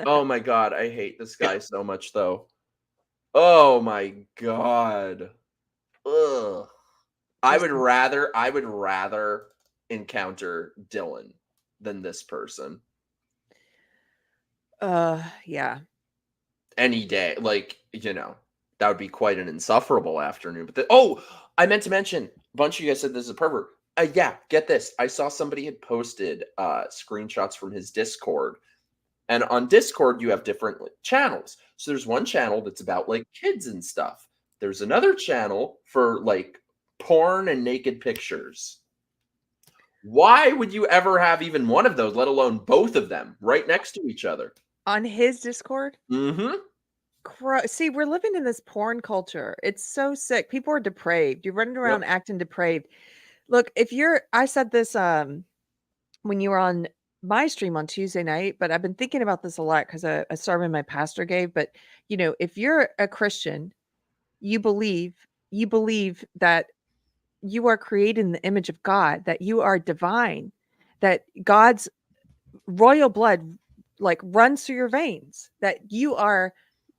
Oh my God, I hate this guy so much though. Oh my God. Ugh. I would rather encounter Dylan than this person. Yeah. Any day. Like, that would be quite an insufferable afternoon. But I meant to mention, a bunch of you guys said this is a pervert. Yeah, get this. I saw somebody had posted screenshots from his Discord. And on Discord, you have different channels. So there's one channel that's about like kids and stuff. There's another channel for like porn and naked pictures. Why would you ever have even one of those, let alone both of them, right next to each other? On his Discord? Mm-hmm. See, we're living in this porn culture. It's so sick. People are depraved. You're running around acting depraved. Look, I said this when you were on my stream on Tuesday night, but I've been thinking about this a lot because a sermon my pastor gave. But if you're a Christian, you believe that you are created in the image of God, that you are divine, that God's royal blood like runs through your veins, that you are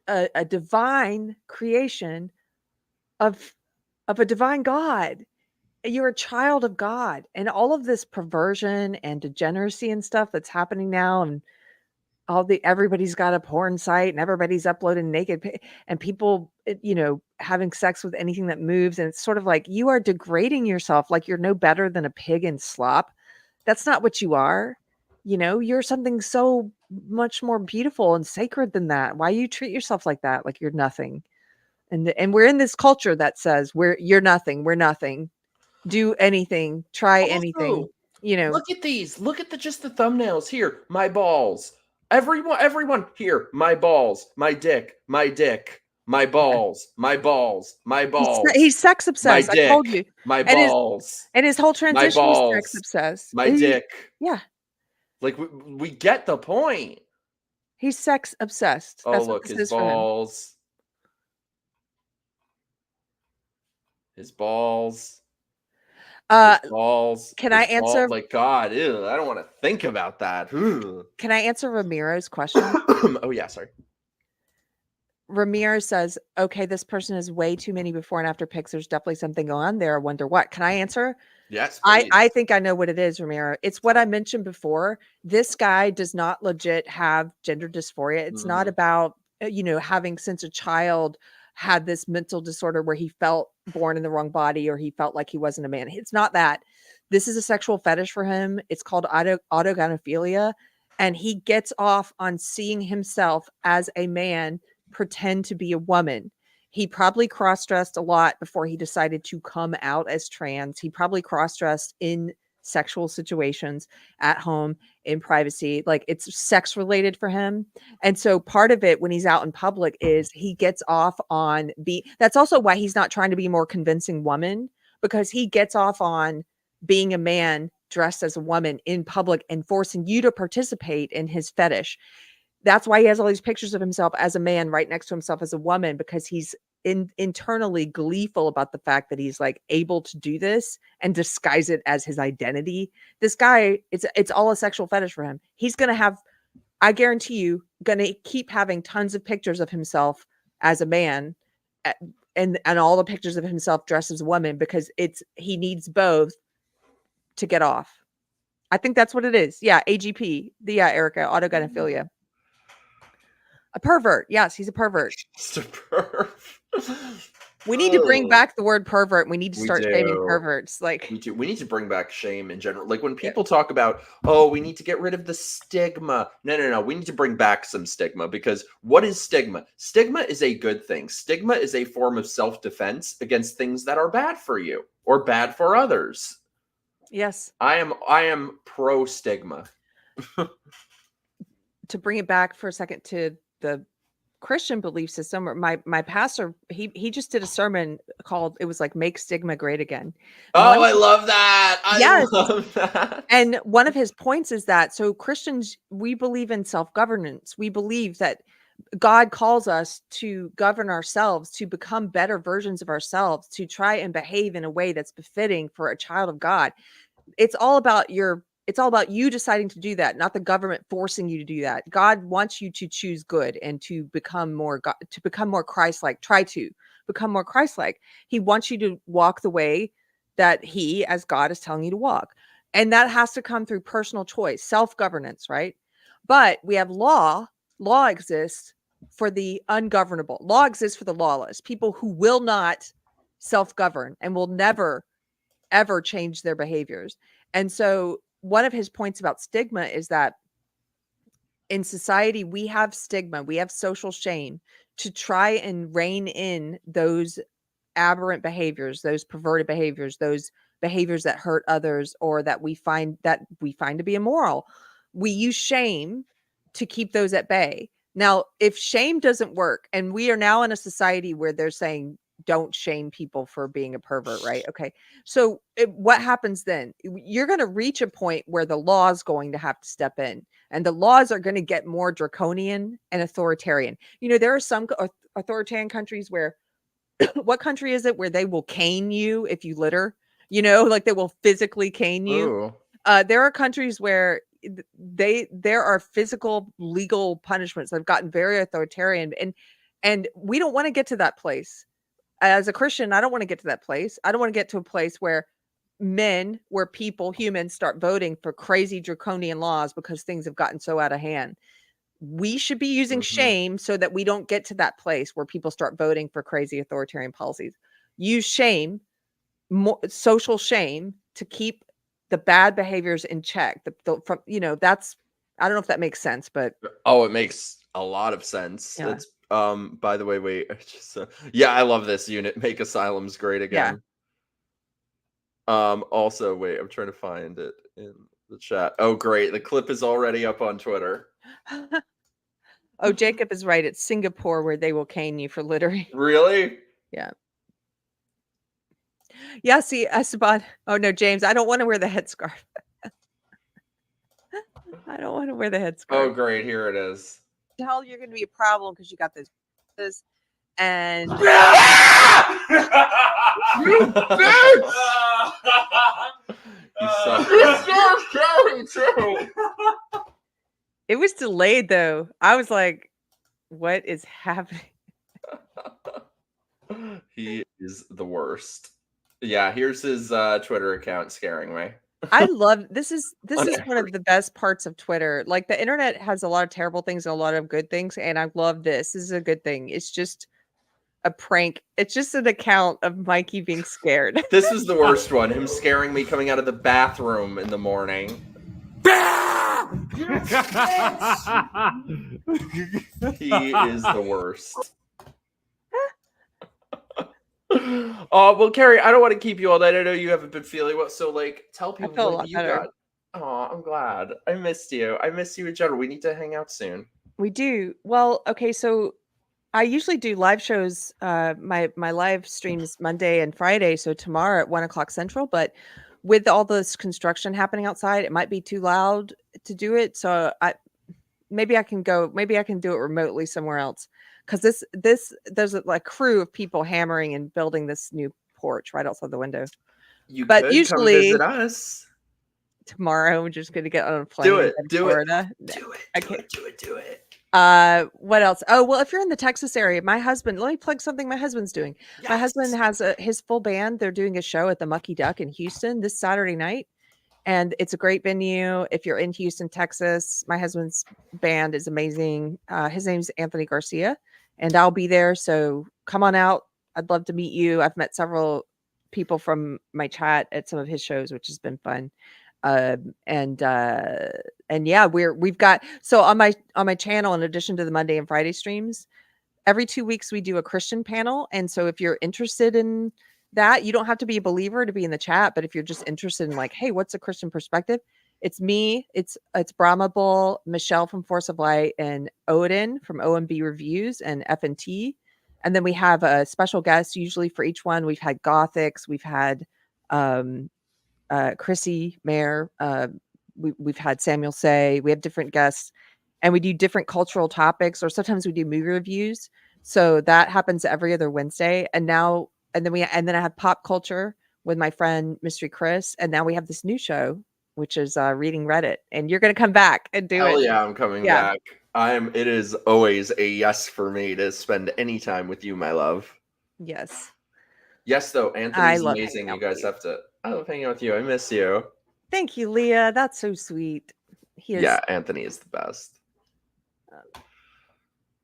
a divine creation of a divine God. You're a child of God, and all of this perversion and degeneracy and stuff that's happening now, and everybody's got a porn site and everybody's uploading naked and people, having sex with anything that moves. And it's sort of like you are degrading yourself, like you're no better than a pig in slop. That's not what you are. You're something so much more beautiful and sacred than that. Why you treat yourself like that? Like you're nothing. And we're in this culture that says you're nothing. We're nothing. Do anything, try anything, Look at these. Look at just the thumbnails here. My balls. Everyone here. My balls. My dick. My dick. My balls. My balls. My balls. He's sex obsessed. My dick. I told you. My balls. And his whole transition is sex obsessed. My dick. Yeah. Like we get the point. He's sex obsessed. Oh, look, his balls. His balls. Balls. Can I answer? Like God, ew, I don't want to think about that. Can I answer Ramiro's question? Oh yeah, sorry. Ramiro says, "Okay, this person has way too many before and after pics. There's definitely something going on there. I wonder what." Can I answer? Yes, please. I think I know what it is, Ramiro. It's what I mentioned before. This guy does not legit have gender dysphoria. It's not about having since a child had this mental disorder where he felt born in the wrong body or he felt like he wasn't a man. It's not that. This is a sexual fetish for him. It's called autogynephilia. And he gets off on seeing himself as a man pretend to be a woman. He probably cross-dressed a lot before he decided to come out as trans. He probably cross-dressed in sexual situations at home in privacy. Like it's sex related for him. And so part of it when he's out in public is he gets off on that's also why he's not trying to be a more convincing woman, because he gets off on being a man dressed as a woman in public and forcing you to participate in his fetish. That's why he has all these pictures of himself as a man right next to himself as a woman, because he's internally gleeful about the fact that he's like able to do this and disguise it as his identity. This guy, it's all a sexual fetish for him. He's going to have, I guarantee you, going to keep having tons of pictures of himself as a man and all the pictures of himself dressed as a woman, because he needs both to get off. I think that's what it is. Yeah. AGP. Erica, autogynephilia. A pervert. Yes, he's a pervert. Just a perv. We need to bring back the word pervert. We need to start shaming perverts. Like we need to bring back shame in general. Like when people talk about, oh, we need to get rid of the stigma. No. We need to bring back some stigma, because what is stigma? Stigma is a good thing. Stigma is a form of self-defense against things that are bad for you or bad for others. Yes. I am pro stigma. To bring it back for a second to the Christian belief system, my pastor, he just did a sermon called, it was like Make Stigma Great Again. I love that. I love that. And one of his points is that, so Christians, we believe in self-governance. We believe that God calls us to govern ourselves, to become better versions of ourselves, to try and behave in a way that's befitting for a child of God. It's all about you deciding to do that, not the government forcing you to do that. God wants you to choose good and to become more Christ-like. Try to become more Christ-like. He wants you to walk the way that he, as God, is telling you to walk. And that has to come through personal choice, self-governance, right? But we have law. Law exists for the ungovernable. Law exists for the lawless, people who will not self-govern and will never, ever change their behaviors. And so one of his points about stigma is that in society, we have stigma, we have social shame to try and rein in those aberrant behaviors, those perverted behaviors, those behaviors that hurt others or that we find to be immoral. We use shame to keep those at bay. Now, if shame doesn't work, and we are now in a society where they're saying, don't shame people for being a pervert, right? Okay. So what happens then? You're going to reach a point where the law is going to have to step in, and the laws are going to get more draconian and authoritarian. There are some authoritarian countries where, what country is it where they will cane you if you litter? Like they will physically cane you. There are countries where there are physical legal punishments that have gotten very authoritarian, and we don't want to get to that place. As a Christian, I don't want to get to that place. I don't want to get to a place where humans start voting for crazy draconian laws because things have gotten so out of hand. We should be using shame so that we don't get to that place where people start voting for crazy authoritarian policies. Use shame, social shame, to keep the bad behaviors in check. From that's, I don't know if that makes sense, but it makes a lot of sense. Yeah. It's by the way, wait, yeah, I love this unit. Make asylums great again. Also, wait, I'm trying to find it in the chat. Oh, great, the clip is already up on Twitter. Oh, Jacob is right. It's Singapore where they will cane you for littering. Really? Yeah. Yeah, see, Esteban. Oh no, James, I don't want to wear the headscarf. I don't want to wear the headscarf. Oh, great, here it is. Tell you're going to be a problem because you got this and You bitch! You suck. It was delayed though. I was like, what is happening? He is the worst. Yeah, here's his Twitter account scaring me. I love this is one of the best parts of Twitter. Like, the internet has a lot of terrible things and a lot of good things, and I love this. This is a good thing. It's just a prank. It's just an account of Mikey being scared. This is the worst one. Him scaring me coming out of the bathroom in the morning. He is the worst. Oh, well, Keri, I don't want to keep you all night. I know you haven't been feeling well, so like, tell people what you got. Oh, I'm glad. I missed you. I miss you in general. We need to hang out soon. We do. Well, okay, so I usually do live shows. My live streams Monday and Friday, so tomorrow at 1:00 Central. But with all this construction happening outside, it might be too loud to do it. So maybe I can do it remotely somewhere else. Because there's a crew of people hammering and building this new porch right outside the window. You could usually come visit us tomorrow. We're just gonna get on a plane. Do it. What else? Oh, well, if you're in the Texas area, let me plug something my husband's doing. Yes. My husband has his full band. They're doing a show at the Mucky Duck in Houston this Saturday night. And it's a great venue. If you're in Houston, Texas, my husband's band is amazing. His name's Anthony Garcia, and I'll be there. So come on out. I'd love to meet you. I've met several people from my chat at some of his shows, which has been fun. And yeah, we've got, so on my channel, in addition to the Monday and Friday streams, every 2 weeks we do a Christian panel. And so if you're interested in that, you don't have to be a believer to be in the chat, but if you're just interested in like, hey, what's a Christian perspective? It's me, it's Brahma Bull, Michelle from Force of Light, and Odin from OMB Reviews and FNT. And then we have a special guest usually for each one. We've had Gothics, we've had Chrissy Mayer, we've had Samuel Say. We have different guests, and we do different cultural topics, or sometimes we do movie reviews. So that happens every other Wednesday. And then I have pop culture with my friend Mystery Chris, and now we have this new show, which is reading Reddit. And you're going to come back and do it. Oh yeah, I'm coming back. It is always a yes for me to spend any time with you, my love. Yes. Yes, though, Anthony's amazing. You guys have to. I love hanging out with you. I miss you. Thank you, Leah. That's so sweet. Yeah, Anthony is the best.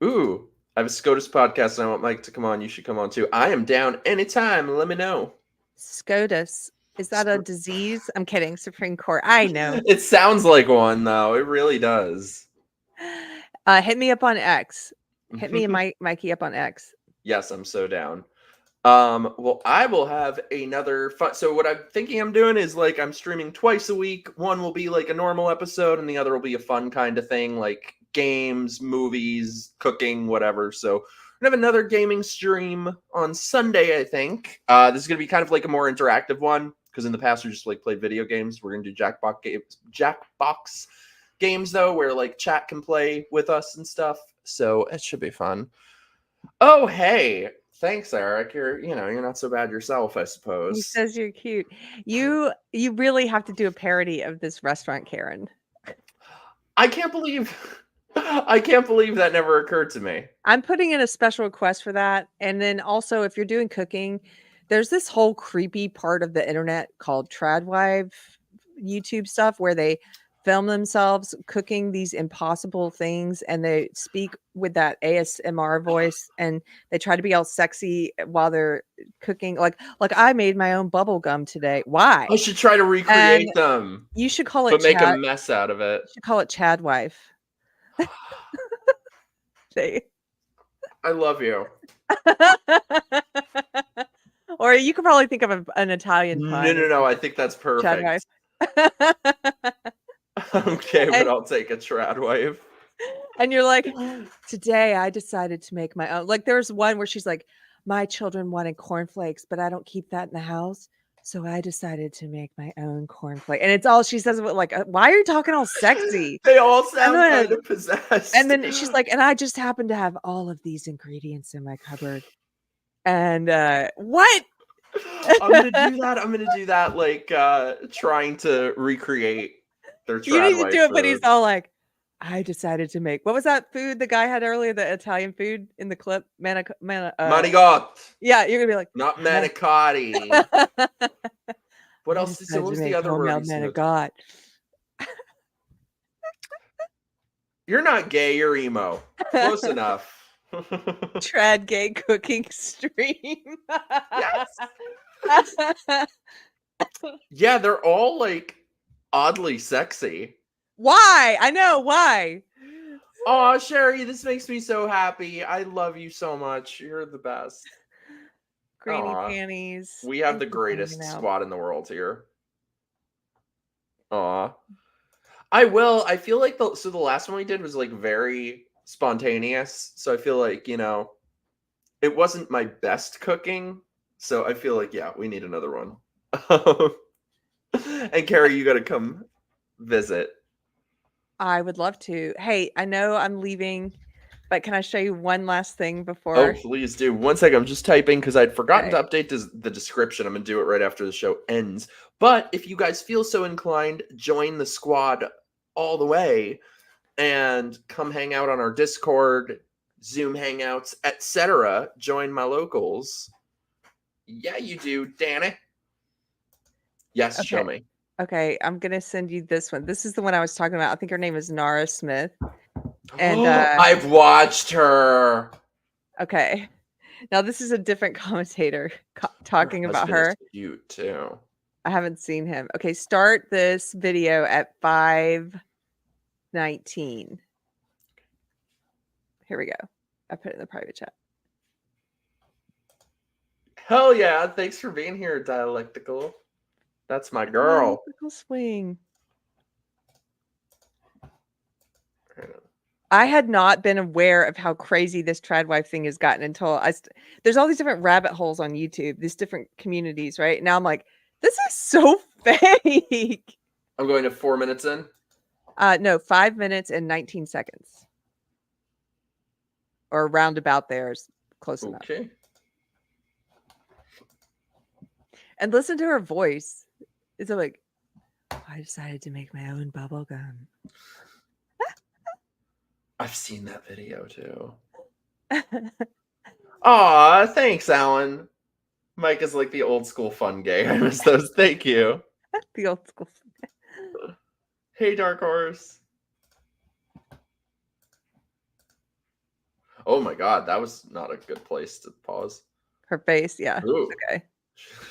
Ooh, I have a SCOTUS podcast and I want Mike to come on. You should come on too. I am down anytime. Let me know. SCOTUS. Is that a disease? I'm kidding. Supreme Court. I know. It sounds like one, though. It really does. Hit me up on X. Hit me and Mikey up on X. Yes, I'm so down. Well, I will have another fun. So what I'm thinking I'm doing is like I'm streaming twice a week. One will be like a normal episode, and the other will be a fun kind of thing, like games, movies, cooking, whatever. So we're gonna have another gaming stream on Sunday, I think. This is gonna be kind of like a more interactive one, because in the past we just like played video games. We're gonna do Jackbox games though, where like chat can play with us and stuff. So it should be fun. Oh, hey. Thanks, Eric. You're not so bad yourself, I suppose. He says you're cute. You really have to do a parody of this restaurant, Karen. I can't believe that never occurred to me. I'm putting in a special request for that. And then also, if you're doing cooking, there's this whole creepy part of the internet called Tradwife YouTube stuff where they film themselves cooking these impossible things and they speak with that ASMR voice and they try to be all sexy while they're cooking. Like I made my own bubble gum today. Why? I should try to recreate them. You should call it but make a mess out of it. You should call it Chadwife. I love you. Or you could probably think of an Italian pun. No. I think that's perfect. Okay, but I'll take a Tradwife. And you're like, today I decided to make my own. Like there's one where she's like, my children wanted cornflakes, but I don't keep that in the house. So I decided to make my own cornflake. And it's all she says, like, why are you talking all sexy? They all sound kind of possessed. And then she's like, and I just happen to have all of these ingredients in my cupboard. And what? I'm gonna do that like trying to recreate their Tradwife. You need to do it, food. but he's all like, I decided to make, what was that food the guy had earlier, the Italian food in the clip? Manigot. Yeah, you're gonna be like, not manicotti. What else? So what was the other word? Manigot. You're not gay, you're emo. Close enough. Trad gay cooking stream. Yes. Yeah, they're all like oddly sexy. Why? I know why. Oh, Sherry, this makes me so happy. I love you so much. You're the best. Granny panties. We have the greatest squad in the world here. Aw. I feel like the last one we did was like very spontaneous. So I feel like, it wasn't my best cooking. So I feel like, yeah, we need another one. And Keri, you got to come visit. I would love to. Hey, I know I'm leaving, but can I show you one last thing before? Oh, please do. One second. I'm just typing because I'd forgotten to update the description. I'm going to do it right after the show ends. But if you guys feel so inclined, join the squad all the way and come hang out on our Discord, Zoom hangouts, etc. Join my locals. Yeah, you do, Danny. Yes, Okay. show me. Okay, I'm gonna send you this one. This is the one I was talking about. I think her name is Nara Smith. And I've watched her. Okay, now this is a different commentator talking about her. Cute too. I haven't seen him. Okay, start this video at 5:19. Here we go. I put it in the private chat. Hell yeah! Thanks for being here, Dialectical. That's my girl. Dialectical swing. I had not been aware of how crazy this Tradwife thing has gotten until there's all these different rabbit holes on YouTube, these different communities, right? Now I'm like, this is so fake. I'm going to 4 minutes in. No, 5 minutes and 19 seconds. Or roundabout there is close enough. Okay. And listen to her voice. It's like, I decided to make my own bubble gum. I've seen that video too. Aw, thanks, Alan. Mike is like the old school fun gay. I miss those. Thank you. The old school. Hey, Dark Horse. Oh my God, that was not a good place to pause. Her face, yeah. Ooh. Okay.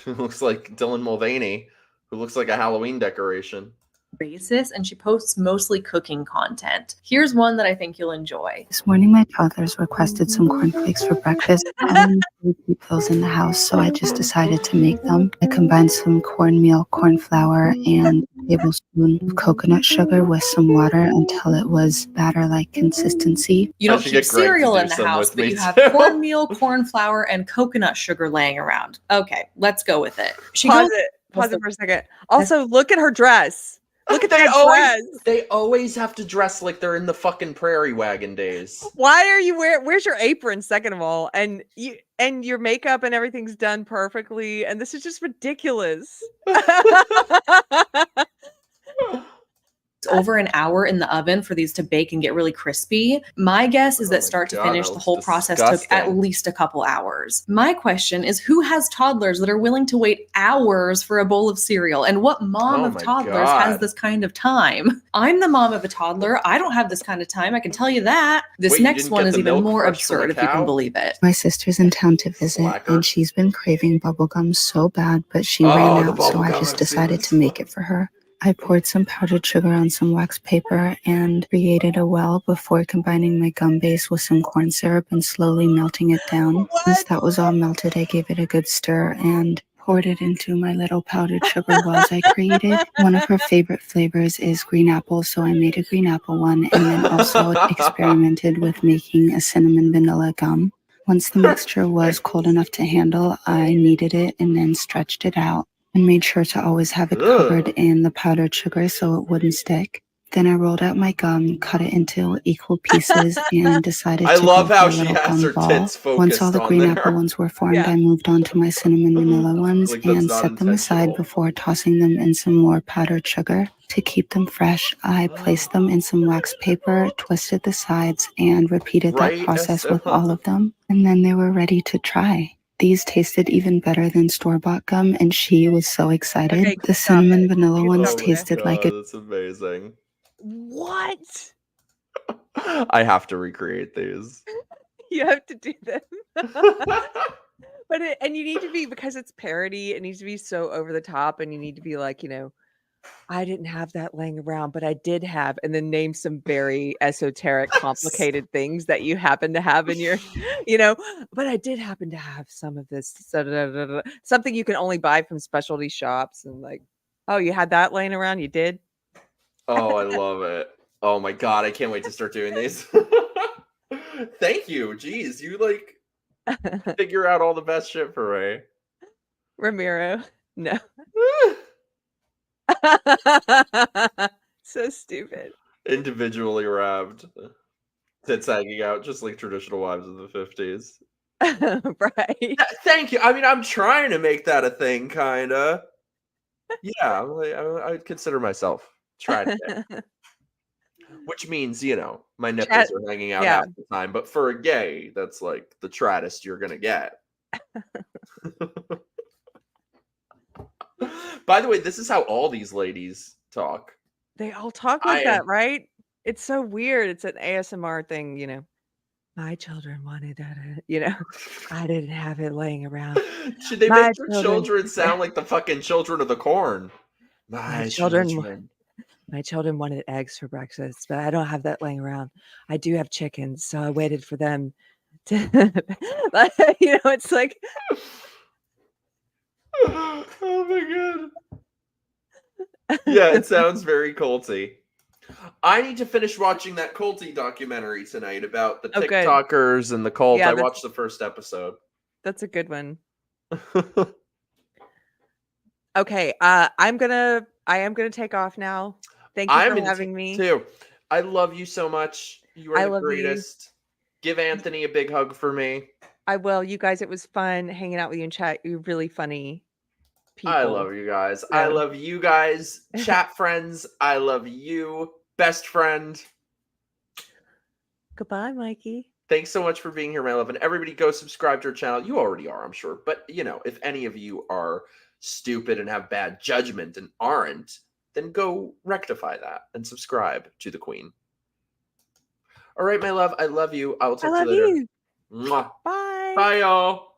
Looks like Dylan Mulvaney, who looks like a Halloween decoration. Basis, and she posts mostly cooking content. Here's one that I think you'll enjoy. This morning, my toddlers requested some cornflakes for breakfast. I didn't keep those in the house, so I just decided to make them. I combined some cornmeal, corn flour, and a tablespoon of coconut sugar with some water until it was batter-like consistency. You don't keep cereal in the house, but you have cornmeal, corn flour, and coconut sugar laying around. Okay, let's go with it. Pause it for a second. Also, look at her dress. Look at that dress. They always have to dress like they're in the fucking prairie wagon days. Why are you where's your apron, second of all? And your makeup and everything's done perfectly. And this is just ridiculous. over an hour in the oven for these to bake and get really crispy. My guess is that start to finish, the whole process took at least a couple hours. My question is, who has toddlers that are willing to wait hours for a bowl of cereal? And what mom of toddlers has this kind of time? I'm the mom of a toddler. I don't have this kind of time. I can tell you that. This next one is even more absurd, if you can believe it. My sister's in town to visit, and she's been craving bubblegum so bad, but she ran out, so I just decided to make it for her. I poured some powdered sugar on some wax paper and created a well before combining my gum base with some corn syrup and slowly melting it down. Once that was all melted, I gave it a good stir and poured it into my little powdered sugar wells I created. One of her favorite flavors is green apple, so I made a green apple one, and then also experimented with making a cinnamon vanilla gum. Once the mixture was cold enough to handle, I kneaded it and then stretched it out and made sure to always have it covered in the powdered sugar so it wouldn't stick. Then I rolled out my gum, cut it into equal pieces, and decided to love bake how a she little has gum her ball. tits focused Once all the on green there. apple ones were formed, I moved on to my cinnamon vanilla ones Like, that's and not set them aside intentional. before tossing them in some more powdered sugar. To keep them fresh, I placed them in some wax paper, twisted the sides, and repeated that process with all of them. And then they were ready to try. These tasted even better than store-bought gum, and she was so excited. Okay, The cinnamon vanilla ones tasted like a... That's amazing. What? I have to recreate these. You have to do them. But and you need to be, because it's parody, it needs to be so over the top, and you need to be like, I didn't have that laying around, but I did have, and then name some very esoteric, complicated things that you happen to have in your, but I did happen to have some of this, something you can only buy from specialty shops, and like, oh, you had that laying around? You did? Oh, I love it. Oh my God, I can't wait to start doing these. Thank you. Jeez, you figure out all the best shit for Ray. Ramiro. No. So stupid. Individually wrapped. Tits hanging out, just like traditional wives of the 50s. Right. Thank you. I mean, I'm trying to make that a thing, kinda. Yeah, I would consider myself trying to. Which means, my nipples are hanging out half the time. But for a gay, that's like the traddest you're gonna get. By the way, this is how all these ladies talk. They all talk like that, right? It's so weird. It's an ASMR thing, My children wanted that, I didn't have it laying around. Should they make their children sound like the fucking children of the corn? My children. My children wanted eggs for breakfast, but I don't have that laying around. I do have chickens, so I waited for them to, it's like. Oh my God. Yeah, it sounds very culty. I need to finish watching that culty documentary tonight about the TikTokers and the cult. I watched the first episode. That's a good one. Okay, I am gonna take off now. Thank you for having me. Too. I love you so much. You are the greatest. Give Anthony a big hug for me. I will. You guys, it was fun hanging out with you in chat. You're really funny people. I love you guys. Yeah. I love you guys. Chat friends, I love you. Best friend. Goodbye, Mikey. Thanks so much for being here, my love. And everybody go subscribe to our channel. You already are, I'm sure. But, if any of you are stupid and have bad judgment and aren't, then go rectify that and subscribe to the Queen. All right, my love. I love you. I will talk to you later. Mwah. Bye. Bye, y'all.